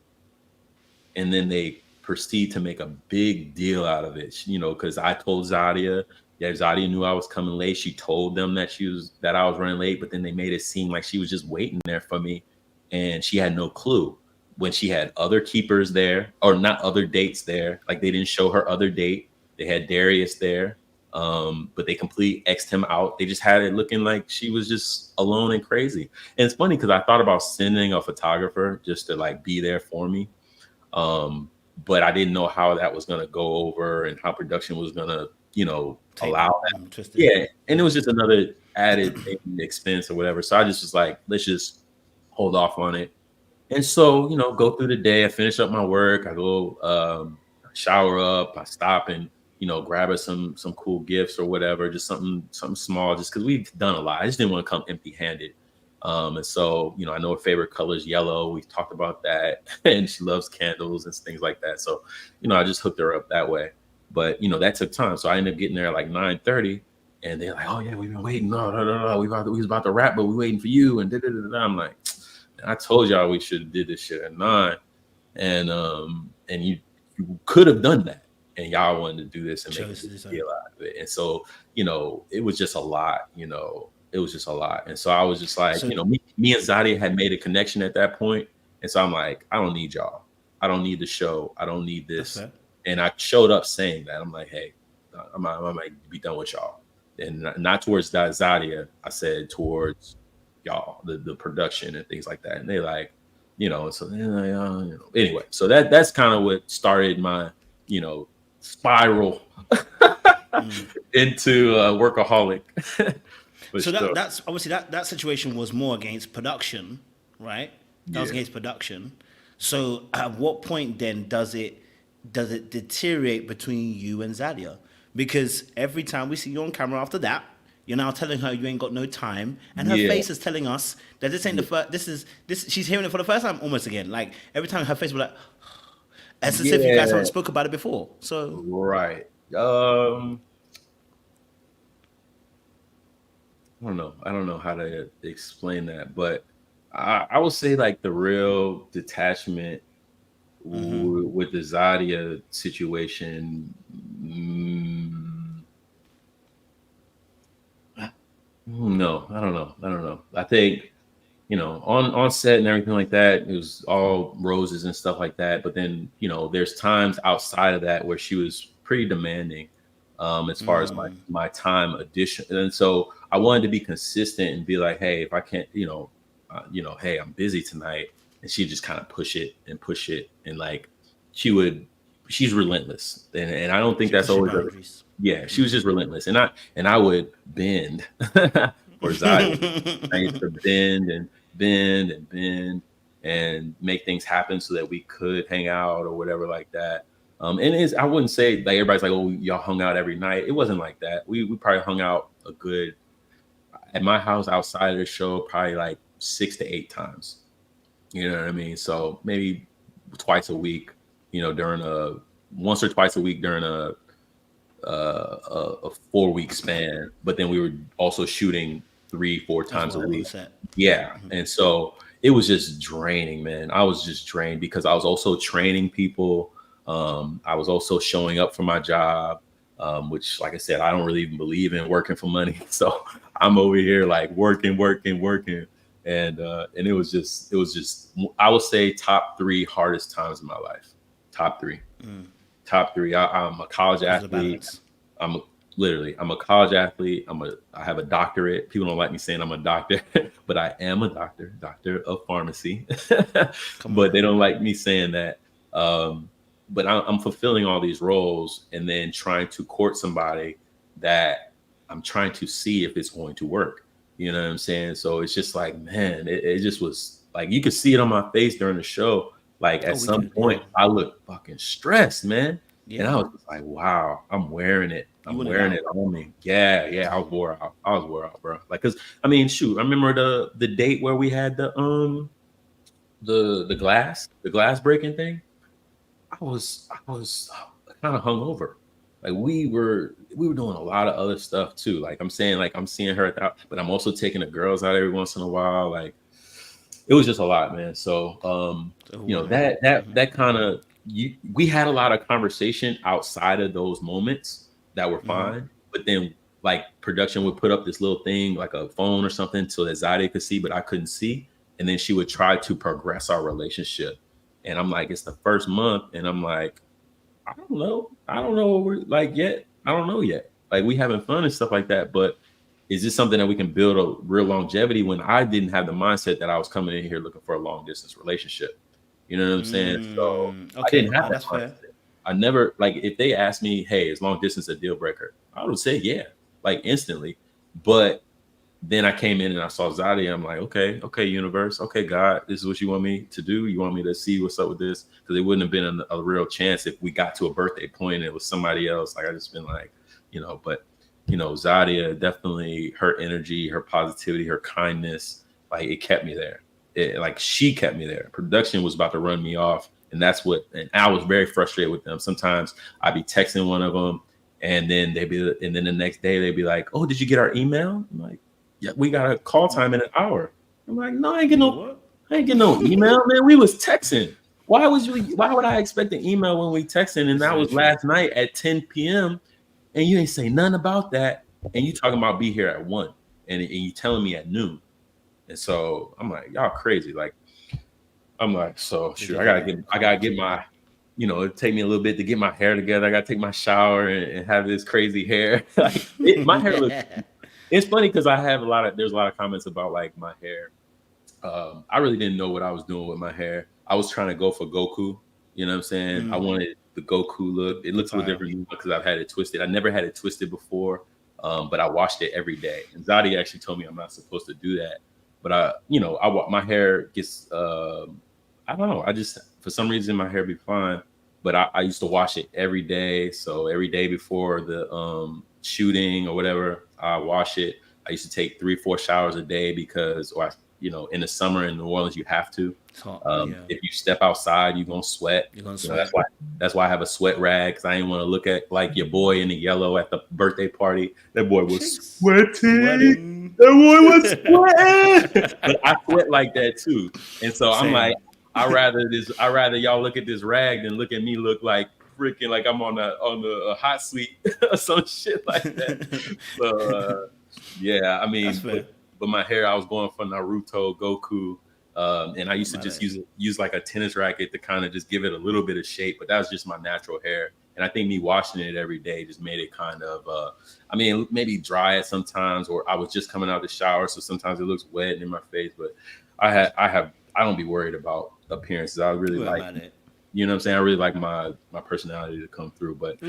And then they proceed to make a big deal out of it, because I told Zadia. Yeah, Zadia knew I was coming late. She told them that I was running late, but then they made it seem like she was just waiting there for me, and she had no clue when she had other keepers there, or not other dates there. Like, they didn't show her other date. They had Darius there, but they completely X'd him out. They just had it looking like she was just alone and crazy. And it's funny because I thought about sending a photographer just to like be there for me. But I didn't know how that was going to go over and how production was going to, allow that. Yeah. And it was just another added expense or whatever. So I just was like, let's just hold off on it. And so, go through the day. I finish up my work. I go shower up. I stop and, grab her some cool gifts or whatever, just something small, just because we've done a lot. I just didn't want to come empty handed. And so, I know her favorite color is yellow. We've talked about that, and she loves candles and things like that. So, I just hooked her up that way. But, that took time. So I ended up getting there at like 9:30, and they're like, oh yeah, we've been waiting. No. We was about to wrap, but we're waiting for you. And I'm like, I told y'all we should have did this shit at 9. And you could have done that. And y'all wanted to do this and make a deal out of it. And so, it was just a lot, it was just a lot. And so I was just like, me and Zadia had made a connection at that point. And so I'm like, I don't need y'all. I don't need the show. I don't need this. And I showed up saying that. I'm like, hey, I might be done with y'all. And not towards Zadia. I said towards y'all, the production and things like that. And they like, so they're like, anyway, so that's kind of what started my, spiral into workaholic. So that's obviously that situation was more against production, right? That was against production. So at what point then does it deteriorate between you and Zadia? Because every time we see you on camera after that, you're now telling her you ain't got no time, and her face is telling us that this ain't the first. This she's hearing it for the first time almost again. Like every time her face was like, as if you guys haven't spoke about it before. So right. I don't know how to explain that, but I would say like the real detachment with the Zadia situation. No, I don't know. I don't know. I think, on set and everything like that, it was all roses and stuff like that. But then, there's times outside of that where she was pretty demanding, as far as my time addition. And so I wanted to be consistent and be like, hey, if I can't, hey, I'm busy tonight. And she just kind of push it and push it. And like, she's relentless. And I don't think She that's push your always, boundaries. yeah, she was just relentless. And I would bend for Zion. I used to bend and make things happen so that we could hang out or whatever like that. And I wouldn't say like everybody's like, oh, y'all hung out every night. It wasn't like that. We probably hung out a good, at my house outside of the show, probably like 6 to 8 times. You know what I mean? So maybe twice a week, once or twice a week during a 4-week span. But then we were also shooting 3-4 times a week. Yeah. And so it was just draining, man. I was just drained because I was also training people. I was also showing up for my job, which, like I said, I don't really even believe in working for money. So I'm over here like working. And it was just, I would say top 3 hardest times in my life. Top 3. Top 3. I'm a college athlete. I'm a college athlete. I have a doctorate. People don't like me saying I'm a doctor, but I am a doctor of pharmacy. But they don't like me saying that. But I'm fulfilling all these roles and then trying to court somebody that I'm trying to see if it's going to work. You know what I'm saying? So it's just like, man, it just was like, you could see it on my face during the show. Like at some point I looked fucking stressed, man. Yeah. And I was just like, wow, I'm wearing it. I'm wearing it on me. Yeah. I was wore out, bro. Like, cause I mean, shoot, I remember the date where we had the glass breaking thing. I was kind of hungover. Like we were doing a lot of other stuff too. Like I'm saying, like I'm seeing her but I'm also taking the girls out every once in a while. Like it was just a lot, man. So that kind of, we had a lot of conversation outside of those moments that were fine. But then like production would put up this little thing like a phone or something so that Zadia could see, but I couldn't see. And then she would try to progress our relationship. And I'm like, it's the first month. And I'm like, I don't know what we're like yet. I don't know yet. Like we having fun and stuff like that. But is this something that we can build a real longevity when I didn't have the mindset that I was coming in here looking for a long distance relationship? You know what I'm saying? So I didn't have that mindset. I never, like, if they asked me, hey, is long distance a deal breaker? I would say, yeah, like instantly. But then I came in and I saw Zadia. I'm like, okay, universe. Okay, God, this is what you want me to do. You want me to see what's up with this? Because it wouldn't have been a real chance if we got to a birthday point and it was somebody else. Like I just been like, but Zadia, definitely her energy, her positivity, her kindness, like it kept me there. She kept me there. Production was about to run me off. And and I was very frustrated with them. Sometimes I'd be texting one of them and then the next day they'd be like, oh, did you get our email? I'm like, yeah, we got a call time in an hour. I'm like, no, I ain't get no email, man. We was texting. Why would I expect an email when we texting? And that was last night at 10 p.m. And you ain't say nothing about that. And you talking about be here at 1 and you telling me at noon. And so I'm like, y'all crazy. Like, I'm like, so sure, I gotta get my, it take me a little bit to get my hair together. I gotta take my shower and have this crazy hair. Like my hair looks. It's funny because there's a lot of comments about like my hair. I really didn't know what I was doing with my hair. I was trying to go for Goku. You know what I'm saying? I wanted the Goku look. It looks a little different because I've had it twisted. I never had it twisted before, but I washed it every day. And Zadia actually told me I'm not supposed to do that. But my hair gets, I don't know. I just, for some reason, my hair be fine. But I used to wash it every day. So every day before the shooting or whatever, I wash it. I used to take 3-4 showers a day because in the summer in New Orleans, you have to. It's hot. If you step outside, you're gonna sweat. You're gonna sweat. That's why I have a sweat rag, because I didn't want to look at like your boy in the yellow at the birthday party. That boy was sweating. That boy was sweating. But I sweat like that too, and so I'm like, I rather y'all look at this rag than look at me look like freaking like I'm on the hot suite or some shit like that. So yeah, I mean, but my hair, I was going for Naruto, Goku. And I used to just use like a tennis racket to kind of just give it a little bit of shape, but that was just my natural hair. And I think me washing it every day just made it kind of, I mean, maybe dry it sometimes, or I was just coming out of the shower, so sometimes it looks wet in my face. But I don't be worried about appearances. I really like it. You know what I'm saying? I really like my personality to come through. But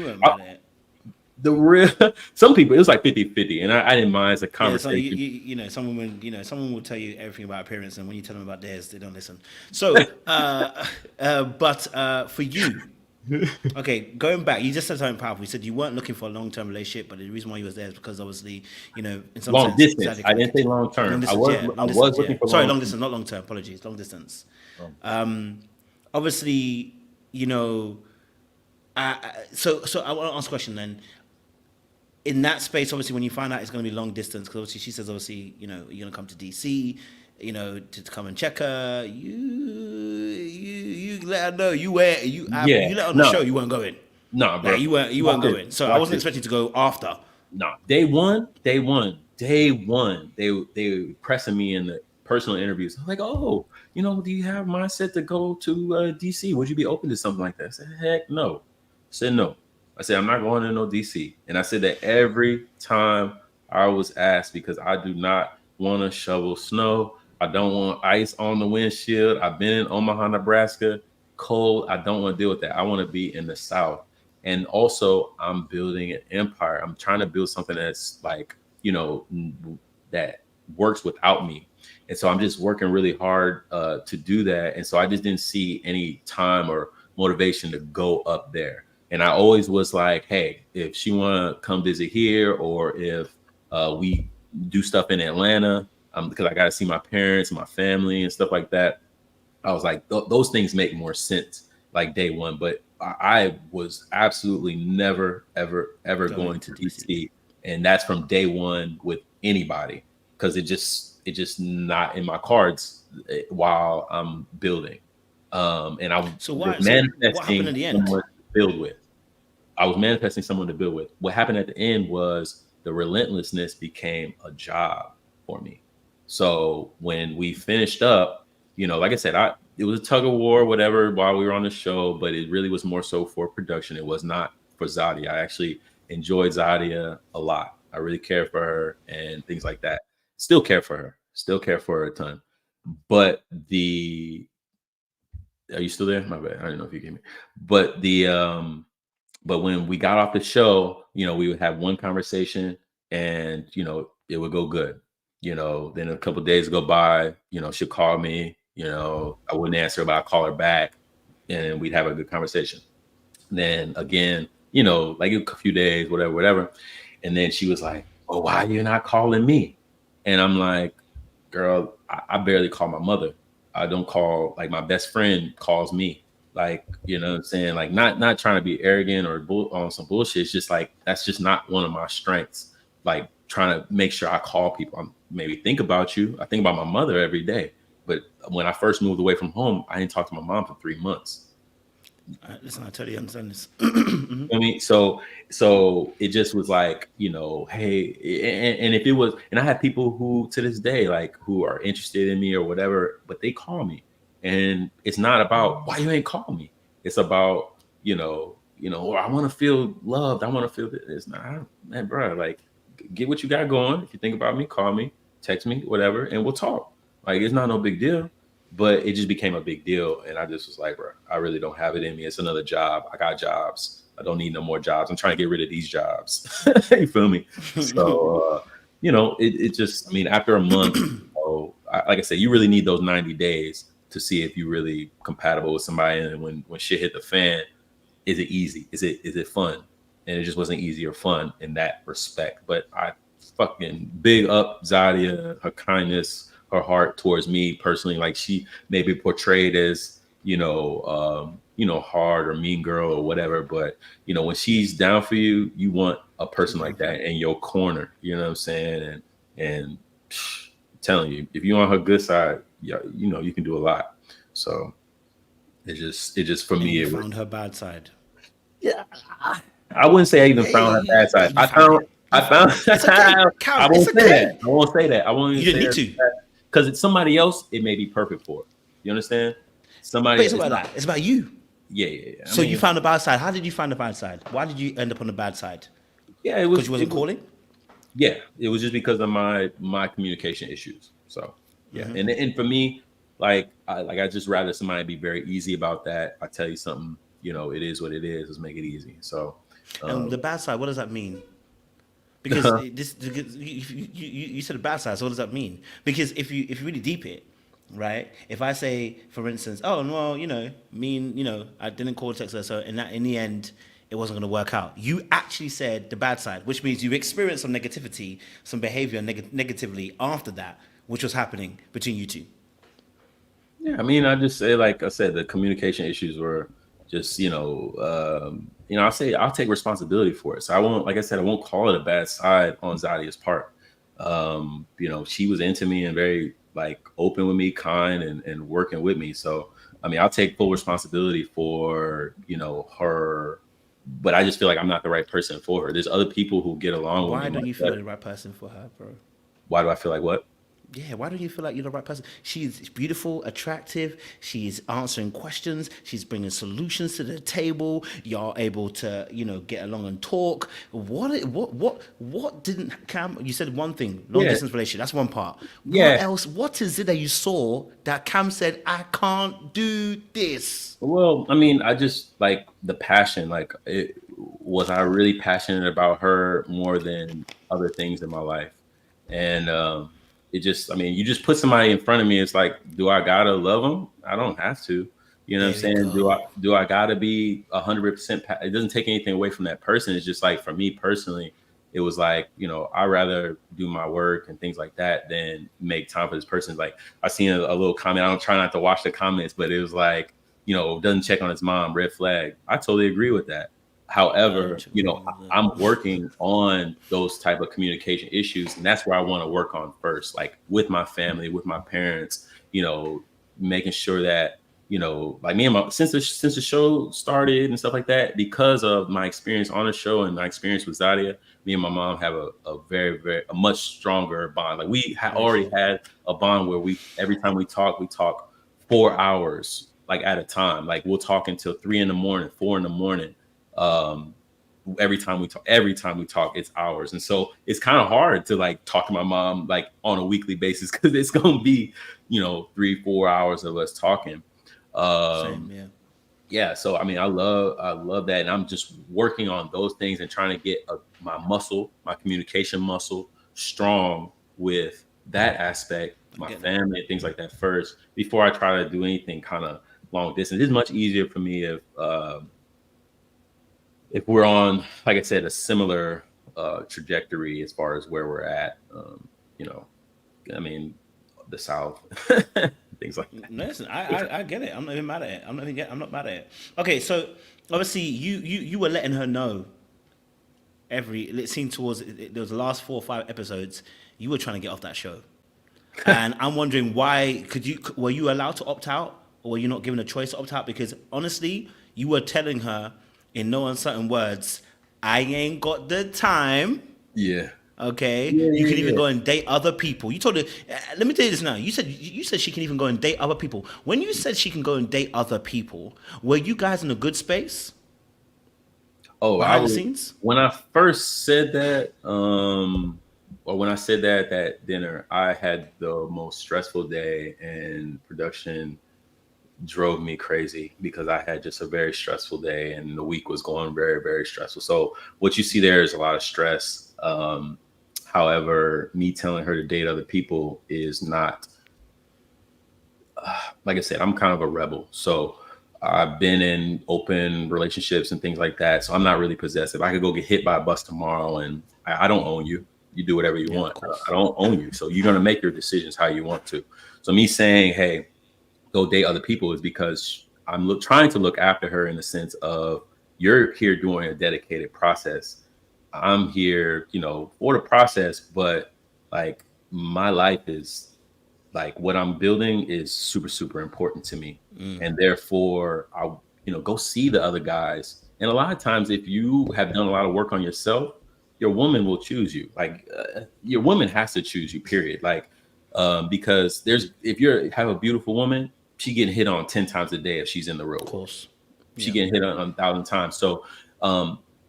the real some people, it was like 50-50, and I didn't mind. It's a conversation. Yeah, so someone will tell you everything about appearance, and when you tell them about theirs, they don't listen. So but for you, okay, going back, you just said something powerful. You said you weren't looking for a long-term relationship, but the reason why you was there is because obviously, in some long sense, distance. I didn't say long-term. I was looking for long distance, not long-term. Apologies, long distance. Obviously, so I want to ask a question then. In that space, obviously, when you find out it's going to be long distance, because obviously she says, obviously, you're going to come to DC, to come and check her. You let her know you let her on the show you weren't going. No, bro, you weren't going. So I wasn't expecting to go after. No, day one, they were pressing me in the personal interviews. I'm like, oh, do you have mindset to go to DC? Would you be open to something like that? I said, heck no. I said no. I said, I'm not going to no DC. And I said that every time I was asked, because I do not want to shovel snow. I don't want ice on the windshield. I've been in Omaha, Nebraska, cold. I don't want to deal with that. I want to be in the South. And also, I'm building an empire. I'm trying to build something that's like, that works without me. And so I'm just working really hard to do that. And so I just didn't see any time or motivation to go up there. And I always was like, hey, if she want to come visit here, or if we do stuff in Atlanta, because I got to see my parents and my family and stuff like that. I was like, those things make more sense like day one. But I was absolutely never, ever, ever going to DC. And that's from day one with anybody, because it just not in my cards while I'm building. And I was manifesting someone to build with. I was manifesting someone to build with. What happened at the end was the relentlessness became a job for me. So when we finished up, like I said, it was a tug of war, whatever, while we were on the show, but it really was more so for production. It was not for Zadia. I actually enjoyed Zadia a lot. I really cared for her and things like that. Still care for her a ton. But are you still there? My bad. I don't know if you get me. But when we got off the show, we would have one conversation and, it would go good. Then a couple of days go by, she'll call me, I wouldn't answer, but I'll call her back and we'd have a good conversation. Then again, like a few days, whatever. And then she was like, oh, why are you not calling me? And I'm like, girl, I barely call my mother. I don't call, like, my best friend calls me. Like, you know what I'm saying? Like, not trying to be arrogant or on some bullshit. It's just like, that's just not one of my strengths. Like, trying to make sure I call people. I maybe think about you. I think about my mother every day. But when I first moved away from home, I didn't talk to my mom for 3 months. Listen, I totally understand this. I mean, so it just was like, hey, and if it was, and I have people who to this day, like, who are interested in me or whatever, but they call me. And it's not about why you ain't call me. It's about, I want to feel loved. I want to feel this. It's not, man, bro, like, get what you got going. If you think about me, call me, text me, whatever, and we'll talk. Like, it's not no big deal, but it just became a big deal. And I just was like, bro, I really don't have it in me. It's another job. I got jobs. I don't need no more jobs. I'm trying to get rid of these jobs. You feel me? So, it just, I mean, after a month, like I said, you really need those 90 days to see if you're really compatible with somebody. And when shit hit the fan, is it easy? Is it fun? And it just wasn't easy or fun in that respect. But I fucking big up Zadia, her kindness, her heart towards me personally. Like she may be portrayed as, hard or mean girl or whatever. But, when she's down for you, you want a person like that in your corner. You know what I'm saying? And I'm telling you, if you're on her good side, yeah, you can do a lot. So it just for me, you found her bad side. Yeah, I wouldn't say I even found her bad side. I found. It's okay. I won't say that. I won't say that. I won't even you say didn't need to. Because it's somebody else. It may be perfect for. You understand? Somebody. But it's about that. It's about you. Yeah. So you found the bad side. How did you find the bad side? Why did you end up on the bad side? Yeah, it was because you wasn't calling. Yeah, it was just because of my communication issues. So yeah, and for me, I just rather somebody be very easy about that. I tell you something, it is what it is. Let's make it easy. So the bad side, what does that mean? Because you said the bad side. So what does that mean? Because if you really deep it, right? If I say, for instance, oh well, I didn't call text her, so in the end, it wasn't going to work out. You actually said the bad side, which means you experienced some negativity, some behavior negatively after that, which was happening between you two. Yeah, I mean, I just say, like I said, the communication issues were just, I'll take responsibility for it. So I won't, like I said, I won't call it a bad side on Zadia's part. She was into me and very open with me, kind and working with me. So, I mean, I'll take full responsibility for, her, but I just feel like I'm not the right person for her. There's other people who get along with me. Why don't you feel like the right person for her, bro? Why do I feel like what? Yeah, why don't you feel like you're the right person? She's beautiful, attractive. She's answering questions. She's bringing solutions to the table. You're able to, get along and talk. What didn't Cam? You said one thing, long distance relationship. That's one part. Yeah. What else? What is it that you saw that Cam said, I can't do this? Well, I mean, I just like the passion. Was I really passionate about her more than other things in my life? And you just put somebody in front of me. It's like, do I gotta love them? I don't have to. You know what I'm saying? Do I gotta be 100%? It doesn't take anything away from that person. It's just like, for me personally, it was like, I'd rather do my work and things like that than make time for this person. Like, I seen a little comment. I don't try not to watch the comments, but it was like, doesn't check on his mom, red flag. I totally agree with that. However, I'm working on those type of communication issues, and that's where I want to work on first, like with my family, with my parents, making sure that, like me and since the show started and stuff like that, because of my experience on the show and my experience with Zadia, me and my mom have a very, very, a much stronger bond. Like we already had a bond where every time we talk 4 hours, like at a time. Like we'll talk until 3 a.m, 4 a.m. Every time we talk, it's hours. And so it's kind of hard to like talk to my mom like on a weekly basis, because it's going to be, 3-4 hours of us talking. Same, yeah. Yeah. So, I mean, I love that. And I'm just working on those things and trying to get my communication muscle strong with that aspect, my family and things like that first, before I try to do anything kind of long distance. It's much easier for me if we're on, like I said, a similar trajectory as far as where we're at. I mean, the South, things like that. Listen, I get it. I'm not even mad at it. I'm not mad at it. Okay, so obviously you were letting her know it seemed towards there was the last 4 or 5 episodes you were trying to get off that show, and I'm wondering why were you allowed to opt out, or were you not given a choice to opt out? Because honestly, you were telling her in no uncertain words, I ain't got the time. Yeah. Okay. You can even go and date other people. You told her, let me tell you this now. You said she can even go and date other people. When you said she can go and date other people, were you guys in a good space? Oh, behind the scenes? When I first said that, or when I said that at that dinner, I had the most stressful day, and production drove me crazy because I had just a very stressful day, and the week was going very, very stressful. So what you see there is a lot of stress. However, me telling her to date other people is not, like I said, I'm kind of a rebel. So I've been in open relationships and things like that. So I'm not really possessive. I could go get hit by a bus tomorrow, and I don't own you. you do whatever you Yeah, want. of course. I don't own you. So you're going to make your decisions how you want to. So me saying, hey, go date other people is because I'm trying to look after her in the sense of you're here doing a dedicated process. I'm here, you know, for the process, but like my life is like what I'm building is super, super important to me. And therefore I'll, you know, go see the other guys. And a lot of times if you have done a lot of work on yourself, your woman will choose you. Like your woman has to choose you, period. Like, because if you have a beautiful woman, she getting hit on 10 times a day if she's in the real Of world. course. She getting hit on 1,000 times. So,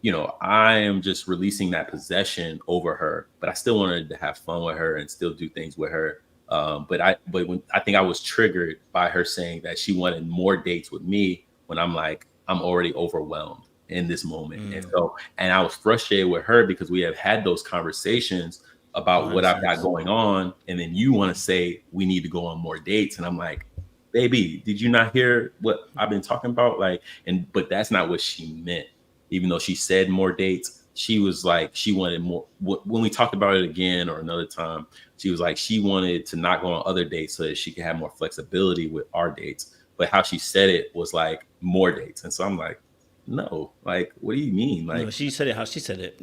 you know, I am just releasing that possession over her, but I still wanted to have fun with her and still do things with her. But when I think I was triggered by her saying that she wanted more dates with me when I'm like, I'm already overwhelmed in this moment. And I was frustrated with her because we have had those conversations about what I've got going on. And then you want to say we need to go on more dates. And I'm like, baby, did you not hear what I've been talking about? Like, but that's not what she meant. Even though she said more dates, she was like, she wanted more. When we talked about it again or another time, she was like, she wanted to not go on other dates so that she could have more flexibility with our dates. But how she said it was like more dates. And so I'm like, no, like, what do you mean? Like, No, she said it how she said it.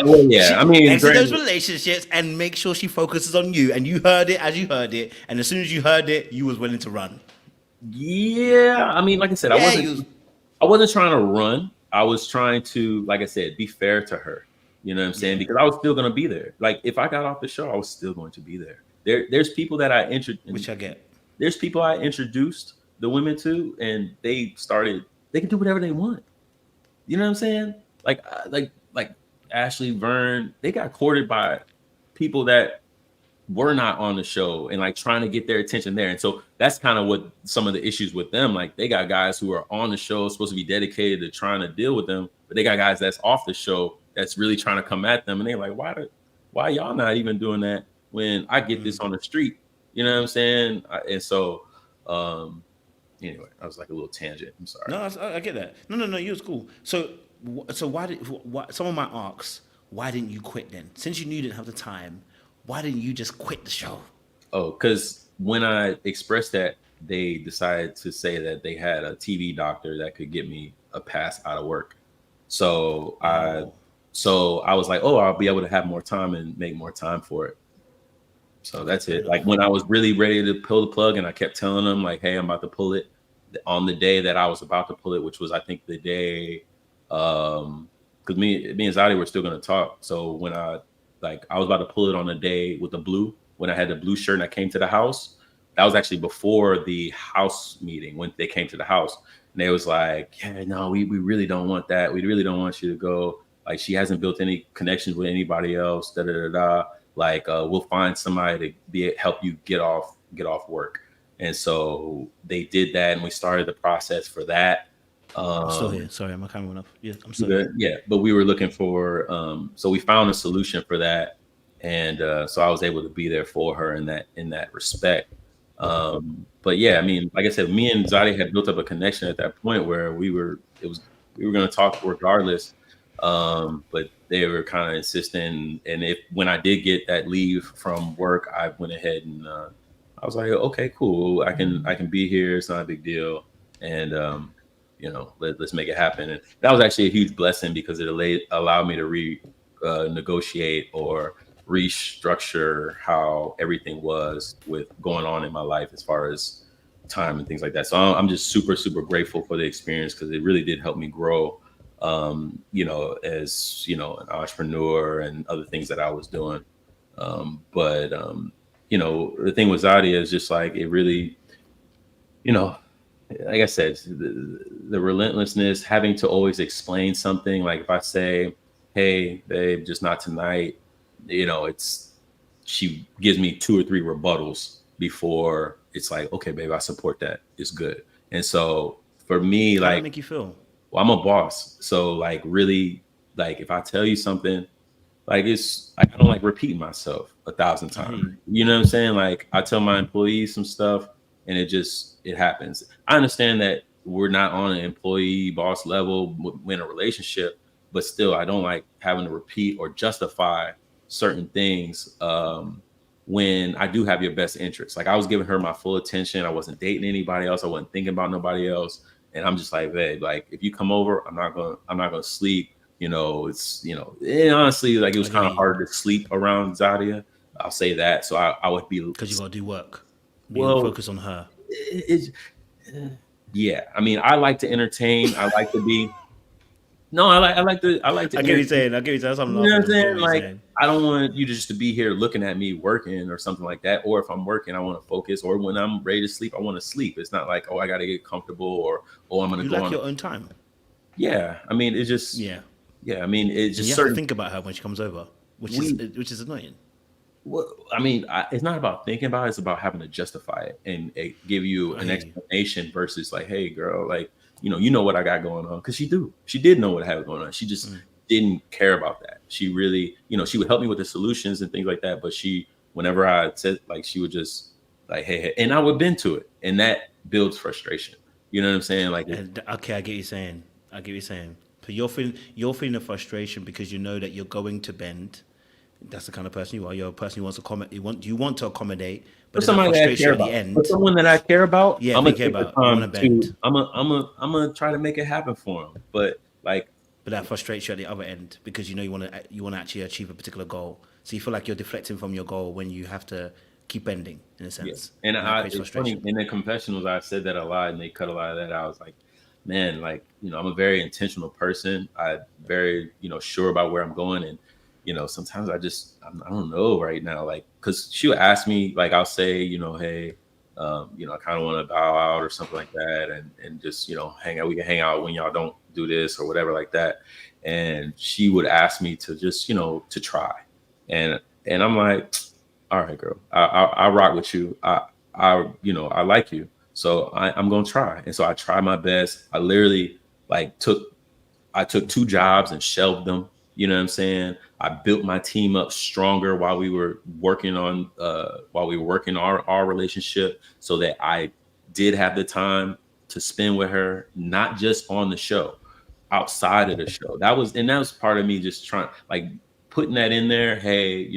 well, yeah, I mean, exit those relationships and make sure she focuses on you. And you heard it as you heard it. And as soon as you heard it, you was willing to run. Yeah, I mean, like I said, Yeah, I wasn't trying to run. I was trying to, like I said, be fair to her. You know what I'm saying? Because I was still going to be there. Like if I got off the show, I was still going to be there. There's people that I introduced, which I get. There's people I introduced the women to, and they can do whatever they want. You know what I'm saying? Like Ashley, Vern, they got courted by people that were not on the show and like trying to get their attention there. And so that's kind of what some of the issues with them. Like they got guys who are on the show supposed to be dedicated to trying to deal with them, but they got guys that's off the show that's really trying to come at them. And they're like, why y'all not even doing that when I get this on the street? You know what I'm saying? And so, anyway, I was like a little tangent. I'm sorry. No, I get that. No, you was cool. So why someone might ask, why didn't you quit then? Since you knew you didn't have the time, why didn't you just quit the show? Oh, because when I expressed that, they decided to say that they had a TV doctor that could get me a pass out of work. So I was like, oh, I'll be able to have more time and make more time for it. So that's it. Like when I was really ready to pull the plug and I kept telling them like, hey, I'm about to pull it on the day that I was about to pull it, which was, I think the day, because me and Zadi were still going to talk. So when I was about to pull it on the day with the blue, when I had the blue shirt and I came to the house, that was actually before the house meeting when they came to the house. And they was like, yeah, no, we really don't want that. We really don't want you to go. Like, she hasn't built any connections with anybody else, Like, we'll find somebody to help you get off work. And so they did that, and we started the process for that. I'm still here. Sorry, my camera went off. Yeah, I'm still here. Yeah, but we were looking for, so we found a solution for that. And so I was able to be there for her in that respect. But yeah, I mean, like I said, me and Zadi had built up a connection at that point where we were going to talk regardless. But they were kind of insisting. And when I did get that leave from work, I went ahead and I was like, okay, cool. I can be here. It's not a big deal. And, let's make it happen. And that was actually a huge blessing because it allowed me to negotiate or restructure how everything was with going on in my life as far as time and things like that. So I'm just super, super grateful for the experience because it really did help me grow, as, an entrepreneur and other things that I was doing. But the thing with Zadia is just like, it really, like I said, the relentlessness, having to always explain something. Like if I say, hey, babe, just not tonight, she gives me 2 or 3 rebuttals before it's like, okay, babe, I support that. It's good. And so for me, How like, does it make you feel? Well, I'm a boss. So like, really, like if I tell you something, like I don't like repeating myself 1,000 times. You know what I'm saying? Like I tell my employees some stuff and it happens. I understand that we're not on an employee boss level in a relationship, but still I don't like having to repeat or justify certain things when I do have your best interest. Like I was giving her my full attention. I wasn't dating anybody else. I wasn't thinking about nobody else. And I'm just like, babe, like if you come over, I'm not gonna sleep. You know, it's, you know, and honestly, like it was kind of hard to sleep around Zadia. I'll say that. So I would be, because you got to do work. Focus on her. Yeah. I mean, I like to entertain. I like to be. No, I like to. I get what you're saying. That's what I'm you know what I'm saying? What like, I don't want you to just to be here looking at me working or something like that. Or if I'm working, I want to focus. Or when I'm ready to sleep, I want to sleep. It's not like, oh, I got to get comfortable, or I'm going to go on your own time. Yeah, I mean, it's just yeah. I mean, it's just you have to think about her when she comes over, which is annoying. Well, I mean, it's not about thinking about it. It's about having to justify it and give you an explanation versus like, hey, girl, like, you know what I got going on. Because she did know what I had going on. She just didn't care about that. She really, she would help me with the solutions and things like that. But whenever I said, like, she would just like, hey, and I would bend to it. And that builds frustration. You know what I'm saying? Like, okay, I get you saying. But you're feeling the frustration because you know that you're going to bend. That's the kind of person you are. You're a person who wants to accommodate. You want to accommodate, but somebody that I care about. For someone that I care about, yeah, I'm gonna bend. I'm gonna try to make it happen for him. But that frustrates you at the other end because you want to actually achieve a particular goal. So you feel like you're deflecting from your goal when you have to keep bending in a sense. Yeah. And it's funny, in the confessionals, I said that a lot, and they cut a lot of that out. I was like, man, like, I'm a very intentional person. I'm very, sure about where I'm going. And, sometimes I don't know right now, like, cause she would ask me, like, I'll say, hey, I kind of want to bow out or something like that. And just, hang out. We can hang out when y'all don't do this or whatever like that. And she would ask me to just, to try. And I'm like, all right, girl, I rock with you. I like you. So I'm going to try. And so I try my best. I literally I took 2 jobs and shelved them. You know what I'm saying? I built my team up stronger while we were working on our relationship, so that I did have the time to spend with her, not just on the show, outside of the show. That was part of me just trying, like, putting that in there. Hey,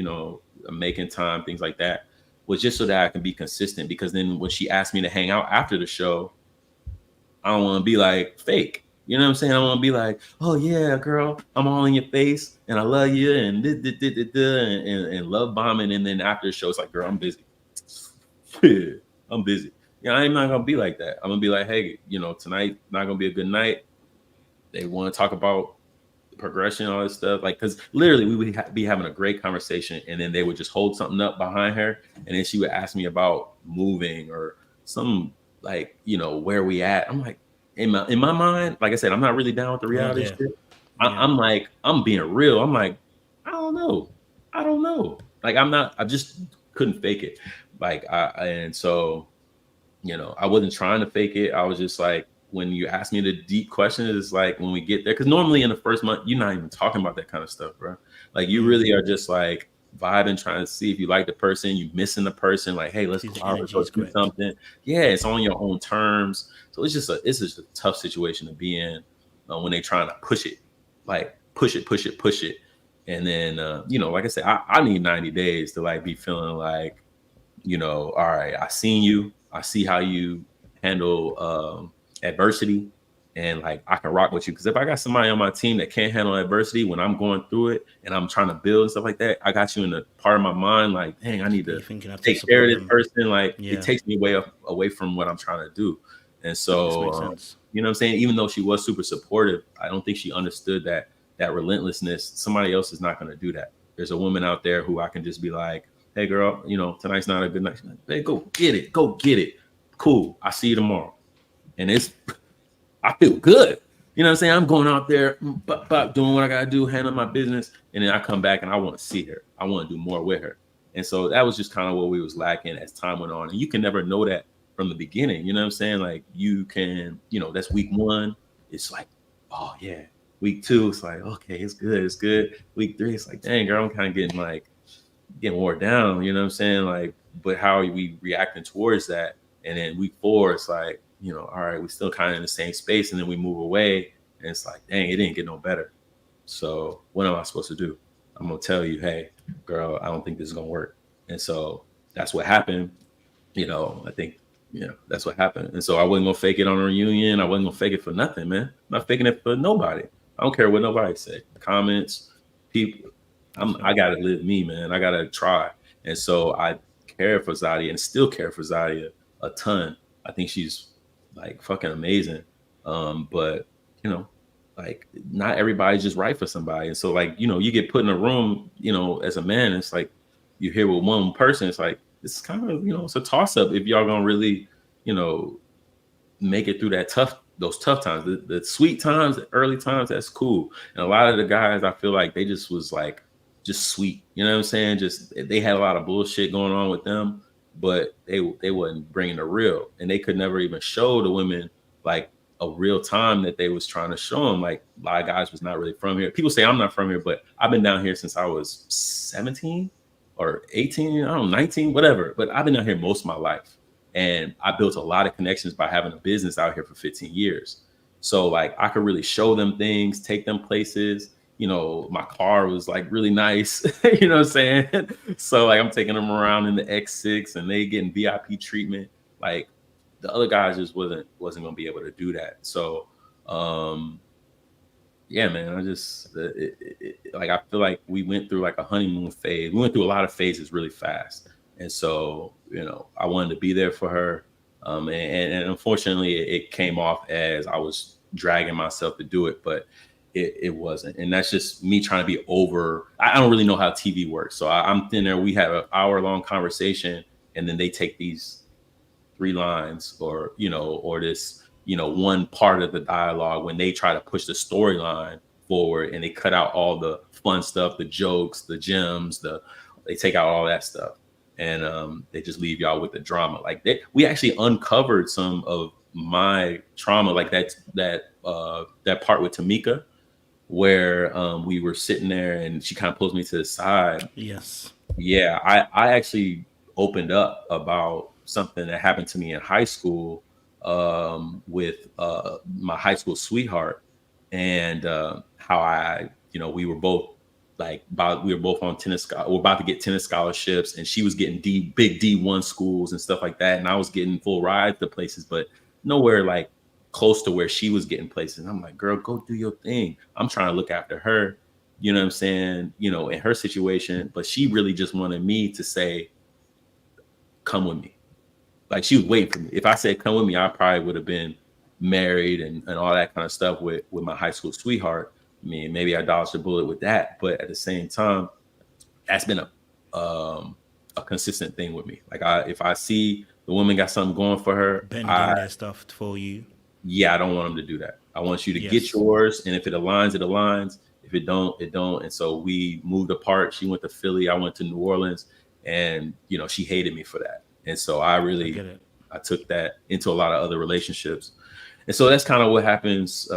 making time, things like that, was just so that I can be consistent. Because then when she asked me to hang out after the show, I don't want to be like fake. You know what I'm saying? I want to be like, oh yeah, girl, I'm all in your face and I love you and and love bombing. And then after the show, it's like, girl, I'm busy. I'm busy. I'm not gonna be like that. I'm gonna be like, hey, tonight not gonna be a good night. They want to talk about progression, all this stuff, like, because literally we would be having a great conversation, and then they would just hold something up behind her, and then she would ask me about moving or some, like, where we at. I'm like, in my mind, like I said, I'm not really down with the reality shit. I'm like, I'm being real. I'm like, I don't know. Like, I just couldn't fake it. Like, so I wasn't trying to fake it. I was just like, when you ask me the deep questions, it's like when we get there, because normally in the first month, you're not even talking about that kind of stuff, bro. Like, you really are just like vibing, trying to see if you like the person, you missing the person. Like, hey, let's go out, let's do something. Yeah, it's on your own terms. So it's just a tough situation to be in when they trying to push it, like push it. And then, like I said, I need 90 days to like be feeling like, all right, I seen you. I see how you handle adversity, and like, I can rock with you. Because if I got somebody on my team that can't handle adversity when I'm going through it and I'm trying to build and stuff like that, I got you in the part of my mind, like, dang, I need to take care of this person. Like, it takes me away from what I'm trying to do. And so, you know what I'm saying? Even though she was super supportive, I don't think she understood that relentlessness, somebody else is not going to do that. There's a woman out there who I can just be like, hey girl, tonight's not a good night. Like, hey, go get it. Cool. I'll see you tomorrow. And I feel good. You know what I'm saying? I'm going out there, doing what I got to do, handling my business. And then I come back and I want to see her. I want to do more with her. And so that was just kind of what we was lacking as time went on. And you can never know that from the beginning. You know what I'm saying? Like, you can, that's week 1. It's like, oh yeah. Week 2, it's like, okay, it's good. Week 3, it's like, dang, girl, I'm kind of getting wore down. You know what I'm saying? Like, but how are we reacting towards that? And then week 4, it's like, all right, we're still kind of in the same space, and then we move away, and it's like, dang, it didn't get no better. So what am I supposed to do? I'm gonna tell you, hey, girl, I don't think this is gonna work. And so that's what happened. I think, that's what happened. And so I wasn't gonna fake it on a reunion. I wasn't gonna fake it for nothing, man. I'm not faking it for nobody. I don't care what nobody say. Comments, people. I gotta live me, man. I gotta try. And so I care for Zadia and still care for Zadia a ton. I think she's like fucking amazing. But like not everybody's just right for somebody. And so like, you get put in a room, as a man, it's like you're here with one person. It's like, it's kind of, it's a toss up if y'all gonna really, make it through those tough times, the sweet times, the early times, that's cool. And a lot of the guys, I feel like they just was like, just sweet. You know what I'm saying? Just, they had a lot of bullshit going on with them, but they wasn't bringing the real, and they could never even show the women like a real time that they was trying to show them. Like a lot of guys was not really from here. People say I'm not from here, but I've been down here since I was 17 or 18, I don't know, 19, whatever. But I've been down here most of my life. And I built a lot of connections by having a business out here for 15 years. So like I could really show them things, take them places. My car was like really nice, you know what I'm saying? So like I'm taking them around in the X6 and they getting VIP treatment. Like the other guys just wasn't gonna be able to do that. So yeah, man, I just like I feel like we went through like a honeymoon phase. We went through a lot of phases really fast. And so, I wanted to be there for her. And unfortunately, it came off as I was dragging myself to do it, but it wasn't. And that's just me trying to be over. I don't really know how TV works. So I'm in there. We have an hour-long conversation, and then they take these 3 lines or this, one part of the dialogue when they try to push the storyline forward, and they cut out all the fun stuff, the jokes, the gems, they take out all that stuff. And they just leave y'all with the drama. Like we actually uncovered some of my trauma, like that part with Tamika, where we were sitting there and she kind of pulls me to the side. Yes. Yeah, I actually opened up about something that happened to me in high school with my high school sweetheart, and how we were both on tennis. We're about to get tennis scholarships, and she was getting big D1 schools and stuff like that, and I was getting full rides to places, but nowhere like close to where she was getting places. And I'm like, girl, go do your thing. I'm trying to look after her. You know what I'm saying? In her situation, but she really just wanted me to say, come with me. Like she was waiting for me. If I said come with me, I probably would have been married and all that kind of stuff with my high school sweetheart. I mean, maybe I dodged a bullet with that, but at the same time, that's been a consistent thing with me. Like if I see the woman got something going for her, bending that stuff for you. Yeah, I don't want them to do that. I want you to get yours, and if it aligns, it aligns. If it don't, it don't. And so we moved apart. She went to Philly, I went to New Orleans, and she hated me for that. And so I took that into a lot of other relationships, and so that's kind of what happens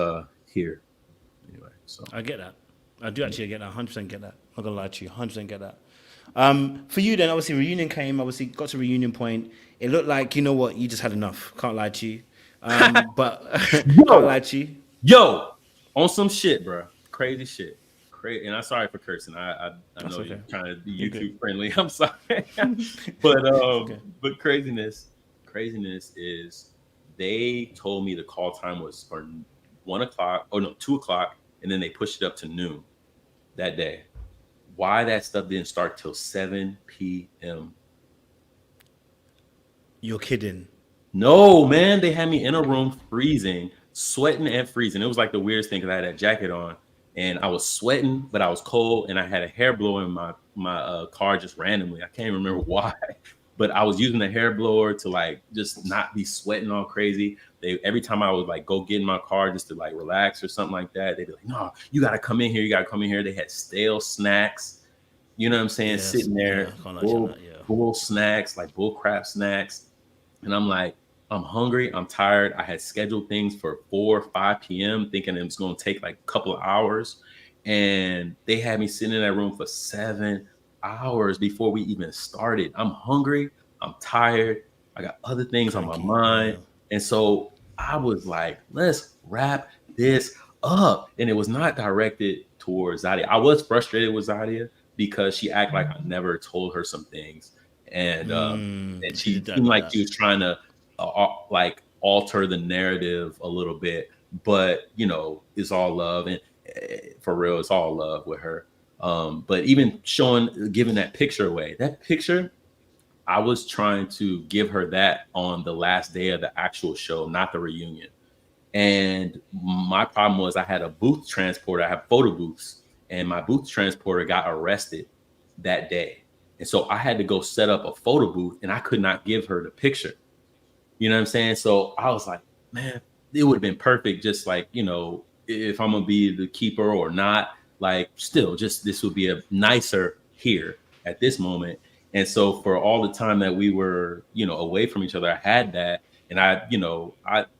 here. So I get that. I do actually get that. 100% get that. I'm not gonna lie to you. 100% get that. For you then, obviously reunion came. Obviously got to reunion point. It looked like you just had enough. Can't lie to you. But can't lie to you. On some shit, bro. Crazy shit. And I'm sorry for cursing. I know you're trying to be YouTube friendly. I'm sorry. But craziness is they told me the call time was for 2 o'clock. And then they pushed it up to noon that day. Why that stuff didn't start till 7 p.m. You're kidding. No, man. They had me in a room freezing, sweating and freezing. It was like the weirdest thing because I had that jacket on. And I was sweating, but I was cold. And I had a hair blower in my car just randomly. I can't even remember why. But I was using the hair blower to like just not be sweating all crazy. Every time I would like go get in my car just to like relax or something like that, they'd be like, no, you got to come in here. You got to come in here. They had stale snacks, you know what I'm saying? Yes, sitting there, bull snacks, like bull crap snacks. And I'm like, I'm hungry. I'm tired. I had scheduled things for 4 or 5 p.m. thinking it was going to take like a couple of hours. And they had me sitting in that room for 7 hours before we even started. I'm hungry. I'm tired. I got other things on my mind. And so I was like, let's wrap this up. And it was not directed towards Zadia. I was frustrated with Zadia because she acted like I never told her some things, and she seemed like she was trying to like alter the narrative a little bit. But you know, it's all love, and for real, it's all love with her. But even giving that picture away, that picture, I was trying to give her that on the last day of the actual show, not the reunion. And my problem was I had a booth transporter. I have photo booths, and my booth transporter got arrested that day. And so I had to go set up a photo booth, and I could not give her the picture. You know what I'm saying? So I was like, man, it would have been perfect. Just like, you know, if I'm going to be the keeper or not, like still just this would be a nicer here at this moment. And so for all the time that we were, you know, away from each other, I had that. And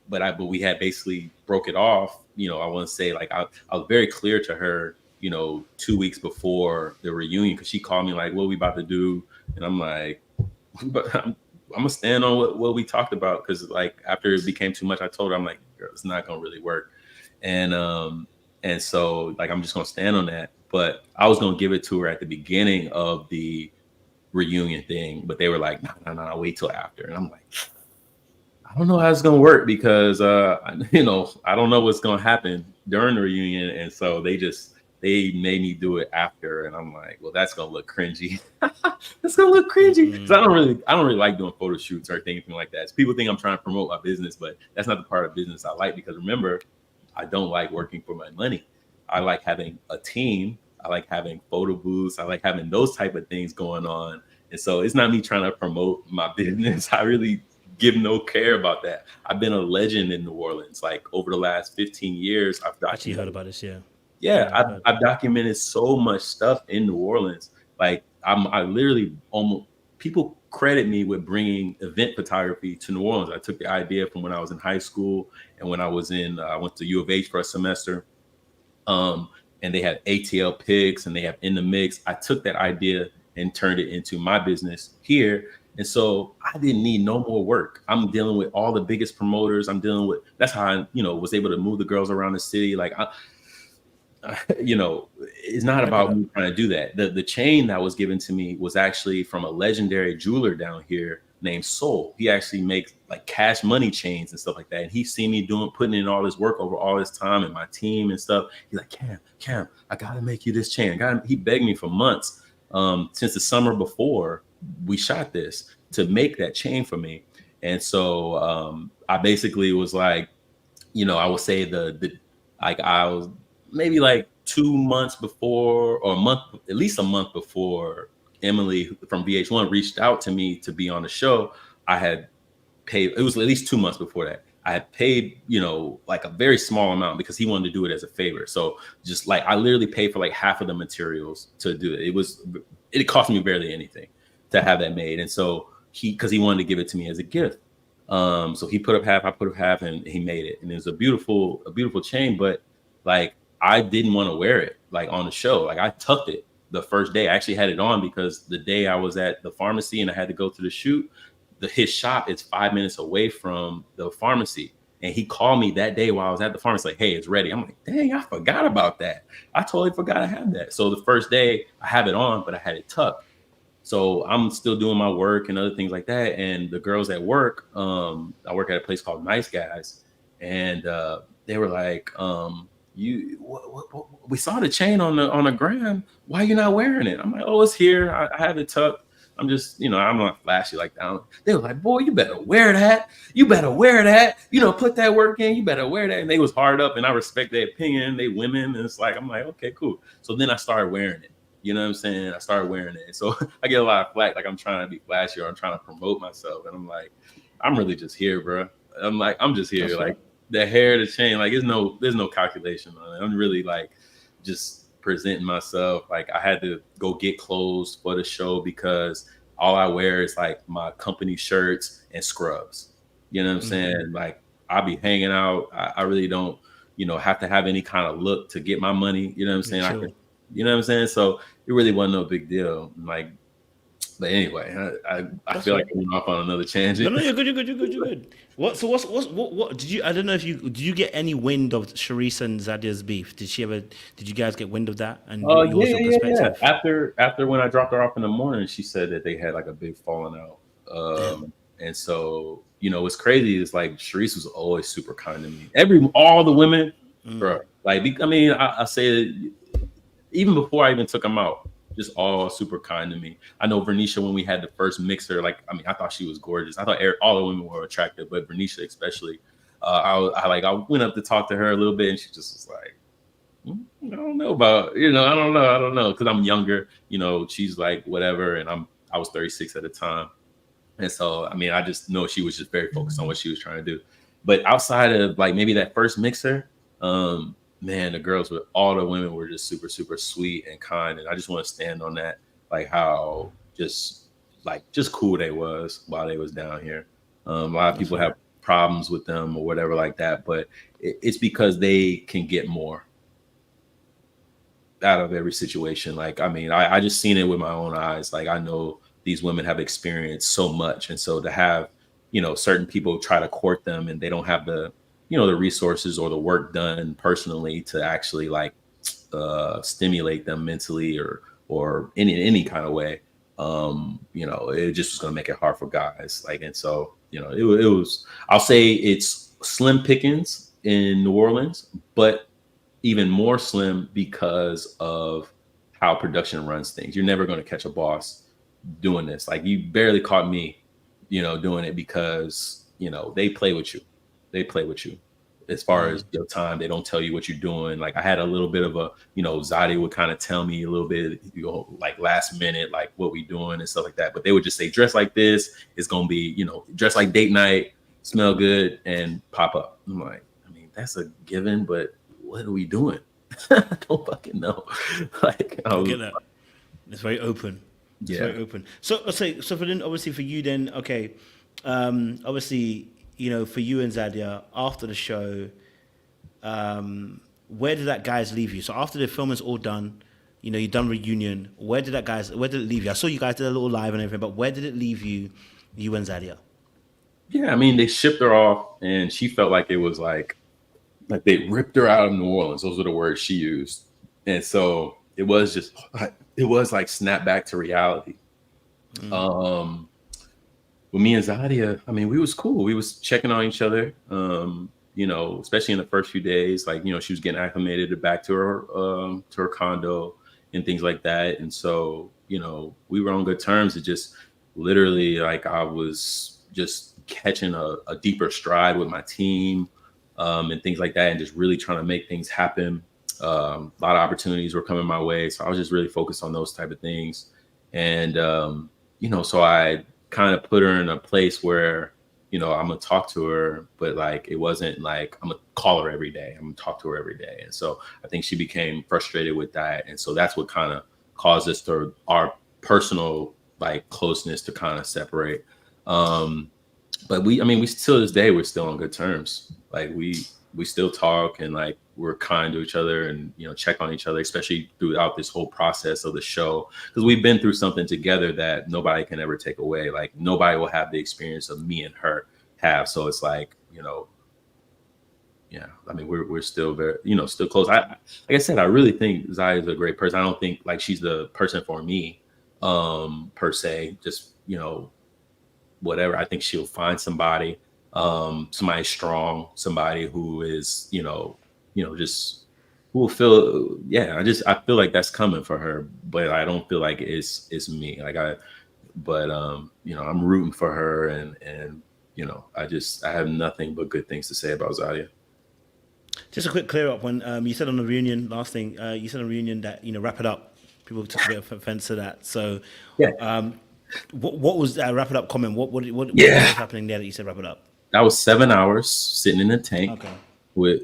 but we had basically broke it off. You know, I want to say like I was very clear to her, you know, 2 weeks before the reunion, because she called me like, what are we about to do? And I'm like, but I'm gonna stand on what we talked about, because like after it became too much, I told her, I'm like, girl, it's not gonna really work. And so like I'm just gonna stand on that. But I was gonna give it to her at the beginning of the reunion thing, but they were like, no, wait till after. And I'm like, I don't know how it's gonna work, because you know, I don't know what's gonna happen during the reunion. And so they made me do it after, and I'm like, well, that's gonna look cringy. That's gonna look cringy. Because I don't really like doing photo shoots or anything like that. So people think I'm trying to promote my business, but that's not the part of business I like. Because remember, I don't like working for my money. I like having a team. I like having photo booths. I like having those type of things going on. And so it's not me trying to promote my business. I really give no care about that. I've been a legend in New Orleans. Like over the last 15 years, I've actually heard about this, yeah. Yeah, I've documented so much stuff in New Orleans. Like I literally almost, people credit me with bringing event photography to New Orleans. I took the idea from when I was in high school, and when I was I went to U of H for a semester. And they had ATL pics, and they have In the Mix. I took that idea and turned it into my business here. And so I didn't need no more work. I'm dealing with all the biggest promoters. That's how I, you know, was able to move the girls around the city. Like, you know, it's not about me trying to do that. The chain that was given to me was actually from a legendary jeweler down here named Soul. He actually makes like cash money chains and stuff like that. And he's seen me putting in all this work over all this time, and my team and stuff. He's like, Cam, I gotta make you this chain. He begged me for months, since the summer before we shot this, to make that chain for me. And so I basically was like, you know, I would say I was maybe like 2 months before, or at least a month before Emily from VH1 reached out to me to be on the show. I had paid, it was at least 2 months before that, I had paid, you know, like a very small amount, because he wanted to do it as a favor. So just like, I literally paid for like half of the materials to do it. It cost me barely anything to have that made. And so because he wanted to give it to me as a gift. So he put up half, I put up half, and he made it. And it was a beautiful chain, but like, I didn't want to wear it like on the show. Like I tucked it the first day. I actually had it on because the day I was at the pharmacy and I had to go to the shoot, his shop is 5 minutes away from the pharmacy. And he called me that day while I was at the pharmacy, like, hey, it's ready. I'm like, dang, I forgot about that. I totally forgot I had that. So the first day I have it on, but I had it tucked. So I'm still doing my work and other things like that. And the girls at work, I work at a place called Nice Guys. And they were like, we saw the chain on the gram. Why are you not wearing it? I'm like, oh, it's here. I have it tucked. I'm just, you know, I'm not flashy like that. They were like, boy, you better wear that. You better wear that. You know, put that work in. You better wear that. And they was hard up, and I respect their opinion. They women. And it's like, I'm like, okay, cool. So then I started wearing it. You know what I'm saying? I started wearing it. So I get a lot of flack, like I'm trying to be flashy or I'm trying to promote myself. And I'm like, I'm really just here, bro. I'm just here. That's like right. The hair, the chain, like there's no calculation on it. I'm really like just presenting myself. Like I had to go get clothes for the show because all I wear is like my company shirts and scrubs. You know what I'm saying? Like I'll be hanging out. I really don't, you know, have to have any kind of look to get my money. You know what I'm saying? You know what I'm saying? So it really wasn't no big deal. Like But anyway, I That's feel right. like I went off on another No, tangent. no, you're good. You're good. You're good. You're good. What did you? I don't know if you did. You get any wind of Sharice and Zadia's beef? Did she ever? Did you guys get wind of that? And what was your Yeah. perspective? After when I dropped her off in the morning, she said that they had like a big falling out. Damn. And so, what's crazy is like Sharice was always super kind to me. All the women, bro. Like, I say it even before I even took them out, just all super kind to me. I know Vernisha, when we had the first mixer, I thought she was gorgeous. I thought all the women were attractive, but Vernisha especially. I went up to talk to her a little bit, and she just was like, I don't know about, I don't know, because I'm younger. She's like whatever, and I was 36 at the time, and so I just know she was just very focused on what she was trying to do. But outside of like maybe that first mixer, man, the girls with all the women were just super, super sweet and kind. And I just want to stand on that, like how just cool they was while they was down here. A lot of people have problems with them or whatever like that, but it's because they can get more out of every situation. Like, I just seen it with my own eyes. Like, I know these women have experienced so much. And so to have, certain people try to court them and they don't have the resources or the work done personally to actually stimulate them mentally or in any kind of way, it just was going to make it hard for guys. And so, it was, I'll say it's slim pickings in New Orleans, but even more slim because of how production runs things. You're never going to catch a boss doing this. Like, you barely caught me, doing it because, they play with you. They play with you as far as your time. They don't tell you what you're doing. Like, I had a little bit of a, Zadi would kind of tell me a little bit, like last minute, like what we doing and stuff like that. But they would just say, dress like this. It's going to be, dress like date night, smell good, and pop up. I'm like, that's a given, but what are we doing? I don't fucking know. I get that. It's very open. It's very open. So for then, obviously for you then, okay, obviously, for you and Zadia, after the show, where did that guys leave you? So after the film is all done, you've done reunion, where did it leave you? I saw you guys did a little live and everything, but where did it leave you and Zadia? Yeah, they shipped her off and she felt like it was like they ripped her out of New Orleans. Those are the words she used. And so it was like snap back to reality. With me and Zadia, we was cool. We was checking on each other, especially in the first few days. Like, she was getting acclimated back to her condo and things like that. And so, we were on good terms. It just literally, like, I was just catching a deeper stride with my team. And things like that, and just really trying to make things happen. A lot of opportunities were coming my way, so I was just really focused on those type of things. And so I kind of put her in a place where I'm gonna talk to her, but like it wasn't like I'm gonna call her every day. I'm gonna talk to her every day. And so I think she became frustrated with that, and so that's what kind of caused us to our personal closeness to kind of separate. But we still to this day, we're still on good terms. Like we still talk and like we're kind to each other and, check on each other, especially throughout this whole process of the show. Because we've been through something together that nobody can ever take away. Like nobody will have the experience of me and her have. So it's like, we're still very, still close. Like I said, I really think Zaya is a great person. I don't think like she's the person for me, per se, just, whatever. I think she'll find somebody strong, somebody who is, just who will feel. Yeah, I feel like that's coming for her, but I don't feel like it's me. I'm rooting for her, and I have nothing but good things to say about Zadia. Just a quick clear up when you said on the reunion, last thing, you said on the reunion that wrap it up. People took a bit of offense to that. So yeah. What was that wrap it up comment? What was happening there that you said wrap it up? That was 7 hours sitting in a tank with,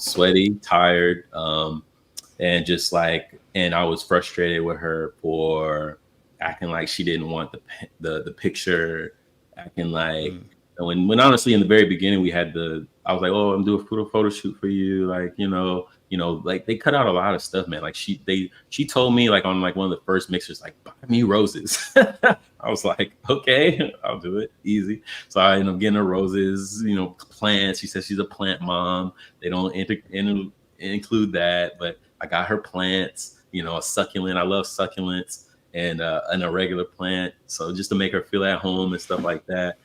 sweaty, tired, and just and I was frustrated with her for acting like she didn't want the picture, acting like And when honestly in the very beginning I was like, oh, I'm doing a photo shoot for you, like like they cut out a lot of stuff, man. Like she told me like on like one of the first mixers, like buy me roses. I was like, okay, I'll do it, easy. So I ended up getting her roses, plants. She says she's a plant mom. They don't include that, but I got her plants, a succulent. I love succulents, and a regular plant. So just to make her feel at home and stuff like that.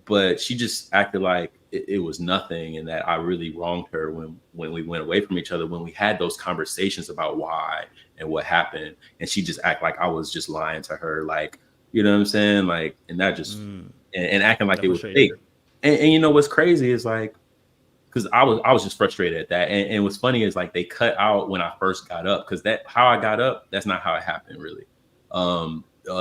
But she just acted like it was nothing, and that I really wronged her when we went away from each other, when we had those conversations about why and what happened. And she just act like I was just lying to her, like, you know what I'm saying? Like, and that just, and acting like it was fake. And what's crazy is like, because I was just frustrated at that. And what's funny is like they cut out when I first got up, because how I got up, that's not how it happened really.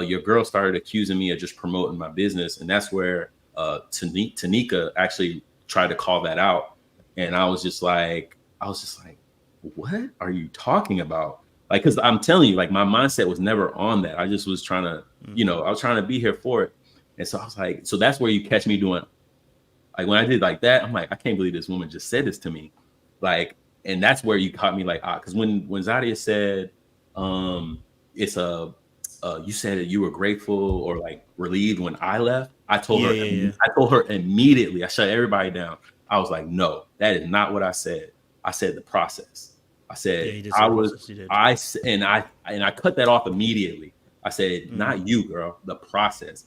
Your girl started accusing me of just promoting my business, and that's where Tanika actually tried to call that out. And I was just like, what are you talking about? Like, because I'm telling you, like, my mindset was never on that. I just was trying to, I was trying to be here for it. And so I was like, so that's where you catch me doing, like, when I did like that, I'm like, I can't believe this woman just said this to me. Like, and that's where you caught me like, because when Zadia said, you said that you were grateful or like relieved when I left, I told her, I told her immediately, I shut everybody down. I was like, no, that is not what I said. I said the process. I said, I cut that off immediately. I said, not you, girl, the process.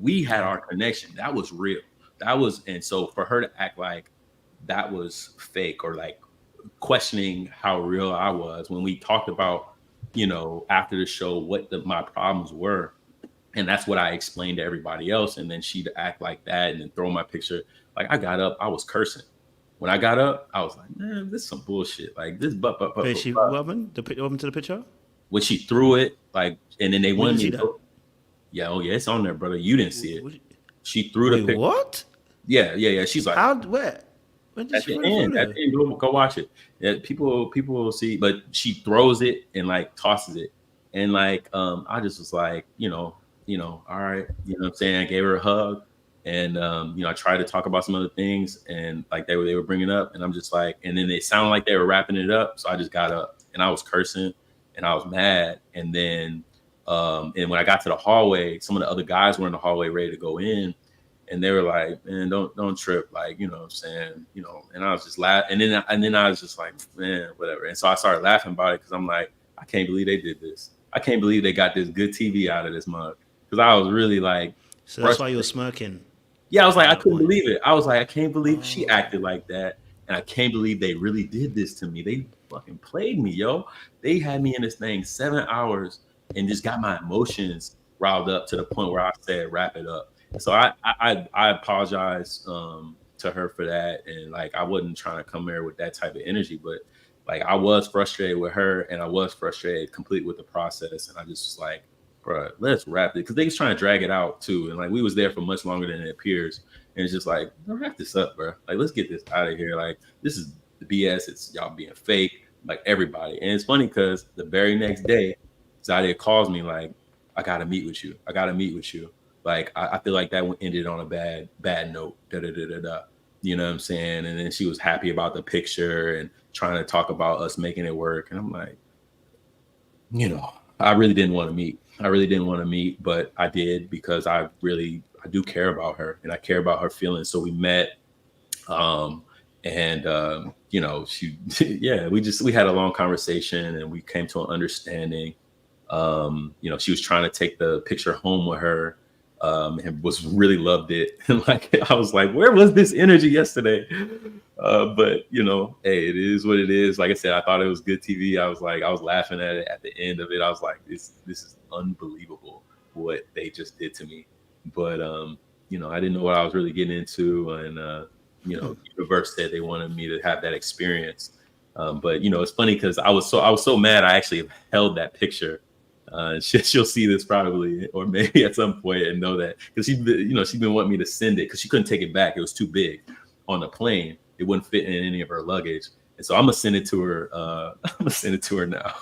We had our connection. That was real. And so for her to act like that was fake, or like questioning how real I was when we talked about, after the show, what my problems were. And that's what I explained to everybody else. And then she'd act like that and then throw my picture. Like, I got up, I was cursing. When I got up, I was like, man, this is some bullshit. Like this, what happened to the picture? When she threw it, like, and then they wanted me to. Yeah, it's on there, brother. You didn't see it. She threw the picture. What? Yeah. She's like, how? Where? When did she at the end, go watch it. Yeah, people will see, but she throws it and like tosses it, and like I just was like, all right, what I'm saying. I gave her a hug, and I tried to talk about some other things, and like they were bringing up, and I'm just like, and then they sounded like they were wrapping it up, so I just got up and I was cursing and I was mad, and then and when I got to the hallway, some of the other guys were in the hallway ready to go in. And they were like, man, don't trip. Like, what I'm saying, and I was just laughing. And then I was just like, man, whatever. And so I started laughing about it, because I'm like, I can't believe they did this. I can't believe they got this good TV out of this mug. Because I was really like. So that's why you were smirking. Yeah, I was like, I couldn't believe it. I was like, I can't believe she acted like that. And I can't believe they really did this to me. They fucking played me, yo. They had me in this thing 7 hours and just got my emotions riled up to the point where I said, wrap it up. So I apologize to her for that, and like I wasn't trying to come here with that type of energy, but like I was frustrated with her, and I was frustrated complete with the process, and I just was like, bro, let's wrap it, because they was trying to drag it out too, and like we was there for much longer than it appears, and it's just like, wrap this up, bro. Like, let's get this out of here. Like, this is the BS. It's y'all being fake, like everybody. And it's funny because the very next day, Zadia calls me like, I gotta meet with you. Like, I feel like that ended on a bad note. You know what I'm saying? And then she was happy about the picture and trying to talk about us making it work. And I'm like, I really didn't want to meet, but I did, because I do care about her, and I care about her feelings. So we met, we had a long conversation, and we came to an understanding. She was trying to take the picture home with her. And really loved it. And like, I was like, where was this energy yesterday? But hey, it is what it is. Like I said, I thought it was good TV. I was laughing at it at the end of it. I was like, this is unbelievable what they just did to me. But I didn't know what I was really getting into. And Universe said they wanted me to have that experience. But it's funny because I was so mad. I actually held that picture. She'll see this probably, or maybe at some point, and know that, because she's been wanting me to send it, because she couldn't take it back. It was too big on the plane. It wouldn't fit in any of her luggage. And so I'm gonna send it to her. I'm gonna send it to her now,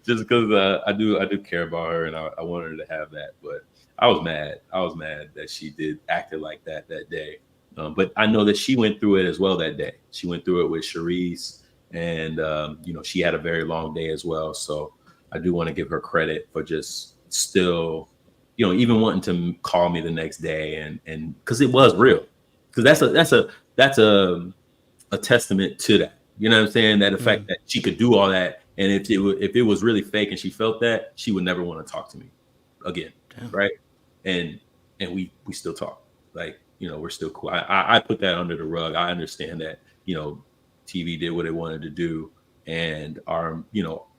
just because I do care about her, and I want her to have that. But I was mad. I was mad that she acted like that day. But I know that she went through it as well that day. She went through it with Sharice, and she had a very long day as well. So I do want to give her credit for just still, even wanting to call me the next day, and because it was real. Because that's a testament to that. You know what I'm saying? That the fact that she could do all that, and if it was really fake and she felt that, she would never want to talk to me again. Damn. Right? And we still talk. Like, we're still cool. I put that under the rug. I understand that, TV did what it wanted to do, and our,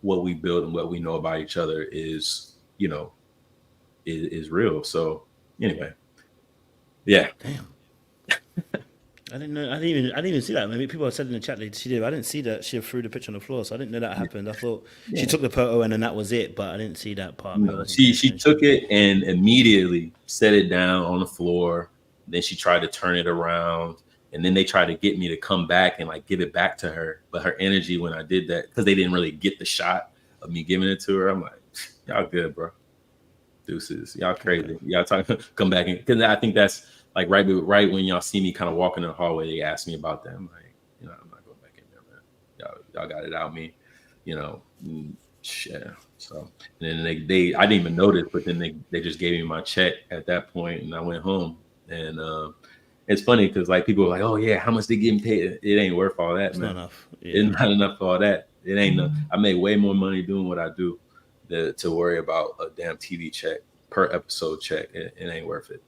what we build and what we know about each other is, is real. So anyway, yeah. Damn. I didn't know. I didn't even see that. Maybe people said in the chat that she did. I didn't see that she threw the picture on the floor, so I didn't know that happened. I thought she took the photo and then that was it, but I didn't see that part. No, she took it and immediately set it down on the floor. Then she tried to turn it around, and then they tried to get me to come back and like give it back to her. But her energy when I did that, because they didn't really get the shot of me giving it to her, I'm like, y'all good, bro. Deuces, y'all crazy. Y'all come back, because I think that's like right when y'all see me kind of walking in the hallway, they ask me about that. I'm like, I'm not going back in there, man. Y'all got it out me, yeah. So and then they I didn't even notice, but then they just gave me my check at that point, and I went home. And it's funny because like people are like, oh yeah, how much they getting paid? It ain't worth all that, man. Not enough. Yeah. It's not enough for all that. It ain't enough. I make way more money doing what I do to worry about a damn TV check per episode check. It ain't worth it.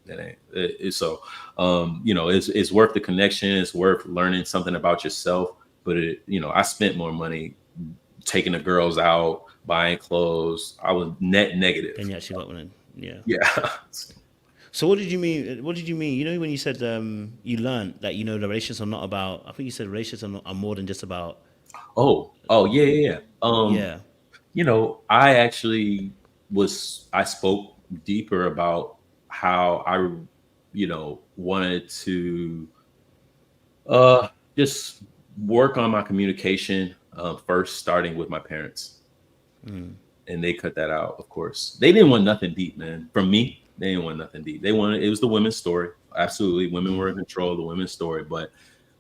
It ain't. So it's worth the connection. It's worth learning something about yourself. But I spent more money taking the girls out, buying clothes. I was net negative. And yeah, she got one. Yeah. Yeah. So what did you mean? What did you mean? When you said you learned that the relationships are not about. I think you said relationships are more than just about. Oh yeah. I actually I spoke deeper about how I, wanted to just work on my communication first, starting with my parents. And they cut that out, of course. They didn't want nothing deep, man. From me, they didn't want nothing deep. It was the women's story. Absolutely. Women were in control of the women's story. But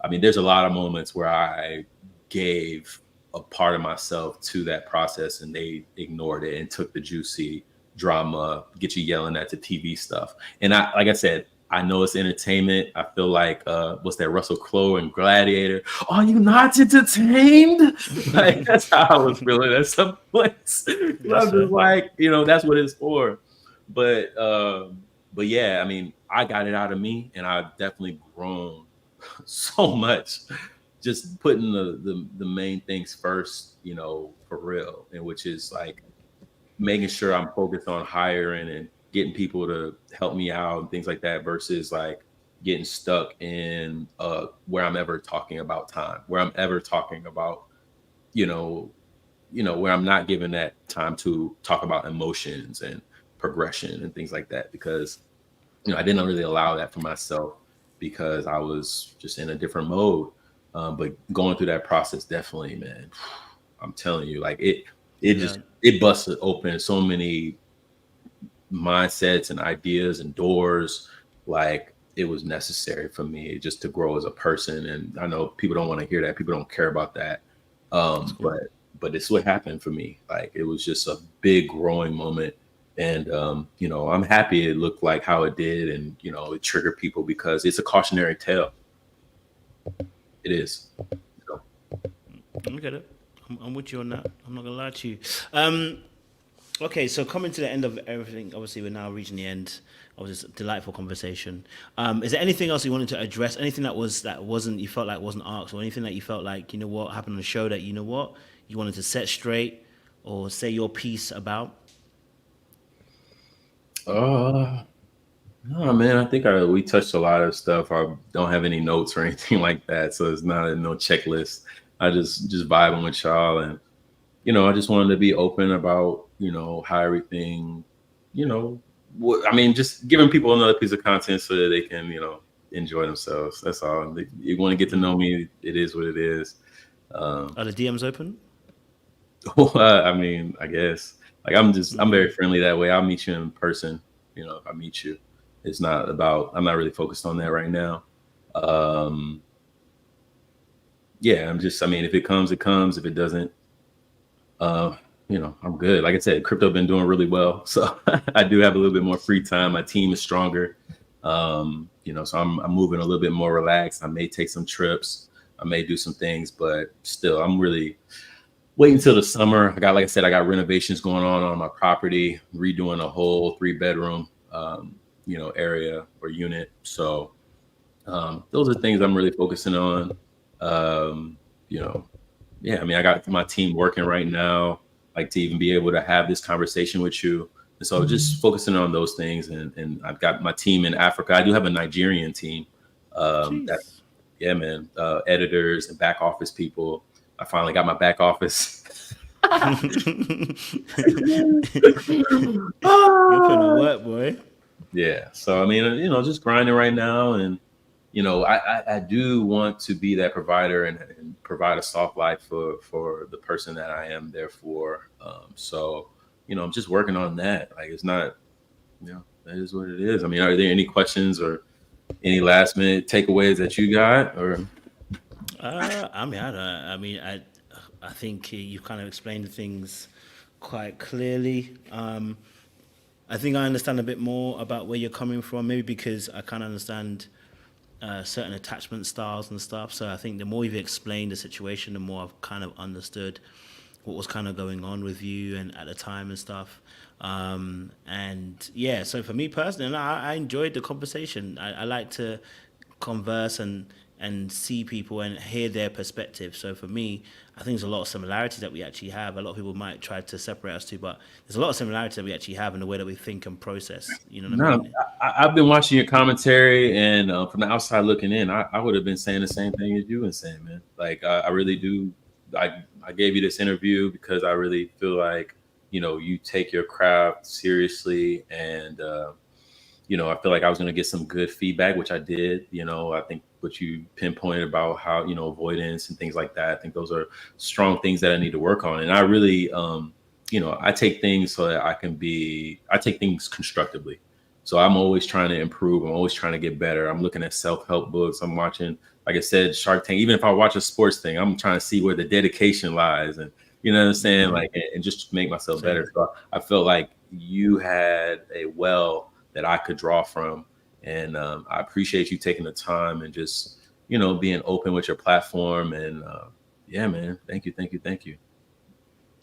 I mean, there's a lot of moments where I gave a part of myself to that process, and they ignored it and took the juicy drama, get you yelling at the TV stuff. And like I said, I know it's entertainment. I feel like what's that, Russell Crowe and Gladiator? Are you not entertained? Like that's how I was feeling at some place. I'm just like, that's what it's for. But yeah, I mean, I got it out of me, and I've definitely grown so much. Just putting the main things first, for real, and which is like making sure I'm focused on hiring and getting people to help me out and things like that, versus like getting stuck in where I'm ever talking about time, where I'm ever talking about, where I'm not given that time to talk about emotions and progression and things like that, because I didn't really allow that for myself because I was just in a different mode. But going through that process, definitely, man, I'm telling you, like it busted open so many mindsets and ideas and doors. Like it was necessary for me just to grow as a person. And I know people don't want to hear that. People don't care about that. But it's what happened for me. Like it was just a big growing moment. And, I'm happy it looked like how it did. And, it triggered people because it's a cautionary tale. It is. I get it. I'm with you on that. I'm not gonna lie to you. Okay, so coming to the end of everything, obviously we're now reaching the end of this delightful conversation. Is there anything else you wanted to address? Anything that wasn't you felt like wasn't asked, or anything that you felt like what happened on the show that you wanted to set straight or say your piece about? No, man, I think we touched a lot of stuff. I don't have any notes or anything like that, so it's not no checklist. I just vibing with y'all, and I just wanted to be open about how everything, just giving people another piece of content so that they can enjoy themselves. That's all. You want to get to know me, it is what it is. Are the DMs open? I mean, I guess like I'm very friendly that way. I'll meet you in person. if I meet you. It's not about, I'm not really focused on that right now. Yeah, I mean, if it comes, it comes. If it doesn't, I'm good. Like I said, crypto been doing really well. So I do have a little bit more free time. My team is stronger. So I'm moving a little bit more relaxed. I may take some trips. I may do some things, but still, I'm really waiting until the summer. Like I said, I got renovations going on my property, redoing a whole 3-bedroom, area or unit. So those are things I'm really focusing on. Yeah, I mean, I got my team working right now, like to even be able to have this conversation with you. And so just focusing on those things. And I've got my team in Africa. I do have a Nigerian team. Yeah, man, editors and back office people. I finally got my back office. You're putting work, boy. Yeah. So, I mean, just grinding right now. And, I do want to be that provider and provide a soft life for the person that I am there for. So, I'm just working on that. Like, it's not, that is what it is. I mean, are there any questions or any last minute takeaways that you got? Or I think you kind of explained things quite clearly. I think I understand a bit more about where you're coming from, maybe because I kind of understand certain attachment styles and stuff. So I think the more you've explained the situation, the more I've kind of understood what was kind of going on with you and at the time and stuff. And yeah, so for me personally, I enjoyed the conversation. I like to converse and see people and hear their perspective. So for me, I think there's a lot of similarities that we actually have. A lot of people might try to separate us two, but there's a lot of similarities that we actually have in the way that we think and process. You know what I mean? I've been watching your commentary, and from the outside looking in, I would have been saying the same thing as you've been saying, man. Like I really do. I gave you this interview because I really feel like, you take your craft seriously, and I feel like I was going to get some good feedback, which I did. I think what you pinpointed about how, avoidance and things like that, I think those are strong things that I need to work on. And I really, I take things so that I take things constructively. So I'm always trying to improve. I'm always trying to get better. I'm looking at self-help books. I'm watching, like I said, Shark Tank. Even if I watch a sports thing, I'm trying to see where the dedication lies, and you know what I'm saying? Like, and just make myself better. So I felt like you had a well that I could draw from. And I appreciate you taking the time and just, being open with your platform. And yeah, man, thank you.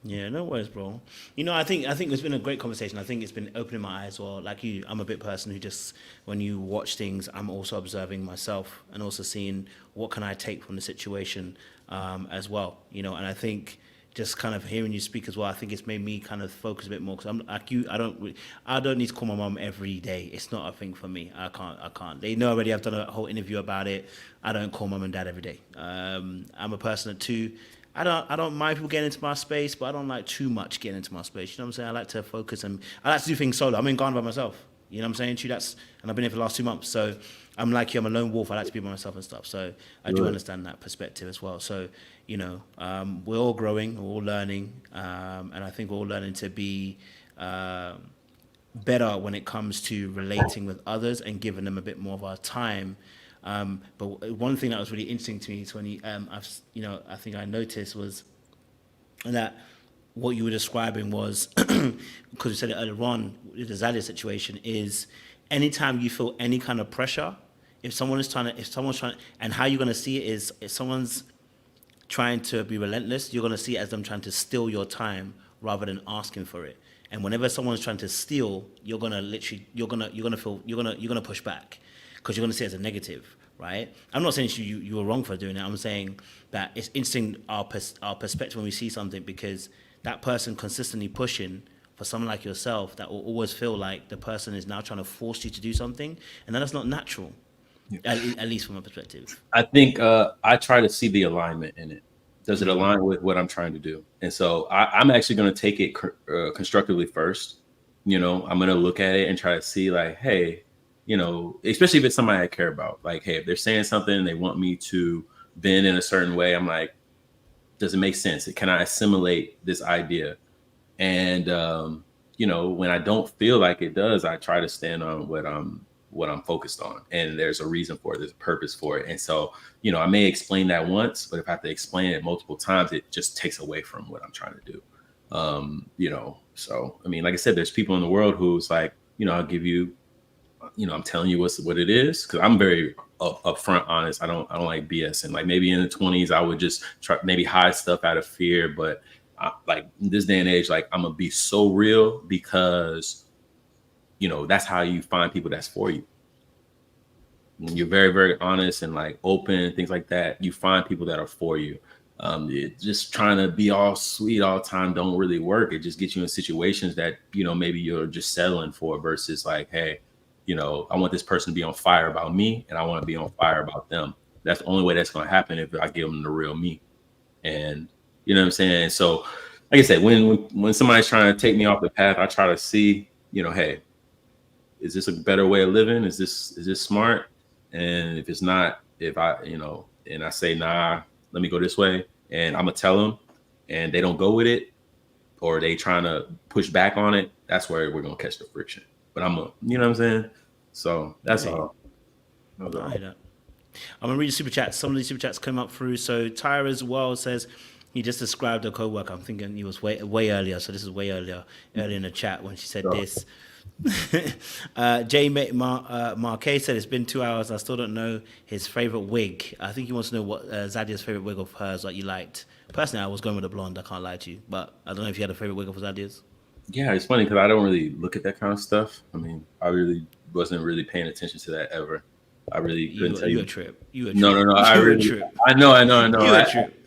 Yeah, no worries, bro. I think it's been a great conversation. I think it's been opening my eyes. Well, like you, I'm a bit person who just, when you watch things, I'm also observing myself and also seeing what can I take from the situation as well. And I think just kind of hearing you speak as well, I think it's made me kind of focus a bit more, because I'm like you. I don't need to call my mom every day. It's not a thing for me. I can't. They know already. I've done a whole interview about it. I don't call mom and dad every day. I'm a person that too. I don't mind people getting into my space, but I don't like too much getting into my space. You know what I'm saying? I like to focus, and I like to do things solo. I'm in Ghana by myself. You know what I'm saying? And I've been here for the last 2 months. So I'm like you, I'm a lone wolf. I like to be by myself and stuff. So I do understand that perspective as well. So, we're all growing, we're all learning. And I think we're all learning to be better when it comes to relating with others and giving them a bit more of our time. But one thing that was really interesting to me is when I think I noticed was that what you were describing was, because you said it earlier on, the Zalia situation is anytime you feel any kind of pressure, if someone's trying, and how you're going to see it is if someone's trying to be relentless, you're going to see it as them trying to steal your time rather than asking for it. And whenever someone's trying to steal, you're going to push back, because you're going to see it as a negative, right? I'm not saying you were wrong for doing it. I'm saying that it's interesting our perspective when we see something, because that person consistently pushing for someone like yourself, that will always feel like the person is now trying to force you to do something, and that's not natural, at least from a perspective. I think I try to see the alignment in it. Does it align with what I'm trying to do? And so I'm actually going to take it constructively first. I'm going to look at it and try to see like, hey, especially if it's somebody I care about, like, hey, if they're saying something and they want me to bend in a certain way, I'm like, does it make sense? Can I assimilate this idea? And you know, when I don't feel like it does, I try to stand on what I'm focused on, and there's a reason for it, there's a purpose for it. And so, you know, I may explain that once, but if I have to explain it multiple times, it just takes away from what I'm trying to do. You know, so I mean, like I said, there's people in the world who's like, you know, I'll give you, you know, I'm telling you what it is, because I'm very upfront, honest. I don't like BS. And like maybe in the 20s, I would just try maybe hide stuff out of fear, but like this day and age, like I'm gonna be so real, because you know that's how you find people that's for you. When you're very, very honest and like open, things like that, you find people that are for you. Just trying to be all sweet all the time don't really work. It just gets you in situations that, you know, maybe you're just settling for, versus like, hey, you know, I want this person to be on fire about me, and I want to be on fire about them. That's the only way that's going to happen, if I give them the real me. And you know what I'm saying? So like I said, when somebody's trying to take me off the path, I try to see, you know, hey, is this a better way of living? Is this smart? And if it's not, if I, you know, and I say, nah, let me go this way, and I'm gonna tell them, and they don't go with it, or they trying to push back on it, that's where we're gonna catch the friction. But you know what I'm saying? So that's all. I hear that. I'm gonna read the super chats. Some of these super chats come up through. So Tyra as well says he just described a co-worker. I'm thinking he was way earlier. So this is way earlier in the chat when she said this. J. Marquet said it's been 2 hours. I still don't know his favorite wig. I think he wants to know what Zadia's favorite wig of hers that you liked. Personally, I was going with the blonde. I can't lie to you, but I don't know if you had a favorite wig of Zadia's. Yeah, it's funny because I don't really look at that kind of stuff. I mean, I really wasn't really paying attention to that ever. I really couldn't tell you. You a trip. No. I know.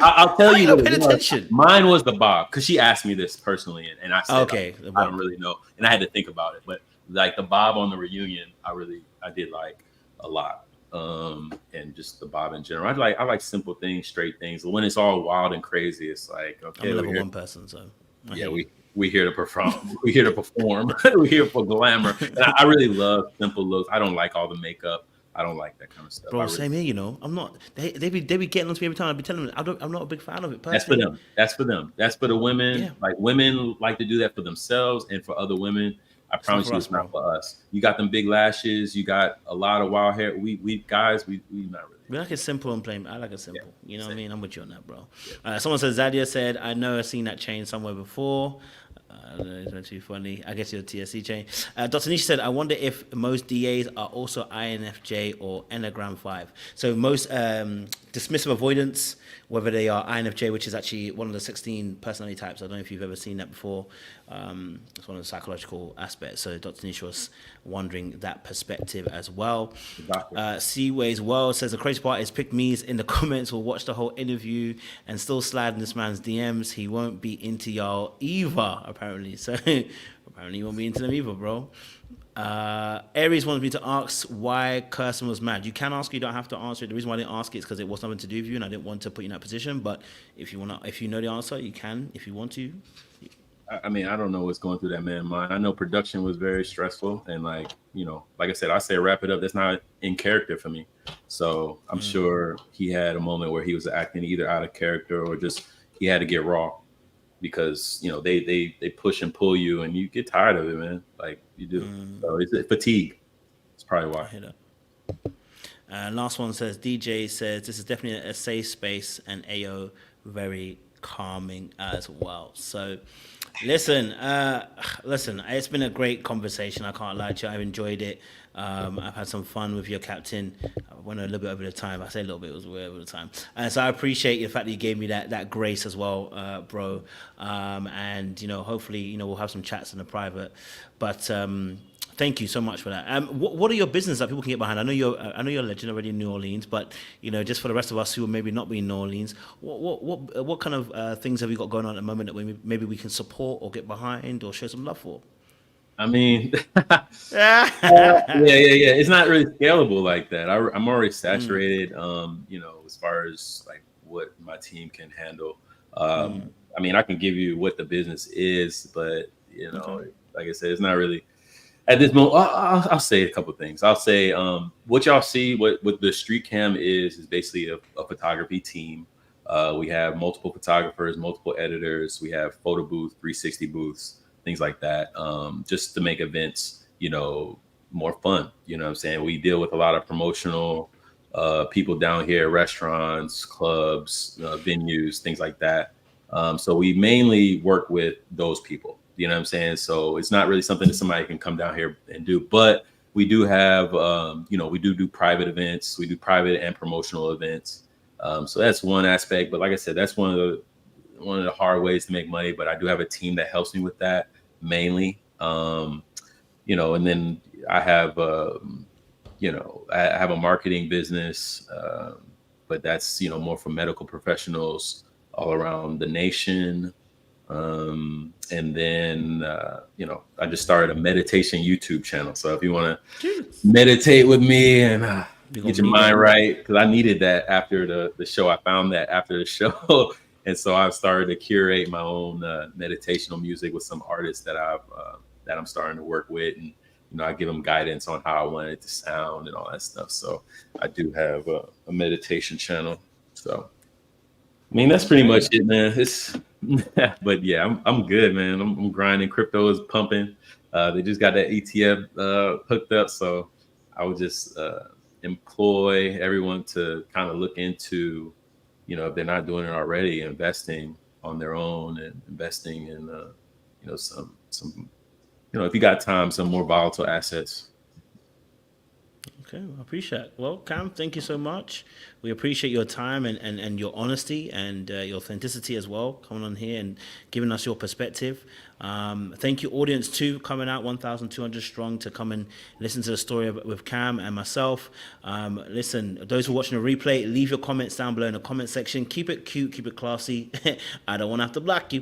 I'll tell you. Pay attention. Mine was the bob, because she asked me this personally, and I said, okay, I don't really know, and I had to think about it. But like the bob on the reunion, I did like a lot, and just the bob in general. I like simple things, straight things. When it's all wild and crazy, it's like, okay, I'm a level 1 person, so yeah, we here to perform. We here to perform. We're here for glamour. And I really love simple looks. I don't like all the makeup. I don't like that kind of stuff. Bro, same here, you know. I'm not. They be getting on to me every time. I be telling them I'm not a big fan of it. Personally. That's for them. That's for the women. Yeah. Like women like to do that for themselves, and for other women, I promise you, it's not for us. You got them big lashes. You got a lot of wild hair. We guys, we not really. We like it simple and plain. I like it simple. Yeah, you know what I mean? I'm with you on that, bro. Yeah. Someone says Zadia said, I know I've seen that chain somewhere before. It's meant to be funny. I guess your TSC chain. Dr. Nish said, I wonder if most DAs are also INFJ or Enneagram 5. So most dismissive avoidance, whether they are INFJ, which is actually one of the 16 personality types. I don't know if you've ever seen that before. It's one of the psychological aspects. So Dr. Nish was wondering that perspective as well. Seaways World says, the crazy part is pick me's in the comments will watch the whole interview and still slide in this man's DMs. He won't be into y'all either, apparently. So apparently you won't be into them either, bro. Aries wants me to ask why Kirsten was mad. You can ask, you don't have to answer it. The reason why I didn't ask it is because it was something to do with you, and I didn't want to put you in that position. But if you know the answer, you can. If you want to. I mean, I don't know what's going through that man's mind. I know production was very stressful, and like, you know, like I said, I say wrap it up. That's not in character for me. So I'm sure he had a moment where he was acting either out of character or just he had to get raw, because you know they push and pull you, and you get tired of it, man. Like you do. So it's fatigue. It's probably why. Last one says, DJ says this is definitely a safe space, and AO very calming as well. So listen, it's been a great conversation. I can't lie to you. I've enjoyed it. I've had some fun with your captain. I went a little bit over the time. I say a little bit, it was way over the time. And so I appreciate the fact that you gave me that grace as well, bro. And, you know, hopefully, you know, we'll have some chats in the private. But thank you so much for that. What are your business that people can get behind? I know you're a legend already in New Orleans, but you know, just for the rest of us who will maybe not be in New Orleans, what kind of things have you got going on at the moment that maybe we can support or get behind or show some love for? I mean, yeah. It's not really scalable like that. I'm already saturated. You know, as far as like what my team can handle. I mean, I can give you what the business is, but you know, like I said, it's not really. At this moment, I'll say a couple of things. I'll say what y'all see, what the Street Cam is basically a photography team. We have multiple photographers, multiple editors. We have photo booth, 360 booths. things like that, just to make events, more fun. You know what I'm saying? We deal with a lot of promotional people down here, restaurants, clubs, venues, things like that. So we mainly work with those people. You know what I'm saying? So it's not really something that somebody can come down here and do. But we do have, we do private events. We do private and promotional events. So that's one aspect. But like I said, that's one of the hard ways to make money. But I do have a team that helps me with that mainly. And then I have, I have a marketing business, but that's, more for medical professionals all around the nation. And then, I just started a meditation YouTube channel. So if you want to meditate with me and get your mind right, because I needed that after the show. I found that after the show. And so I've started to curate my own meditational music with some artists that I'm starting to work with. And, I give them guidance on how I want it to sound and all that stuff. So I do have a meditation channel. So, I mean, that's pretty much it, man. But yeah, I'm good, man. I'm grinding. Crypto is pumping. They just got that ETF hooked up. So I would just employ everyone to kind of look into, if they're not doing it already, investing on their own and investing in, some if you got time, some more volatile assets. Okay, I appreciate it. Well, Cam, thank you so much. We appreciate your time and your honesty and your authenticity as well, coming on here and giving us your perspective. Thank you, audience, too, coming out 1,200 strong to come and listen to the story with Cam and myself. Listen, those who are watching the replay, leave your comments down below in the comment section. Keep it cute, keep it classy. I don't want to have to block you.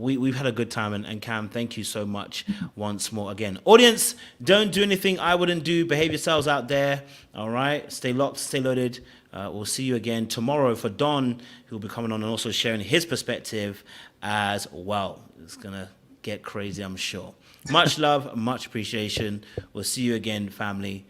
We've had a good time. And Cam, thank you so much once more again. Audience, don't do anything I wouldn't do. Behave yourselves out there. All right. Stay locked, stay loaded. We'll see you again tomorrow for Don, who will be coming on and also sharing his perspective as well. It's going to get crazy, I'm sure. Much love, much appreciation. We'll see you again, family.